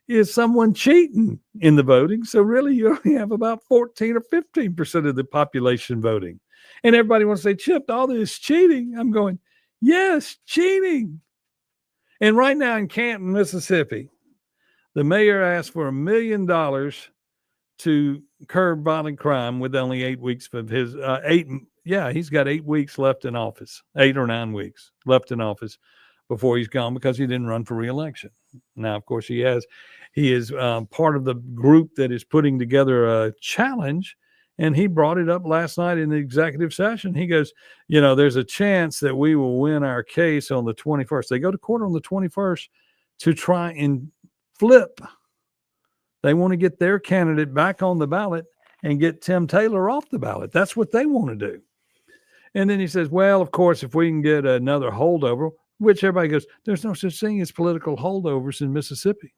is someone cheating in the voting. So really you only have about 14 or 15% of the population voting. And everybody wants to say, Chip, all this cheating. I'm going, yes, cheating. And right now in Canton, Mississippi, the mayor asked for $1 million to curb violent crime with only 8 weeks of his he's got 8 weeks left in office, 8 or 9 weeks left in office before he's gone, because he didn't run for re-election. Now, of course, he is part of the group that is putting together a challenge And he brought it up last night in the executive session. He goes, there's a chance that we will win our case on the 21st. They go to court on the 21st to try and flip. They want to get their candidate back on the ballot and get Tim Taylor off the ballot. That's what they want to do. And then he says, well, of course, if we can get another holdover, which everybody goes, there's no such thing as political holdovers in Mississippi.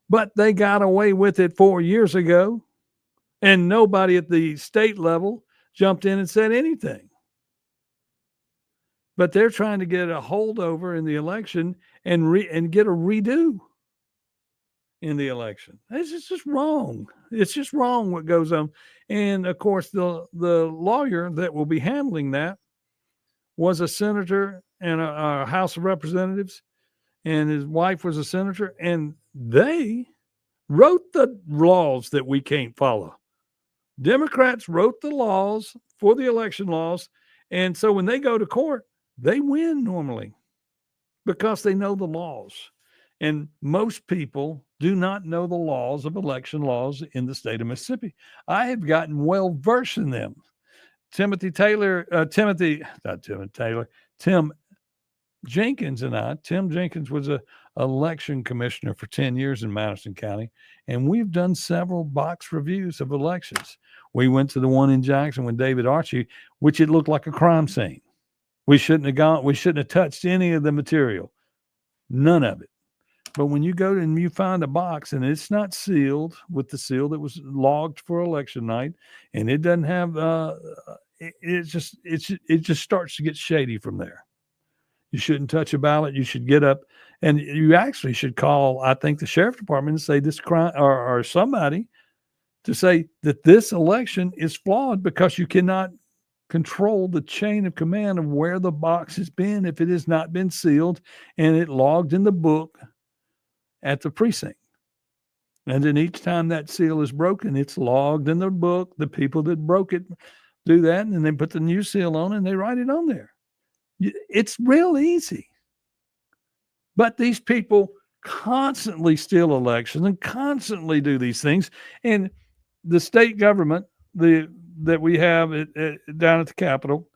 But they got away with it 4 years ago. And nobody at the state level jumped in and said anything. But they're trying to get a holdover in the election and get a redo in the election. It's just wrong. It's just wrong what goes on. And, of course, the lawyer that will be handling that was a senator and a House of Representatives, and his wife was a senator, and they wrote the laws that we can't follow. Democrats wrote the laws for the election laws, and so when they go to court, they win normally because they know the laws. And most people do not know the laws of election laws in the state of Mississippi. I have gotten well versed in them. Tim Jenkins and I, Tim Jenkins was a election commissioner for 10 years in Madison County, and we've done several box reviews of elections. We went to the one in Jackson with David Archie, which it looked like a crime scene. We shouldn't have touched any of the material. None of it. But when you go and you find a box and it's not sealed with the seal that was logged for election night, and it doesn't have it just starts to get shady from there. You shouldn't touch a ballot. You should get up, and you actually should call, I think, the sheriff department and say this crime or somebody to say that this election is flawed because you cannot control the chain of command of where the box has been if it has not been sealed and it logged in the book at the precinct. And then each time that seal is broken, it's logged in the book. The people that broke it do that, and then they put the new seal on and they write it on there. It's real easy. But these people constantly steal elections and constantly do these things. And the state government that we have down at the Capitol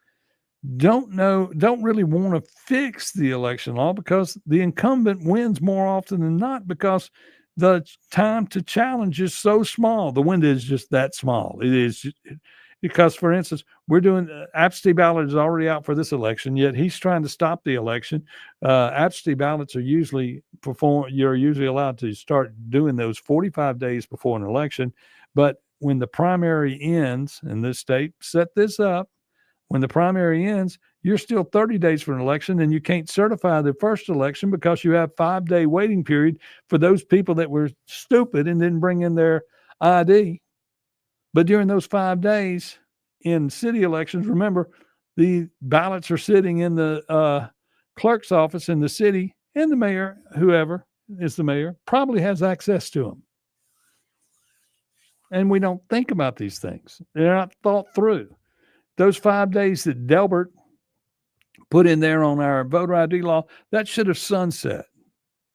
don't really want to fix the election law because the incumbent wins more often than not because the time to challenge is so small. The window is just that small. It is because, for instance, we're doing absentee ballot is already out for this election, yet he's trying to stop the election. Absentee ballots are you're usually allowed to start doing those 45 days before an election. But when the primary ends in this state, set this up, when the primary ends, you're still 30 days for an election, and you can't certify the first election because you have 5-day waiting period for those people that were stupid and didn't bring in their ID. But during those 5 days in city elections, remember, the ballots are sitting in the clerk's office in the city, and the mayor, whoever is the mayor, probably has access to them. And we don't think about these things. They're not thought through. Those 5 days that Delbert put in there on our voter ID law, that should have sunset.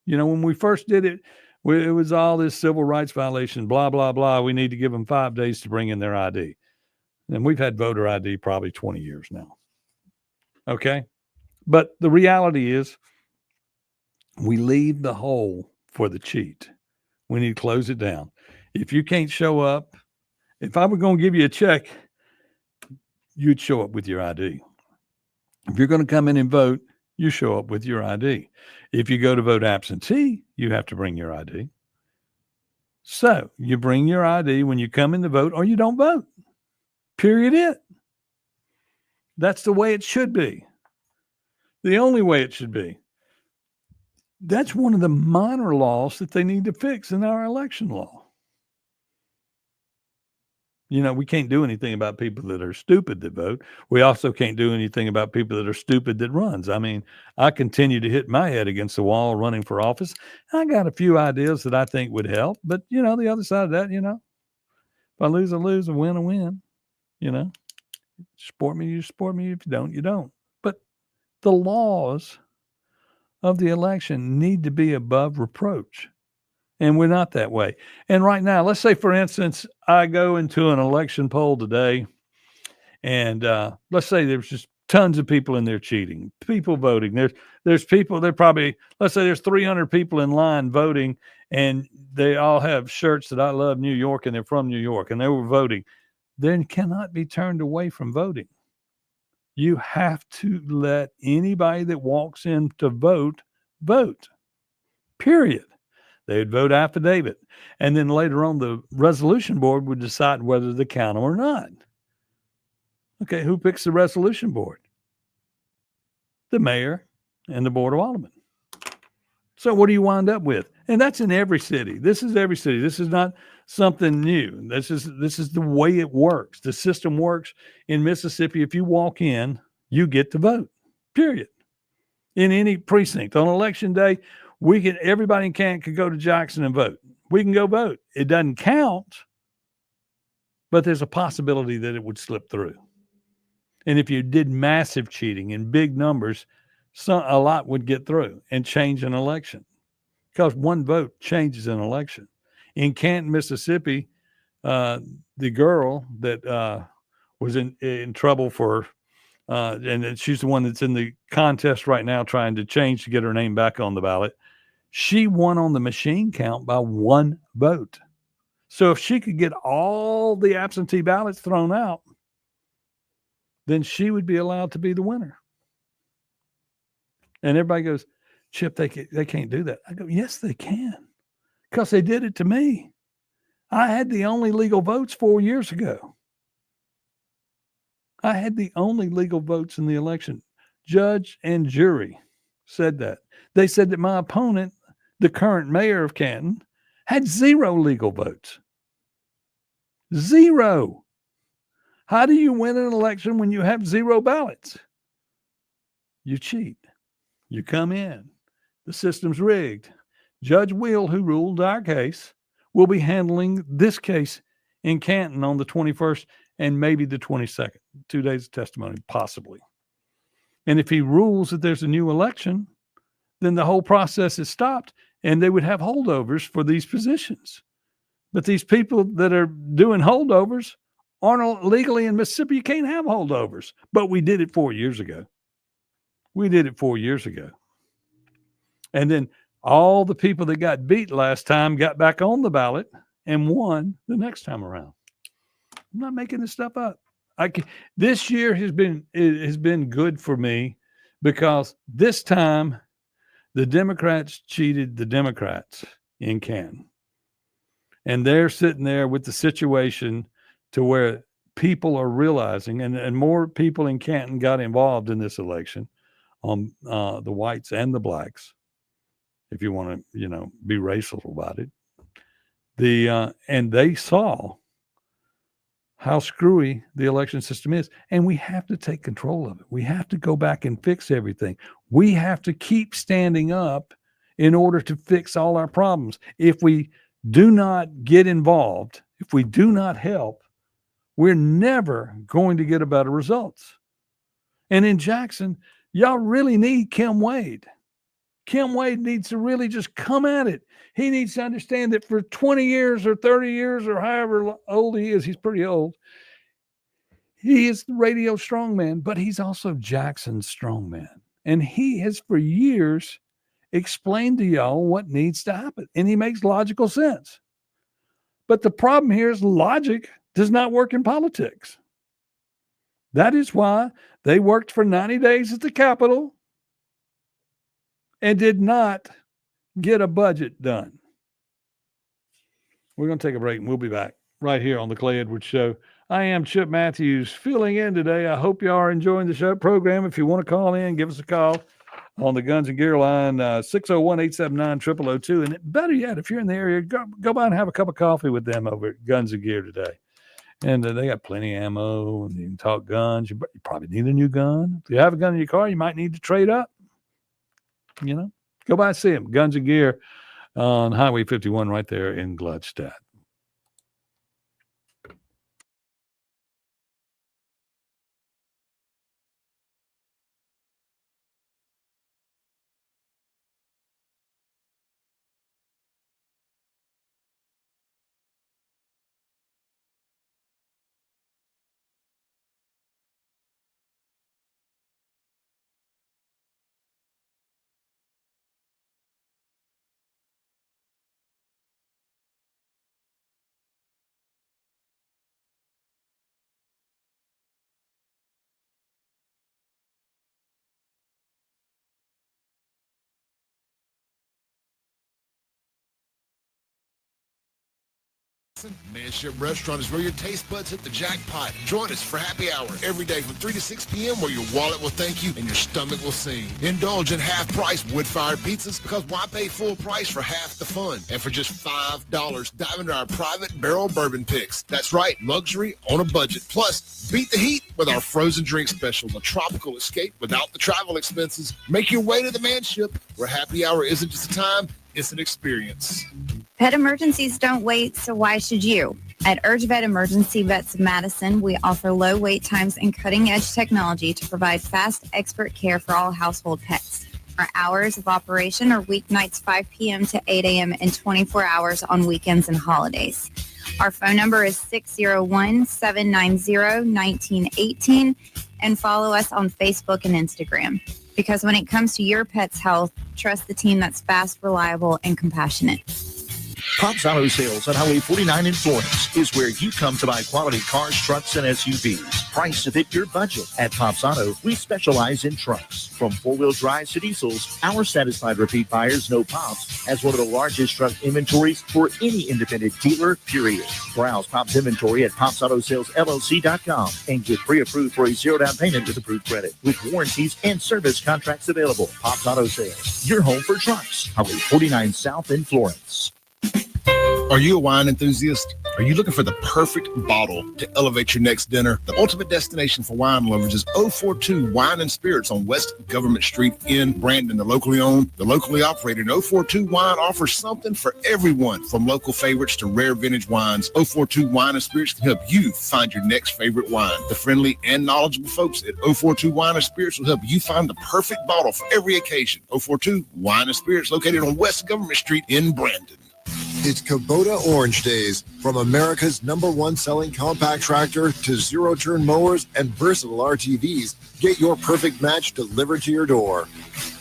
When we first did it, it was all this civil rights violation, blah, blah, blah. We need to give them 5 days to bring in their ID. And we've had voter ID probably 20 years now. Okay? But the reality is we leave the hole for the cheat. We need to close it down. If you can't show up, if I were going to give you a check, you'd show up with your ID. If you're going to come in and vote, you show up with your ID. If you go to vote absentee, you have to bring your ID. So you bring your ID when you come in to vote, or you don't vote. Period. It. That's the way it should be. The only way it should be. That's one of the minor laws that they need to fix in our election law. We can't do anything about people that are stupid that vote. We also can't do anything about people that are stupid that runs. I mean, I continue to hit my head against the wall running for office. I got a few ideas that I think would help, but the other side of that, if I lose, I lose, I win, I win. Support me, you support me. If you don't, you don't. But the laws of the election need to be above reproach. And we're not that way. And right now, let's say, for instance, I go into an election poll today, and let's say there's just tons of people in there cheating, people voting. There's people, let's say there's 300 people in line voting, and they all have shirts that I love New York, and they're from New York, and they were voting. Then cannot be turned away from voting. You have to let anybody that walks in to vote, period. They would vote affidavit. And then later on, the resolution board would decide whether to count them or not. Okay, who picks the resolution board? The mayor and the board of aldermen. So what do you wind up with? And that's in every city. This is every city. This is not something new. This is the way it works. The system works in Mississippi. If you walk in, you get to vote, period. In any precinct. On election day, everybody in Canton could go to Jackson and vote. We can go vote. It doesn't count, but there's a possibility that it would slip through. And if you did massive cheating in big numbers, a lot would get through and change an election, because one vote changes an election. In Canton, Mississippi, the girl that was in trouble for, and she's the one that's in the contest right now trying to change to get her name back on the ballot. She won on the machine count by one vote. So if she could get all the absentee ballots thrown out, then she would be allowed to be the winner. And everybody goes, Chip, they can't do that. I go, yes, they can, because they did it to me. I had the only legal votes 4 years ago. I had the only legal votes in the election. Judge and jury said that. They said that my opponent, the current mayor of Canton, had 0 legal votes. 0. How do you win an election when you have 0 ballots? You cheat. You come in. The system's rigged. Judge Will, who ruled our case, will be handling this case in Canton on the 21st and maybe the 22nd. 2 days of testimony, possibly. And if he rules that there's a new election, then the whole process is stopped, and they would have holdovers for these positions. But these people that are doing holdovers aren't legally in Mississippi. You can't have holdovers. But we did it 4 years ago. And then all the people that got beat last time got back on the ballot and won the next time around. I'm not making this stuff up. This year has been good for me, because this time the Democrats cheated the Democrats in Canton. And they're sitting there with the situation to where people are realizing, and more people in Canton got involved in this election, on the whites and the blacks, if you want to, be racial about it. And they saw how screwy the election system is, and we have to take control of it. We have to go back and fix everything. We have to keep standing up in order to fix all our problems. If we do not get involved, if we do not help, we're never going to get a better results. And in Jackson, y'all really need Kim Wade. Kim Wade needs to really just come at it. He needs to understand that for 20 years or 30 years or however old he is, he's pretty old. He is the radio strongman, but he's also Jackson's strongman. And he has for years explained to y'all what needs to happen. And he makes logical sense. But the problem here is logic does not work in politics. That is why they worked for 90 days at the Capitol and did not get a budget done. We're going to take a break, and we'll be back right here on the Clay Edwards Show. I am Chip Matthews, filling in today. I hope you are enjoying the show program. If you want to call in, give us a call on the Guns and Gear line, 601-879-0002. And better yet, if you're in the area, go by and have a cup of coffee with them over at Guns and Gear today. And they got plenty of ammo, and you can talk guns. You probably need a new gun. If you have a gun in your car, you might need to trade up. Go by and see them. Guns and Gear on Highway 51 right there in Gladstad. Manship Restaurant is where your taste buds hit the jackpot. Join us for happy hour every day from 3 to 6 p.m. where your wallet will thank you and your stomach will sing. Indulge in half-price wood-fired pizzas because why pay full price for half the fun? And for just $5, dive into our private barrel bourbon picks. That's right, luxury on a budget. Plus, beat the heat with our frozen drink special, a tropical escape without the travel expenses. Make your way to the Manship where happy hour isn't just a time, it's an experience. Pet emergencies don't wait, so why should you? At Urge Vet Emergency Vets of Madison, we offer low wait times and cutting-edge technology to provide fast, expert care for all household pets. Our hours of operation are weeknights 5 p.m. to 8 a.m. and 24 hours on weekends and holidays. Our phone number is 601-790-1918 and follow us on Facebook and Instagram. Because when it comes to your pet's health, trust the team that's fast, reliable, and compassionate. Pops Auto Sales on Highway 49 in Florence is where you come to buy quality cars, trucks, and SUVs. Priced to fit your budget. At Pops Auto, we specialize in trucks. From four-wheel drives to diesels, our satisfied repeat buyers know Pops has one of the largest truck inventories for any independent dealer, period. Browse Pops inventory at popsautosalesllc.com and get pre-approved for a zero down payment with approved credit. With warranties and service contracts available. Pops Auto Sales, your home for trucks. Highway 49 South in Florence. Are you a wine enthusiast? Are you looking for the perfect bottle to elevate your next dinner? The ultimate destination for wine lovers is 042 Wine and Spirits on West Government Street in Brandon. The locally owned, the locally operated 042 Wine offers something for everyone, from local favorites to rare vintage wines. 042 Wine and Spirits can help you find your next favorite wine. The friendly and knowledgeable folks at 042 Wine and Spirits will help you find the perfect bottle for every occasion. 042 Wine and Spirits, located on West Government Street in Brandon. It's Kubota Orange Days. From America's #1 selling compact tractor to zero-turn mowers and versatile RTVs, get your perfect match delivered to your door.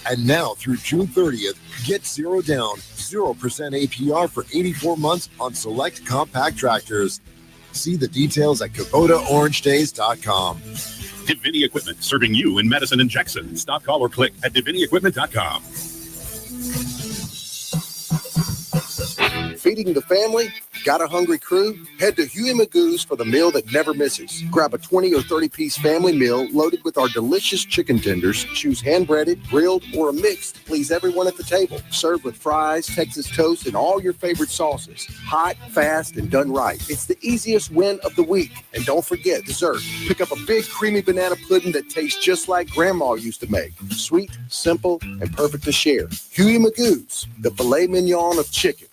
And now through June 30th, get zero down, 0% APR for 84 months on select compact tractors. See the details at KubotaOrangeDays.com. Divini Equipment, serving you in Madison and Jackson. Stop, call, or click at DiviniEquipment.com. Feeding the family? Got a hungry crew? Head to Huey Magoo's for the meal that never misses. Grab a 20 or 30-piece family meal loaded with our delicious chicken tenders. Choose hand-breaded, grilled, or a mix to please everyone at the table. Served with fries, Texas toast, and all your favorite sauces. Hot, fast, and done right. It's the easiest win of the week. And don't forget dessert. Pick up a big creamy banana pudding that tastes just like Grandma used to make. Sweet, simple, and perfect to share. Huey Magoo's, the filet mignon of chicken.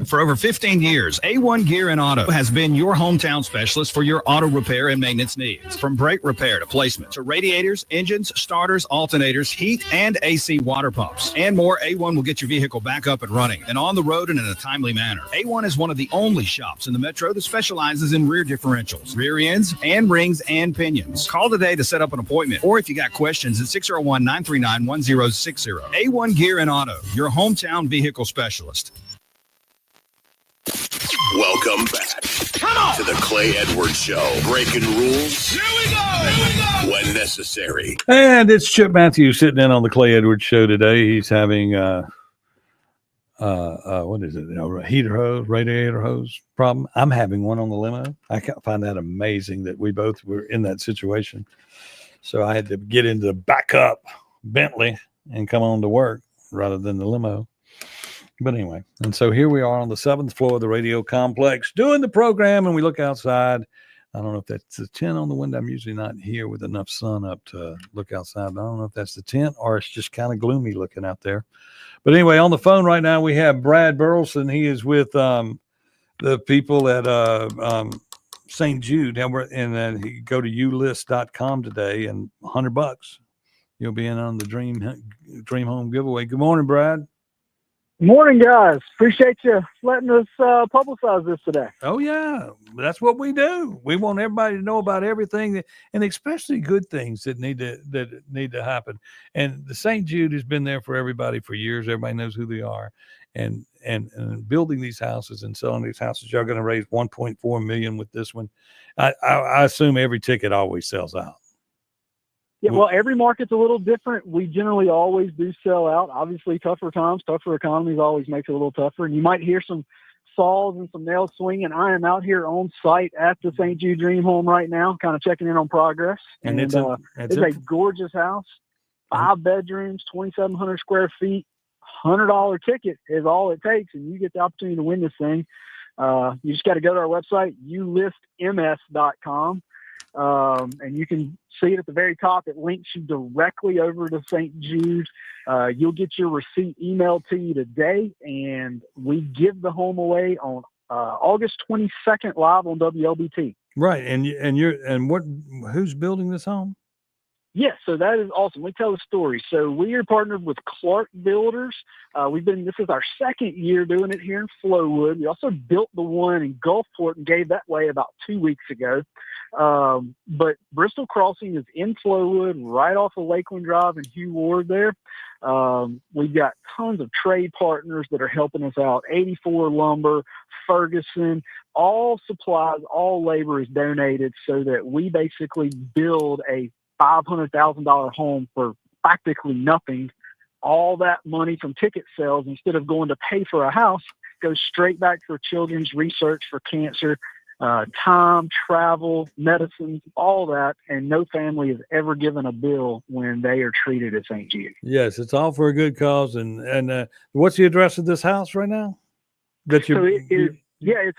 For over 15 years, A1 Gear and Auto has been your hometown specialist for your auto repair and maintenance needs. From brake repair to placement to radiators, engines, starters, alternators, heat, and AC water pumps, and more, A1 will get your vehicle back up and running and on the road and in a timely manner. A1 is one of the only shops in the metro that specializes in rear differentials, rear ends, and rings and pinions. Call today to set up an appointment, or if you got questions, at 601-939-1060. A1 Gear and Auto, your hometown vehicle specialist. Welcome back to the Clay Edwards Show. Breaking rules. Here we go. When necessary. And it's Chip Matthews sitting in on the Clay Edwards Show today. He's having what is it? A heater hose, radiator hose problem. I'm having one on the limo. I find that amazing that we both were in that situation. So I had to get into the backup Bentley and come on to work rather than the limo. But anyway, and so here we are on the 7th floor of the radio complex doing the program, and we look outside. I don't know if that's the tent on the window. I'm usually not here with enough sun up to look outside. But I don't know if that's the tent or it's just kind of gloomy looking out there. But anyway, on the phone right now, we have Brad Burleson. He is with the people at St. Jude. And then he go to ulist.com today, and $100. You'll be in on the Dream Home giveaway. Good morning, Brad. Morning, guys. Appreciate you letting us publicize this today. Oh, yeah. That's what we do. We want everybody to know about everything, and especially good things that need to happen. And the St. Jude has been there for everybody for years. Everybody knows who they are. And building these houses and selling these houses, y'all going to raise $1.4 million with this one. I assume every ticket always sells out. Yeah, well, every market's a little different. We generally always do sell out. Obviously, tougher times, tougher economies always makes it a little tougher. And you might hear some saws and some nail swinging. I am out here on site at the St. Jude Dream Home right now, kind of checking in on progress. And it's it's a gorgeous house, 5 bedrooms, 2,700 square feet. $100 ticket is all it takes, and you get the opportunity to win this thing. You just got to go to our website, ulistms.com, and you can see it at the very top. It links you directly over to St. Jude. You'll get your receipt emailed to you today, and we give the home away on August 22nd live on WLBT. Right, who's building this home? Yes, so that is awesome. We tell the story. So we are partnered with Clark Builders. This is our second year doing it here in Flowood. We also built the one in Gulfport and gave that away about 2 weeks ago. But Bristol Crossing is in Flowood, right off of Lakeland Drive and Hugh Ward there. We've got tons of trade partners that are helping us out. 84 Lumber, Ferguson, all supplies, all labor is donated so that we basically build a $500,000 home for practically nothing. All that money from ticket sales, instead of going to pay for a house, goes straight back for children's research for cancer, time, travel, medicines, all that. And no family has ever given a bill when they are treated at St. Jude. Yes, it's all for a good cause. And what's the address of this house right now? It's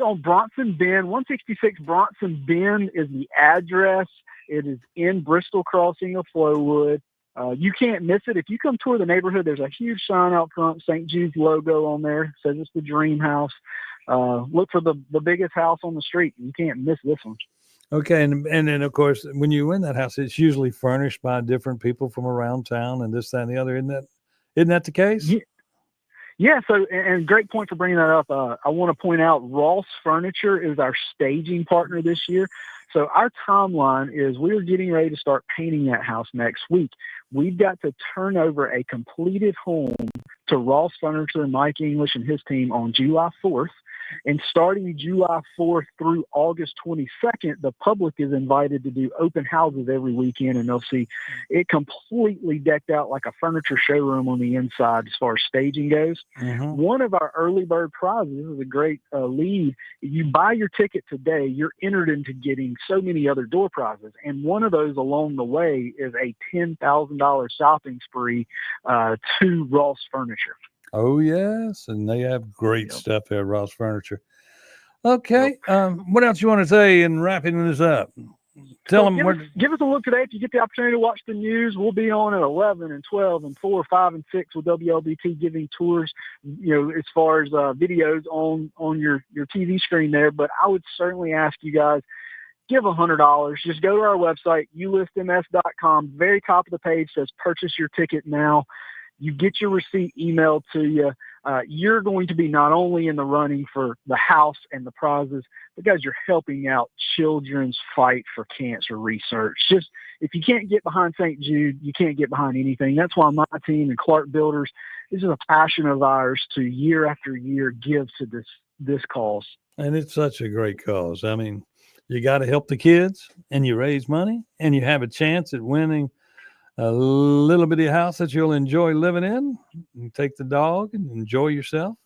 on Bronson Bend. 166 Bronson Bend is the address. It is in Bristol Crossing of Flowood. You can't miss it. If you come tour the neighborhood, there's a huge sign out front, St. Jude's logo on there. It says it's the Dream House. Look for the biggest house on the street. You can't miss this one. Okay, and then, of course, when you win that house, it's usually furnished by different people from around town and this, that, and the other. Isn't that the case? Yeah, so, and great point for bringing that up. I want to point out Ross Furniture is our staging partner this year. So our timeline is we're getting ready to start painting that house next week. We've got to turn over a completed home to Ross Furniture and Mike English and his team on July 4th. And starting July 4th through August 22nd, the public is invited to do open houses every weekend, and they'll see it completely decked out like a furniture showroom on the inside as far as staging goes. Mm-hmm. One of our early bird prizes is a great lead. If you buy your ticket today, you're entered into getting so many other door prizes. And one of those along the way is a $10,000 shopping spree to Ross Furniture. Oh, yes. And they have great stuff there at Ross Furniture. Okay. What else you want to say in wrapping this up? Tell them. Give us a look today. If you get the opportunity to watch the news, we'll be on at 11 and 12 and 4, 5, and 6 with WLBT giving tours, as far as videos on your TV screen there. But I would certainly ask you guys, give $100. Just go to our website, ulistms.com. Very top of the page says purchase your ticket now. You get your receipt emailed to you. You're going to be not only in the running for the house and the prizes, but guys, you're helping out children's fight for cancer research. Just if you can't get behind St. Jude, you can't get behind anything. That's why my team and Clark Builders, this is a passion of ours to year after year give to this cause. And it's such a great cause. I mean, you got to help the kids, and you raise money, and you have a chance at winning a little bitty house that you'll enjoy living in, and take the dog and enjoy yourself.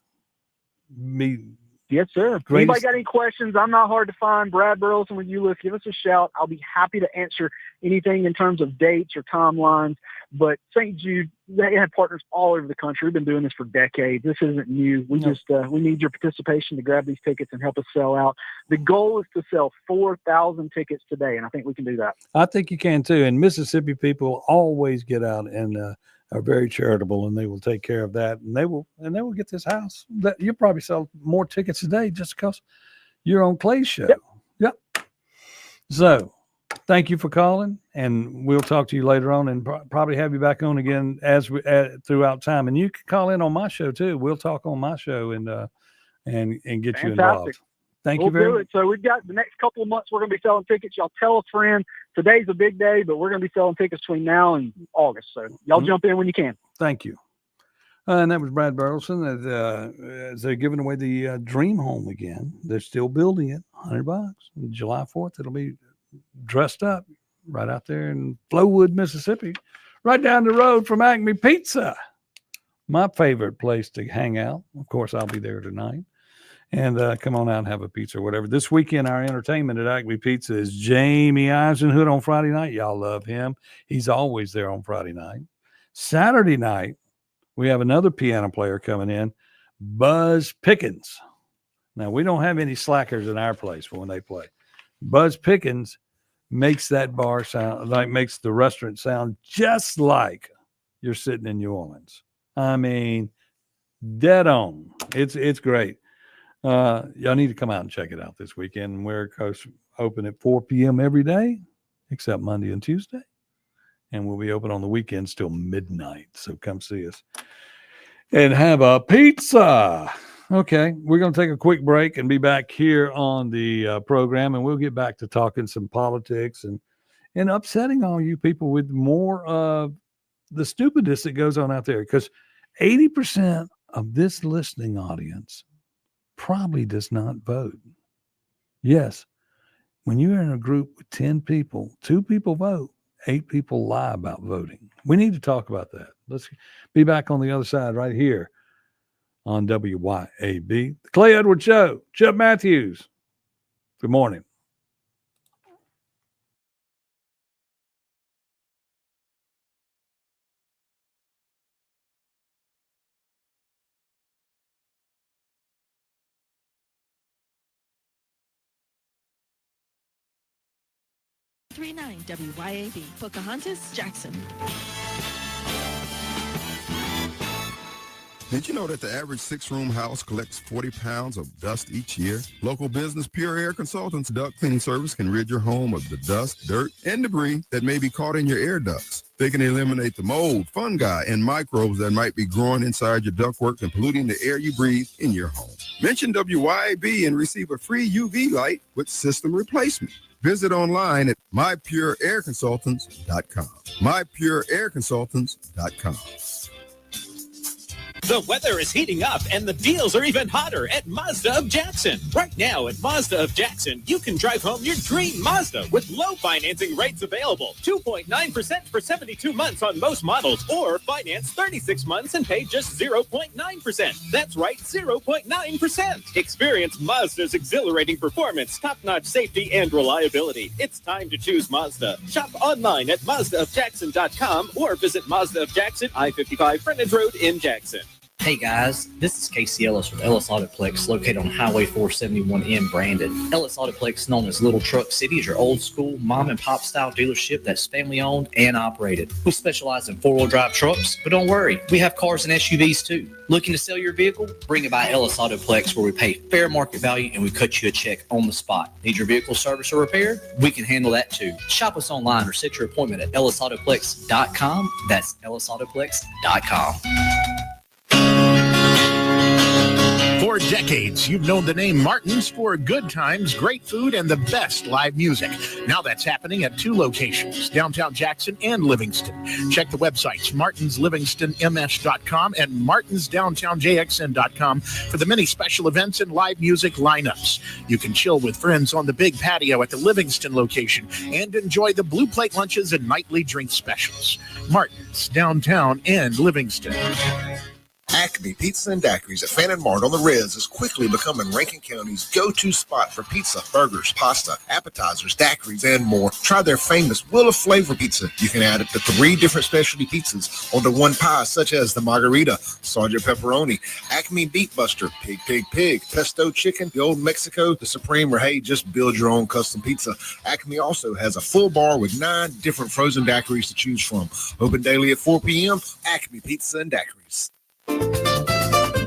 Yes, sir. Anybody got any questions? I'm not hard to find. Brad Burleson with ULIST. Give us a shout. I'll be happy to answer anything in terms of dates or timelines. But St. Jude, they have partners all over the country. We've been doing this for decades. This isn't new. We we need your participation to grab these tickets and help us sell out. The goal is to sell 4,000 tickets today, and I think we can do that. I think you can too. And Mississippi people always get out and are very charitable, and they will take care of that. And they will get this house. You'll probably sell more tickets today just because you're on Clay's show. Yep. So thank you for calling, and we'll talk to you later on, and probably have you back on again as we throughout time. And you can call in on my show too. We'll talk on my show and get you involved. Thank you very much. So we've got the next couple of months. We're going to be selling tickets. Y'all tell a friend. Today's a big day, but we're going to be selling tickets between now and August. So y'all jump in when you can. Thank you. And that was Brad Burleson. As they're giving away the Dream Home again. They're still building it. $100. July 4th, it'll be dressed up right out there in Flowood, Mississippi, right down the road from Acme Pizza, my favorite place to hang out. Of course, I'll be there tonight. And come on out and have a pizza or whatever. This weekend, our entertainment at Acme Pizza is Jamie Eisenhood on Friday night. Y'all love him. He's always there on Friday night. Saturday night, we have another piano player coming in, Buzz Pickens. Now, we don't have any slackers in our place for when they play. Buzz Pickens makes that bar sound, makes the restaurant sound just like you're sitting in New Orleans. I mean, dead on. It's great. Y'all need to come out and check it out this weekend. We're of course open at 4 p.m. every day, except Monday and Tuesday. And we'll be open on the weekends till midnight. So come see us and have a pizza. Okay, we're going to take a quick break and be back here on the program, and we'll get back to talking some politics and upsetting all you people with more of the stupidness that goes on out there, because 80% of this listening audience probably does not vote. Yes, when you're in a group with 10 people, 2 people vote, 8 people lie about voting. We need to talk about that. Let's be back on the other side right here on WYAB. The Clay Edwards Show. Chuck Matthews. Good morning. WYAB, Pocahontas, Jackson. Did you know that the average 6-room house collects 40 pounds of dust each year? Local business Pure Air Consultants duct cleaning service can rid your home of the dust, dirt, and debris that may be caught in your air ducts. They can eliminate the mold, fungi, and microbes that might be growing inside your ductwork and polluting the air you breathe in your home. Mention WYAB and receive a free UV light with system replacement. Visit online at mypureairconsultants.com. mypureairconsultants.com. The weather is heating up and the deals are even hotter at Mazda of Jackson. Right now at Mazda of Jackson, you can drive home your dream Mazda with low financing rates available. 2.9% for 72 months on most models, or finance 36 months and pay just 0.9%. That's right, 0.9%. Experience Mazda's exhilarating performance, top-notch safety, and reliability. It's time to choose Mazda. Shop online at MazdaofJackson.com or visit Mazda of Jackson, I-55 Frontage Road in Jackson. Hey guys, this is Casey Ellis with Ellis Autoplex, located on Highway 471 in Brandon. Ellis Autoplex, known as Little Truck City, is your old school mom and pop style dealership that's family owned and operated. We specialize in 4-wheel drive trucks, but don't worry, we have cars and SUVs too. Looking to sell your vehicle? Bring it by Ellis Autoplex, where we pay fair market value and we cut you a check on the spot. Need your vehicle service or repair? We can handle that too. Shop us online or set your appointment at ellisautoplex.com. That's ellisautoplex.com. For decades, you've known the name Martin's for good times, great food, and the best live music. Now that's happening at 2 locations, downtown Jackson and Livingston. Check the websites, martinslivingstonms.com and martinsdowntownjxn.com for the many special events and live music lineups. You can chill with friends on the big patio at the Livingston location and enjoy the Blue Plate lunches and nightly drink specials. Martin's, downtown and Livingston. Acme Pizza and Daiquiris at Fannin Mart on the Rez is quickly becoming Rankin County's go-to spot for pizza, burgers, pasta, appetizers, daiquiris, and more. Try their famous Wheel of Flavor pizza. You can add up to 3 different specialty pizzas onto one pie, such as the Margarita, Sergeant Pepperoni, Acme Beef Buster, Pig, Pig, Pig, Pesto Chicken, the Old Mexico, the Supreme, or hey, just build your own custom pizza. Acme also has a full bar with 9 different frozen daiquiris to choose from. Open daily at 4 p.m. Acme Pizza and Daiquiris.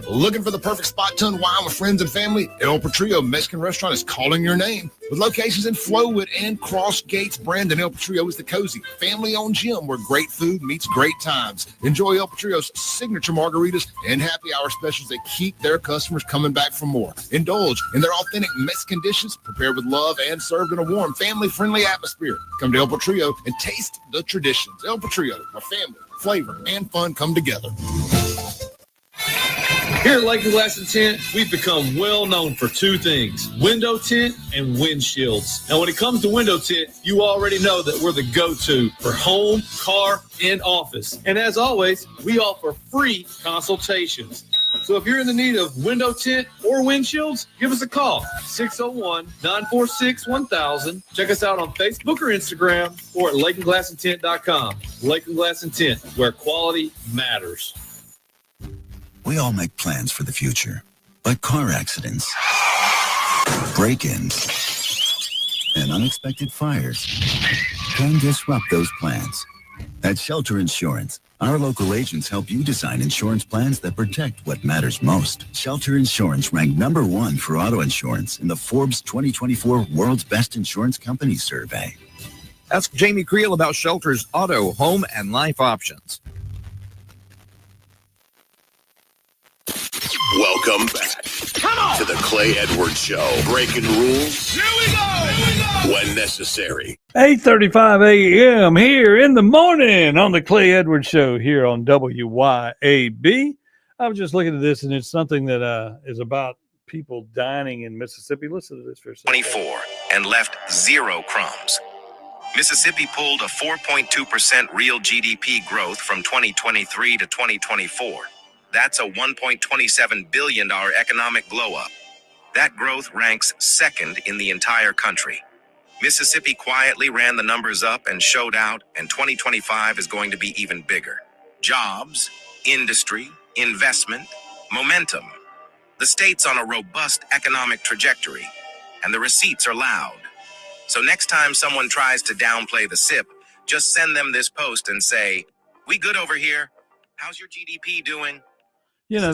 Looking for the perfect spot to unwind with friends and family? El Patrio Mexican Restaurant is calling your name. With locations in Flowood and Cross Gates, Brandon, El Patrio is the cozy, family-owned gym where great food meets great times. Enjoy El Patrio's signature margaritas and happy hour specials that keep their customers coming back for more. Indulge in their authentic Mexican dishes prepared with love and served in a warm, family-friendly atmosphere. Come to El Patrio and taste the traditions. El Patrio, where family, flavor, and fun come together. Here at Lakeland Glass and Tint, we've become well known for 2 things: window tint and windshields. Now, when it comes to window tint, you already know that we're the go-to for home, car, and office. And as always, we offer free consultations. So if you're in the need of window tint or windshields, give us a call, 601-946-1000. Check us out on Facebook or Instagram or at lakeandglassandtint.com. Lake and Glass and Tint, where quality matters. We all make plans for the future, but car accidents, break-ins, and unexpected fires can disrupt those plans. At Shelter Insurance, our local agents help you design insurance plans that protect what matters most. Shelter Insurance ranked #1 for auto insurance in the Forbes 2024 World's Best Insurance Companies survey. Ask Jamie Creel about Shelter's auto, home, and life options. Welcome back to the Clay Edwards Show. Breaking rules. Here we go. When necessary. 8:35 a.m. here in the morning on the Clay Edwards Show here on WYAB. I was just looking at this, and it's something that is about people dining in Mississippi. Listen to this for a second. 24 and left 0 crumbs. Mississippi pulled a 4.2% real GDP growth from 2023 to 2024. That's a $1.27 billion economic glow-up. That growth ranks second in the entire country. Mississippi quietly ran the numbers up and showed out, and 2025 is going to be even bigger. Jobs, industry, investment, momentum. The state's on a robust economic trajectory, and the receipts are loud. So next time someone tries to downplay the SIP, just send them this post and say, "We good over here. How's your GDP doing?" You know,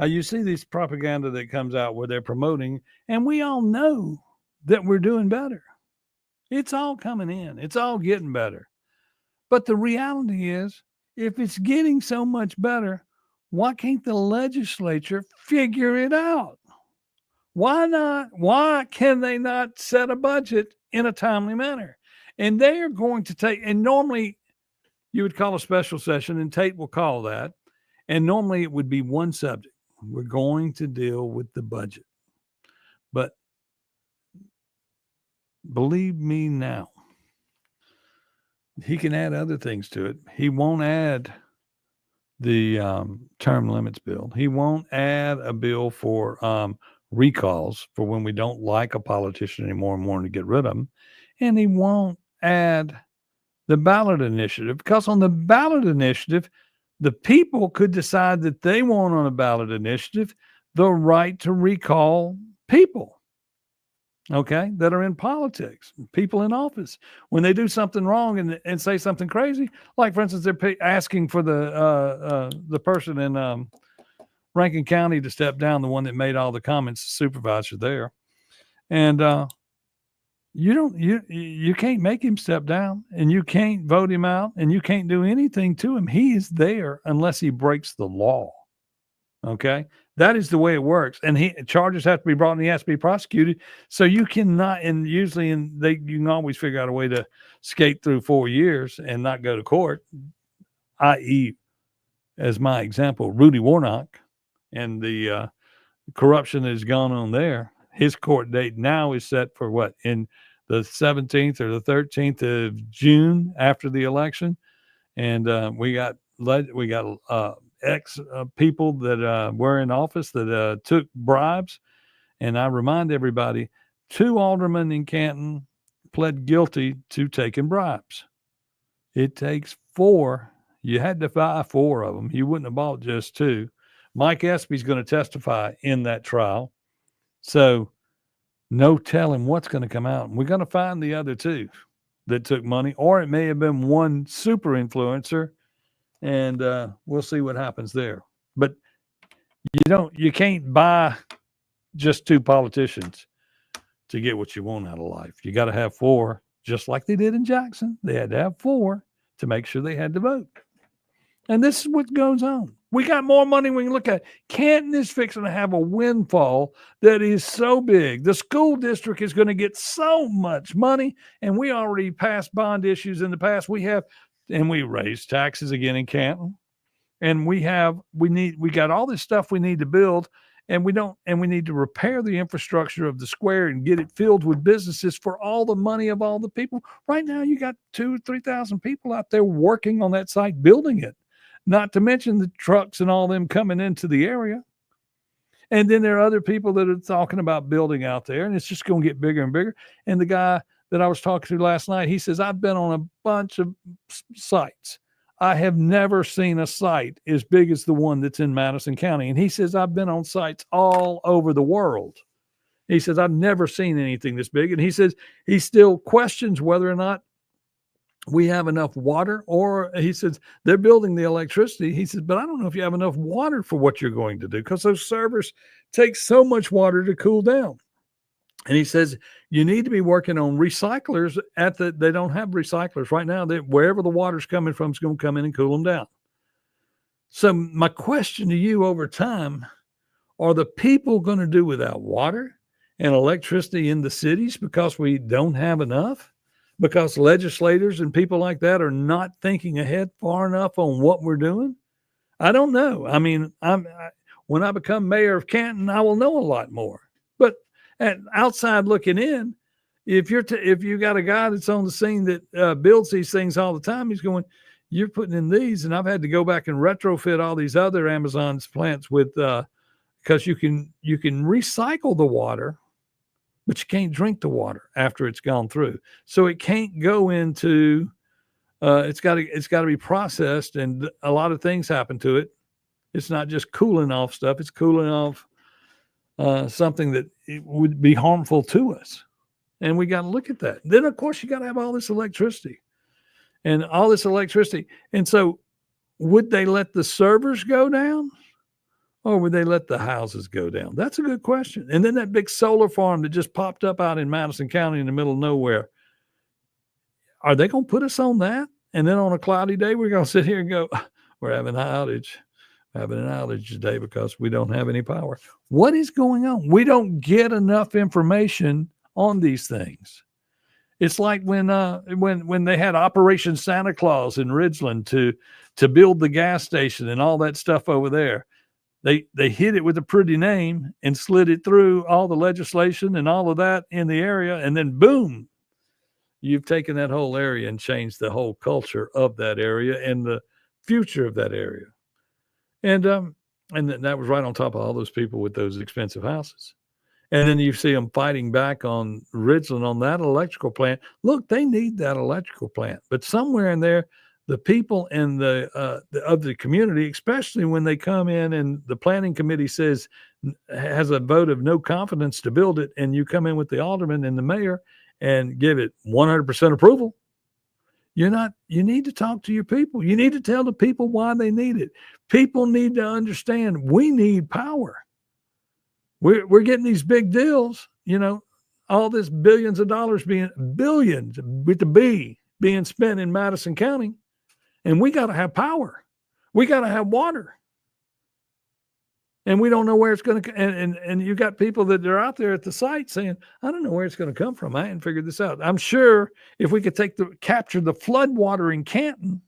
you see this propaganda that comes out where they're promoting, and we all know that we're doing better. It's all coming in. It's all getting better. But the reality is, if it's getting so much better, why can't the legislature figure it out? Why not? Why can they not set a budget in a timely manner? And they are going to take, and normally you would call a special session, and Tate will call that. And normally it would be one subject. We're going to deal with the budget. But believe me now, he can add other things to it. He won't add the term limits bill. He won't add a bill for recalls for when we don't like a politician anymore and want to get rid of them. And he won't add the ballot initiative, because on the ballot initiative, the people could decide that they want on a ballot initiative the right to recall people, okay, that are in politics, people in office. When they do something wrong and say something crazy, like, for instance, they're asking for the person in Rankin County to step down, the one that made all the comments, the supervisor there. And you can't make him step down, and you can't vote him out, and you can't do anything to him. He is there unless he breaks the law. Okay, that is the way it works. And charges have to be brought, and he has to be prosecuted. So you cannot, and usually you can always figure out a way to skate through 4 years and not go to court. I.e., as my example, Rudy Warnock and the corruption that has gone on there. His court date now is set for what, in the 17th or the 13th of June after the election. And we got ex people that were in office that took bribes. And I remind everybody, 2 aldermen in Canton pled guilty to taking bribes. It takes 4. You had to buy 4 of them. You wouldn't have bought just 2. Mike Espy's going to testify in that trial. So no telling what's going to come out. We're going to find the other 2 that took money, or it may have been one super influencer, and we'll see what happens there. But you can't buy just 2 politicians to get what you want out of life. You got to have 4, just like they did in Jackson. They had to have 4 to make sure they had to vote. And this is what goes on. We got more money when you look at it. Canton is fixing to have a windfall that is so big. The school district is going to get so much money, and we already passed bond issues in the past. We raised taxes again in Canton, and we got all this stuff we need to build, and we need to repair the infrastructure of the square and get it filled with businesses for all the money of all the people. Right now, you got 2,000 or 3,000 people out there working on that site, building it. not to mention the trucks and all them coming into the area. And then there are other people that are talking about building out there, and it's just going to get bigger and bigger. And the guy that I was talking to last night, he says, I've been on a bunch of sites. I have never seen a site as big as the one that's in Madison County. And he says, I've been on sites all over the world. He says, I've never seen anything this big. And he says he still questions whether or not we have enough water, or he says they're building the electricity. He says, but I don't know if you have enough water for what you're going to do, because those servers take so much water to cool down. And he says you need to be working on recyclers they don't have recyclers right now. Wherever the water's coming from is going to come in and cool them down. So my question to you over time, are the people going to do without water and electricity in the cities because we don't have enough? Because legislators and people like that are not thinking ahead far enough on what we're doing? I don't know. I mean, when I become mayor of Canton, I will know a lot more. But outside looking in, if you got a guy that's on the scene that builds these things all the time, he's going, you're putting in these, and I've had to go back and retrofit all these other Amazon's plants with because you can recycle the water, but you can't drink the water after it's gone through. So it can't go into, it's got to be processed, and a lot of things happen to it. It's not just cooling off stuff. It's cooling off something that it would be harmful to us. And we got to look at that. Then, of course, you got to have all this electricity. And so would they let the servers go down? Or would they let the houses go down? That's a good question. And then that big solar farm that just popped up out in Madison County in the middle of nowhere, are they going to put us on that? And then on a cloudy day, we're going to sit here and go, we're having an outage. We're having an outage today because we don't have any power. What is going on? We don't get enough information on these things. It's like when they had Operation Santa Claus in Ridgeland to build the gas station and all that stuff over there. They hit it with a pretty name and slid it through all the legislation and all of that in the area. And then boom, you've taken that whole area and changed the whole culture of that area and the future of that area. And that was right on top of all those people with those expensive houses. And then you see them fighting back on Ridgeland on that electrical plant. Look, they need that electrical plant, but somewhere in there, the people in of the community, especially when they come in and the planning committee has a vote of no confidence to build it, and you come in with the alderman and the mayor and give it 100% approval, you need to talk to your people. You need to tell the people why they need it. People need to understand we need power. We're getting these big deals, all this billions with the B being spent in Madison County. And we got to have power. We got to have water. And we don't know where it's going to, and you got people that are out there at the site saying, I don't know where it's going to come from. I hadn't figured this out. I'm sure if we could capture the flood water in Canton,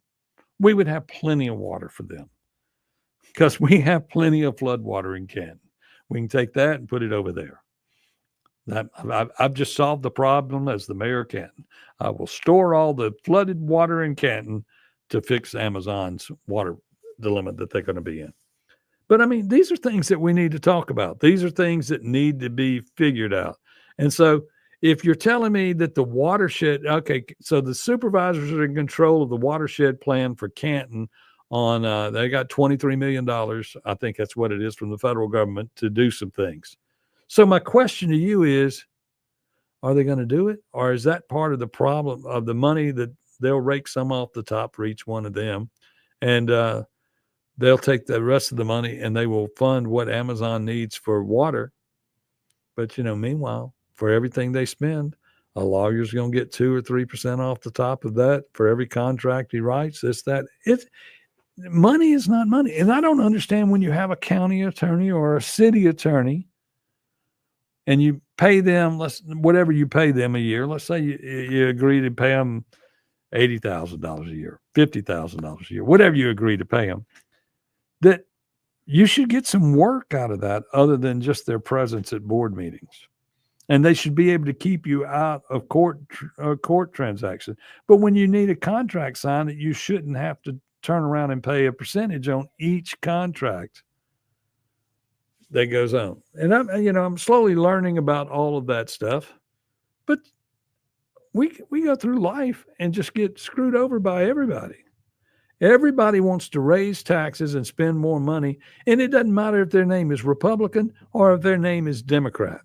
we would have plenty of water for them, because we have plenty of flood water in Canton. We can take that and put it over there. I've just solved the problem as the mayor of Canton. I will store all the flooded water in Canton to fix Amazon's water dilemma that they're going to be in. But I mean, these are things that we need to talk about. These are things that need to be figured out. And so if you're telling me that the watershed, okay, so the supervisors are in control of the watershed plan for Canton they got $23 million. I think that's what it is from the federal government to do some things. So my question to you is, are they going to do it? Or is that part of the problem of the money that they'll rake some off the top for each one of them, and they'll take the rest of the money and they will fund what Amazon needs for water. But, meanwhile, for everything they spend, a lawyer's going to get 2 or 3% off the top of that for every contract he writes. Money is not money. And I don't understand when you have a county attorney or a city attorney and you pay them whatever you pay them a year. Let's say you agree to pay them $80,000 a year, $50,000 a year, whatever you agree to pay them, that you should get some work out of that other than just their presence at board meetings. And they should be able to keep you out of court transactions. But when you need a contract signed that you shouldn't have to turn around and pay a percentage on each contract that goes on. And I'm slowly learning about all of that stuff, but we go through life and just get screwed over by everybody. Everybody wants to raise taxes and spend more money, and it doesn't matter if their name is Republican or if their name is Democrat.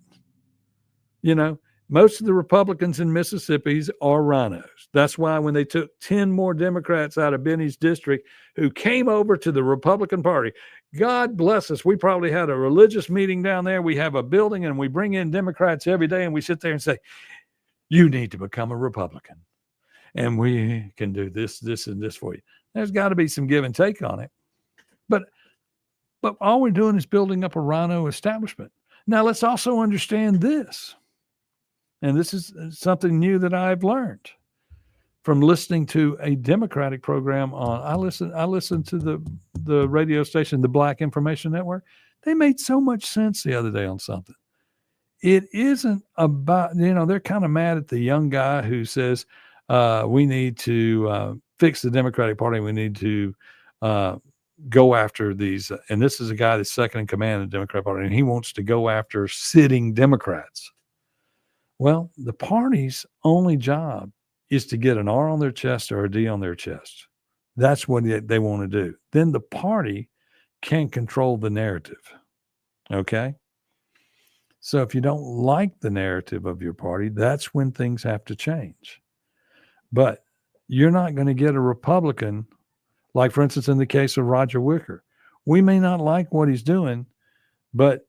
Most of the Republicans in Mississippi are rhinos. That's why when they took 10 more Democrats out of Benny's district who came over to the Republican Party, God bless us, we probably had a religious meeting down there. We have a building and we bring in Democrats every day and we sit there and say, you need to become a Republican. And we can do this, this, and this for you. There's got to be some give and take on it. But all we're doing is building up a rhino establishment. Now, let's also understand this. And this is something new that I've learned from listening to a Democratic program on. I listened to the radio station, the Black Information Network. They made so much sense the other day on something. It isn't about, they're kind of mad at the young guy who says we need to fix the Democratic Party. We need to go after these. And this is a guy that's second in command of the Democratic Party, and he wants to go after sitting Democrats. Well, the party's only job is to get an R on their chest or a D on their chest. That's what they want to do. Then the party can control the narrative. Okay? So if you don't like the narrative of your party, that's when things have to change. But you're not going to get a Republican, like, for instance, in the case of Roger Wicker. We may not like what he's doing, but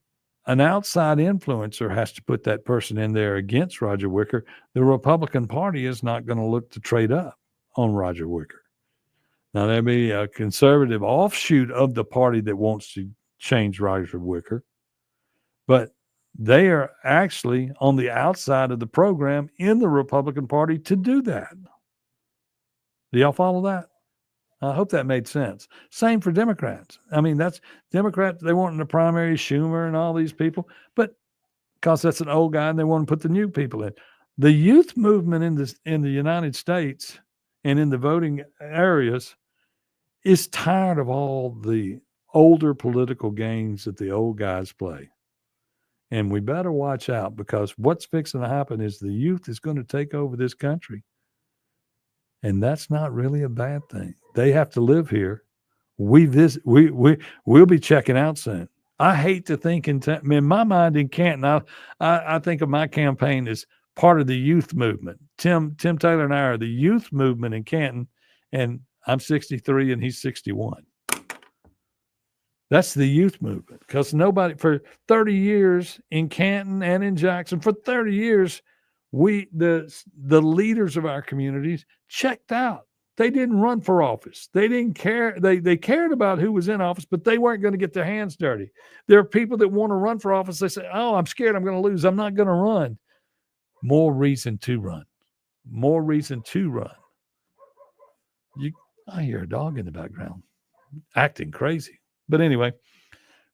an outside influencer has to put that person in there against Roger Wicker. The Republican Party is not going to look to trade up on Roger Wicker. Now, there may be a conservative offshoot of the party that wants to change Roger Wicker, but they are actually on the outside of the program in the Republican Party to do that. Do y'all follow that? I hope that made sense. Same for Democrats. I mean, that's Democrats. They want in the primary Schumer and all these people, but because that's an old guy and they want to put the new people in. The youth movement in the United States and in the voting areas is tired of all the older political games that the old guys play. And we better watch out, because what's fixing to happen is the youth is going to take over this country. And that's not really a bad thing. They have to live here. We'll be checking out soon. I hate to think in my mind in Canton, I think of my campaign as part of the youth movement. Tim Taylor and I are the youth movement in Canton, and I'm 63 and he's 61. That's the youth movement, because nobody for 30 years in Canton and in Jackson, for 30 years, the leaders of our communities checked out. They didn't run for office. They didn't care. They cared about who was in office, but they weren't going to get their hands dirty. There are people that want to run for office. They say, oh, I'm scared I'm going to lose. I'm not going to run. More reason to run. More reason to run. I hear a dog in the background acting crazy. But anyway,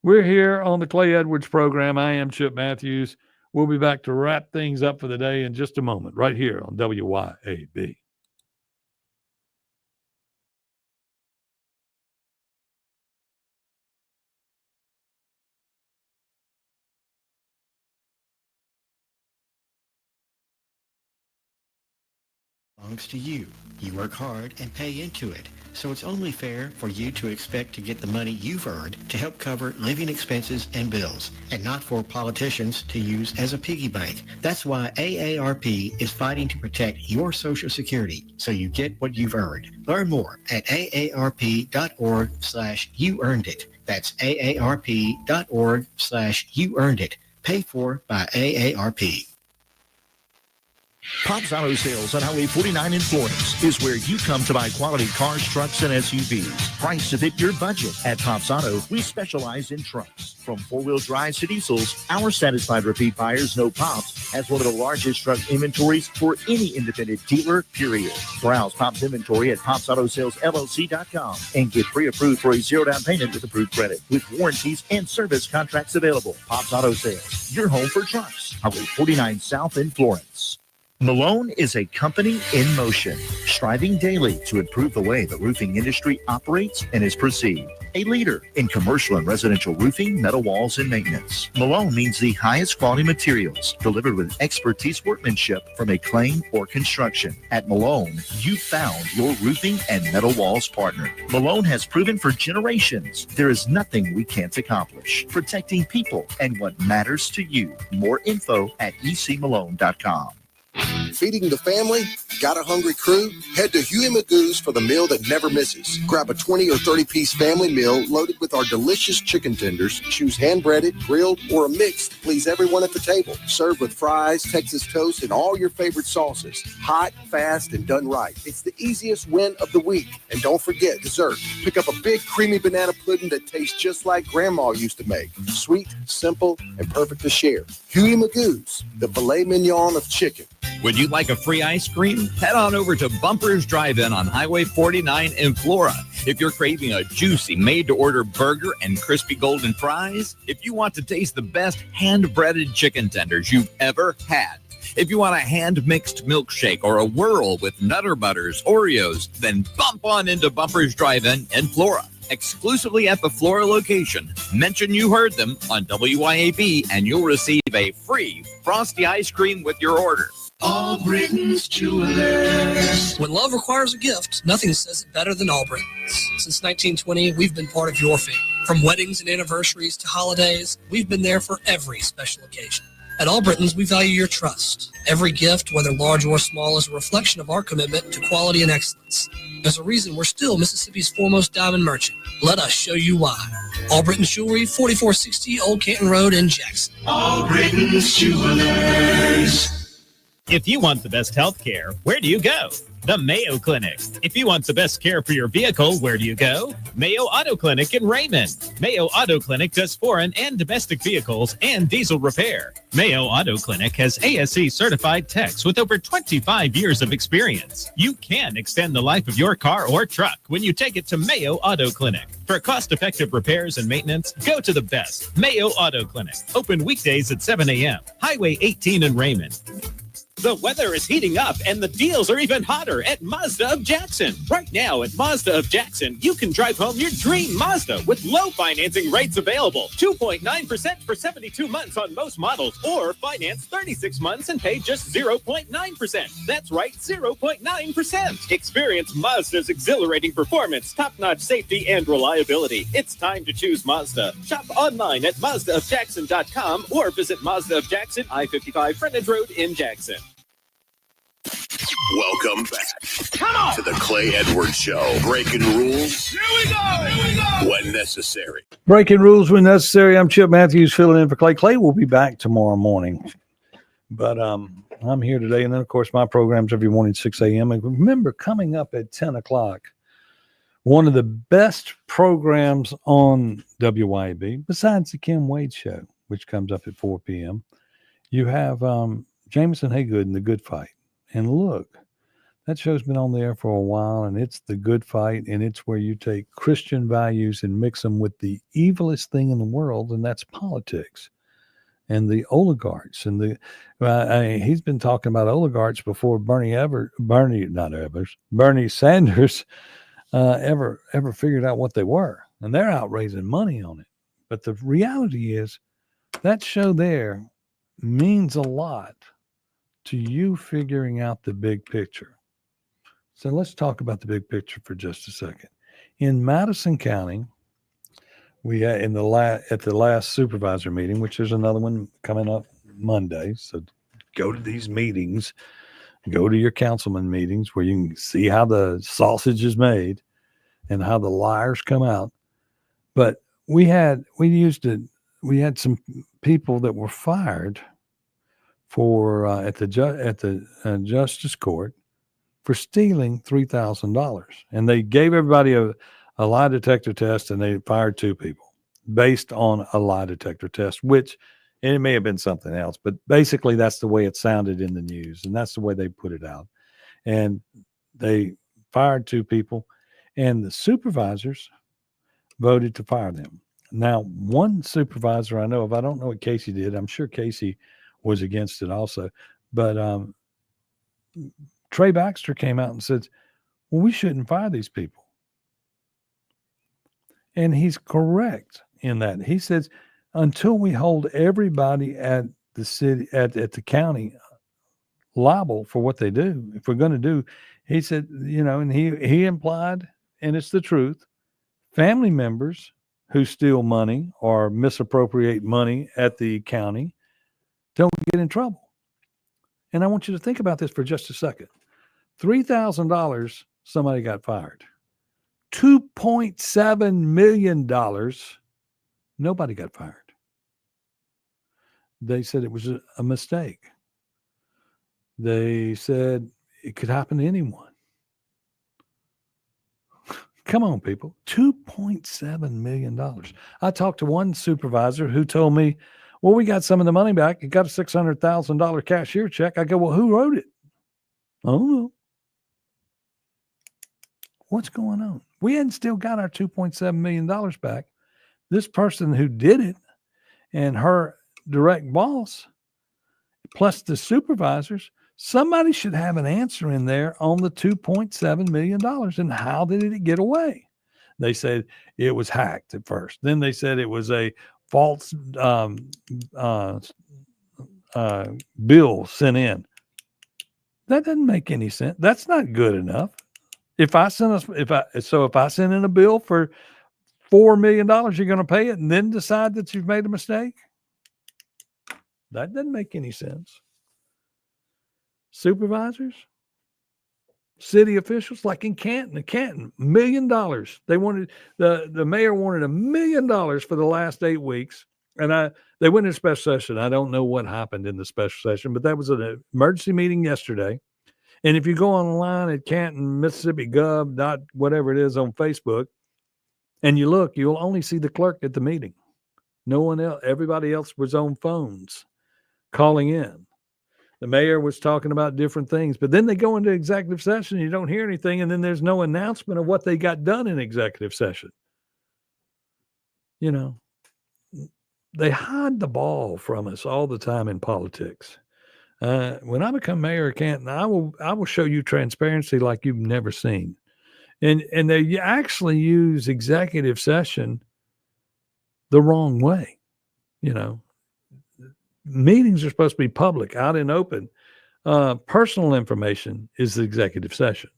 we're here on the Clay Edwards program. I am Chip Matthews. We'll be back to wrap things up for the day in just a moment, right here on WYAB. Belongs to you. You work hard and pay into it. So it's only fair for you to expect to get the money you've earned to help cover living expenses and bills, and not for politicians to use as a piggy bank. That's why AARP is fighting to protect your Social Security so you get what you've earned. Learn more at aarp.org/youearnedit. That's aarp.org/youearnedit. Paid for by AARP. Pops Auto Sales on Highway 49 in Florence is where you come to buy quality cars, trucks, and SUVs. Priced to fit your budget. At Pops Auto, we specialize in trucks. From four-wheel drives to diesels, our satisfied repeat buyers know Pops has one of the largest truck inventories for any independent dealer, period. Browse Pops inventory at popsautosalesllc.com and get pre-approved for a zero down payment with approved credit, with warranties and service contracts available. Pops Auto Sales, your home for trucks. Highway 49 South in Florence. Malone is a company in motion, striving daily to improve the way the roofing industry operates and is perceived. A leader in commercial and residential roofing, metal walls, and maintenance. Malone means the highest quality materials delivered with expertise workmanship from a claim or construction. At Malone, you found your roofing and metal walls partner. Malone has proven for generations there is nothing we can't accomplish. Protecting people and what matters to you. More info at ecmalone.com. Feeding the family? Got a hungry crew? Head to Huey Magoo's for the meal that never misses. Grab a 20 or 30-piece family meal loaded with our delicious chicken tenders. Choose hand-breaded, grilled, or a mix to please everyone at the table. Served with fries, Texas toast, and all your favorite sauces. Hot, fast, and done right. It's the easiest win of the week. And don't forget dessert. Pick up a big creamy banana pudding that tastes just like Grandma used to make. Sweet, simple, and perfect to share. Huey Magoo's, the filet mignon of chicken. Would you like a free ice cream? Head on over to Bumpers Drive-In on Highway 49 in Flora. If you're craving a juicy made-to-order burger and crispy golden fries, if you want to taste the best hand-breaded chicken tenders you've ever had, if you want a hand-mixed milkshake or a whirl with Nutter Butters, Oreos, then bump on into Bumpers Drive-In in Flora. Exclusively at the Flora location. Mention you heard them on WYAB and you'll receive a free frosty ice cream with your order. All Britain's Jewelers. When love requires a gift, nothing says it better than All Britain's. Since 1920, we've been part of your family. From weddings and anniversaries to holidays, we've been there for every special occasion. At All Britain's, we value your trust. Every gift, whether large or small, is a reflection of our commitment to quality and excellence. There's a reason we're still Mississippi's foremost diamond merchant. Let us show you why. All Britain's Jewelry, 4460 Old Canton Road in Jackson. All Britain's Jewelers. If you want the best health care, where do you go? The Mayo Clinic. If you want the best care for your vehicle, where do you go? Mayo Auto Clinic in Raymond. Mayo Auto Clinic does foreign and domestic vehicles and diesel repair. Mayo Auto Clinic has ASE certified techs with over 25 years of experience. You can extend the life of your car or truck when you take it to Mayo Auto Clinic. For cost-effective repairs and maintenance, go to the best, Mayo Auto Clinic. Open weekdays at 7 a.m. Highway 18 in Raymond. The weather is heating up and the deals are even hotter at Mazda of Jackson. Right now at Mazda of Jackson, you can drive home your dream Mazda with low financing rates available. 2.9% for 72 months on most models or finance 36 months and pay just 0.9%. That's right, 0.9%. Experience Mazda's exhilarating performance, top-notch safety, and reliability. It's time to choose Mazda. Shop online at MazdaofJackson.com or visit Mazda of Jackson, I-55 Frontage Road in Jackson. Welcome back to the Clay Edwards Show. Breaking rules. Here we go. When necessary. Breaking rules when necessary. I'm Chip Matthews filling in for Clay. Clay will be back tomorrow morning. But I'm here today. And then, of course, my program's every morning at 6 a.m. And remember, coming up at 10 o'clock, one of the best programs on WYAB, besides the Kim Wade Show, which comes up at 4 p.m., you have Jameson Haygood and The Good Fight. And look, that show's been on the air for a while, and it's The Good Fight, and it's where you take Christian values and mix them with the evilest thing in the world, and that's politics and the oligarchs. And he's been talking about oligarchs before Bernie Sanders ever figured out what they were, and they're out raising money on it. But the reality is that show there means a lot to you figuring out the big picture. So let's talk about the big picture for just a second. In Madison County, we had at the last supervisor meeting, which is another one coming up Monday. So go to these meetings, go to your councilman meetings where you can see how the sausage is made and how the liars come out. But we had some people that were fired for at the Justice Court for stealing $3,000, and they gave everybody a lie detector test, and they fired 2 people based on a lie detector test, which, and it may have been something else, but basically that's the way it sounded in the news, and that's the way they put it out. And they fired 2 people, and the supervisors voted to fire them. Now, one supervisor I know of, I don't know what Casey did. I'm sure Casey was against it also, but Trey Baxter came out and said, well, we shouldn't fire these people. And he's correct in that. He says, until we hold everybody at the city, at the county liable for what they do, if we're going to do, he said, and he implied, and it's the truth, family members who steal money or misappropriate money at the county don't get in trouble. And I want you to think about this for just a second. $3,000, somebody got fired. $2.7 million, nobody got fired. They said it was a mistake. They said it could happen to anyone. Come on, people. $2.7 million. I talked to one supervisor who told me, well, we got some of the money back. It got a $600,000 cashier check. I go, well, who wrote it? I don't know. What's going on? We hadn't still got our $2.7 million back. This person who did it and her direct boss, plus the supervisors, somebody should have an answer in there on the $2.7 million and how did it get away? They said it was hacked at first. Then they said it was a false bill sent in. That doesn't make any sense. That's not good enough. If I send in a bill for $4 million, you're going to pay it and then decide that you've made a mistake? That doesn't make any sense. Supervisors, city officials, like in Canton, $1 million. They wanted the mayor wanted $1 million for the last 8 weeks, and they went in a special session. I don't know what happened in the special session, but that was an emergency meeting yesterday. And if you go online at Canton, Mississippi Gov, whatever it is on Facebook, and you look, you'll only see the clerk at the meeting. No one else, everybody else was on phones calling in. The mayor was talking about different things, but then they go into executive session, you don't hear anything, and then there's no announcement of what they got done in executive session. They hide the ball from us all the time in politics. When I become mayor of Canton, I will show you transparency like you've never seen. And they actually use executive session the wrong way. Meetings are supposed to be public, out in open. Personal information is the executive session,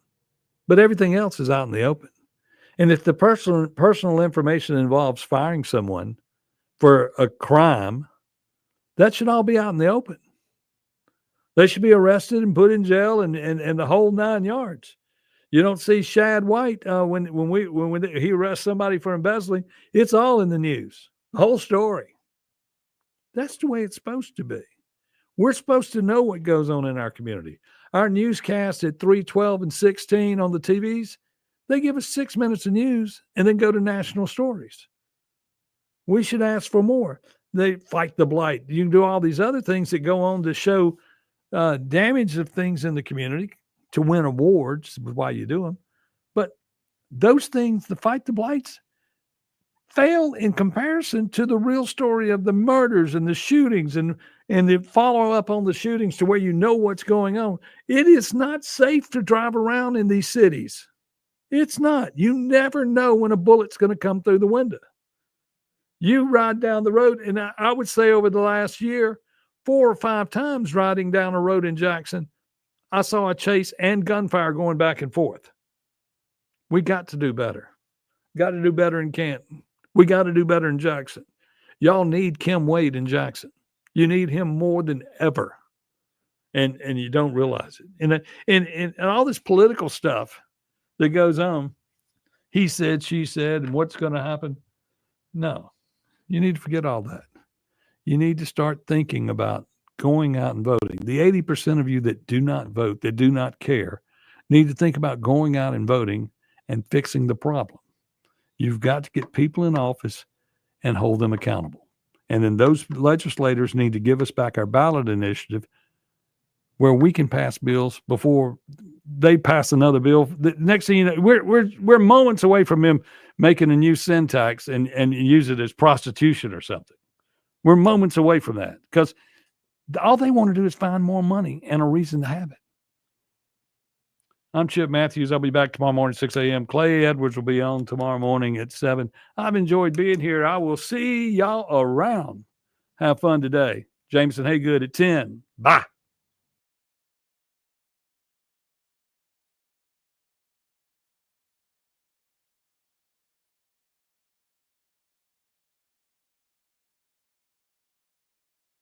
but everything else is out in the open. And if the personal information involves firing someone for a crime, that should all be out in the open. They should be arrested and put in jail and the whole 9 yards. You don't see Shad White when he arrests somebody for embezzling. It's all in the news, the whole story. That's the way it's supposed to be. We're supposed to know what goes on in our community. Our newscast at 3, 12, and 16 on the TVs, they give us 6 minutes of news and then go to national stories. We should ask for more. They fight the blight. You can do all these other things that go on to show damage of things in the community to win awards, why you do them. But those things, the fight the blights, fail in comparison to the real story of the murders and the shootings and the follow up on the shootings to where you know what's going on. It is not safe to drive around in these cities. It's not. You never know when a bullet's going to come through the window. You ride down the road, and I would say over the last year, 4 or 5 times riding down a road in Jackson, I saw a chase and gunfire going back and forth. We got to do better. Got to do better in Canton. We got to do better in Jackson. Y'all need Kim Wade in Jackson. You need him more than ever. And you don't realize it. And all this political stuff that goes on, he said, she said, and what's going to happen? No, you need to forget all that. You need to start thinking about going out and voting. The 80% of you that do not vote, that do not care, need to think about going out and voting and fixing the problem. You've got to get people in office and hold them accountable. And then those legislators need to give us back our ballot initiative where we can pass bills before they pass another bill. The next thing you know, we're moments away from them making a new sin tax and use it as prostitution or something. We're moments away from that because all they want to do is find more money and a reason to have it. I'm Chip Matthews. I'll be back tomorrow morning, 6 a.m. Clay Edwards will be on tomorrow morning at 7. I've enjoyed being here. I will see y'all around. Have fun today. Jameson Haygood at 10. Bye.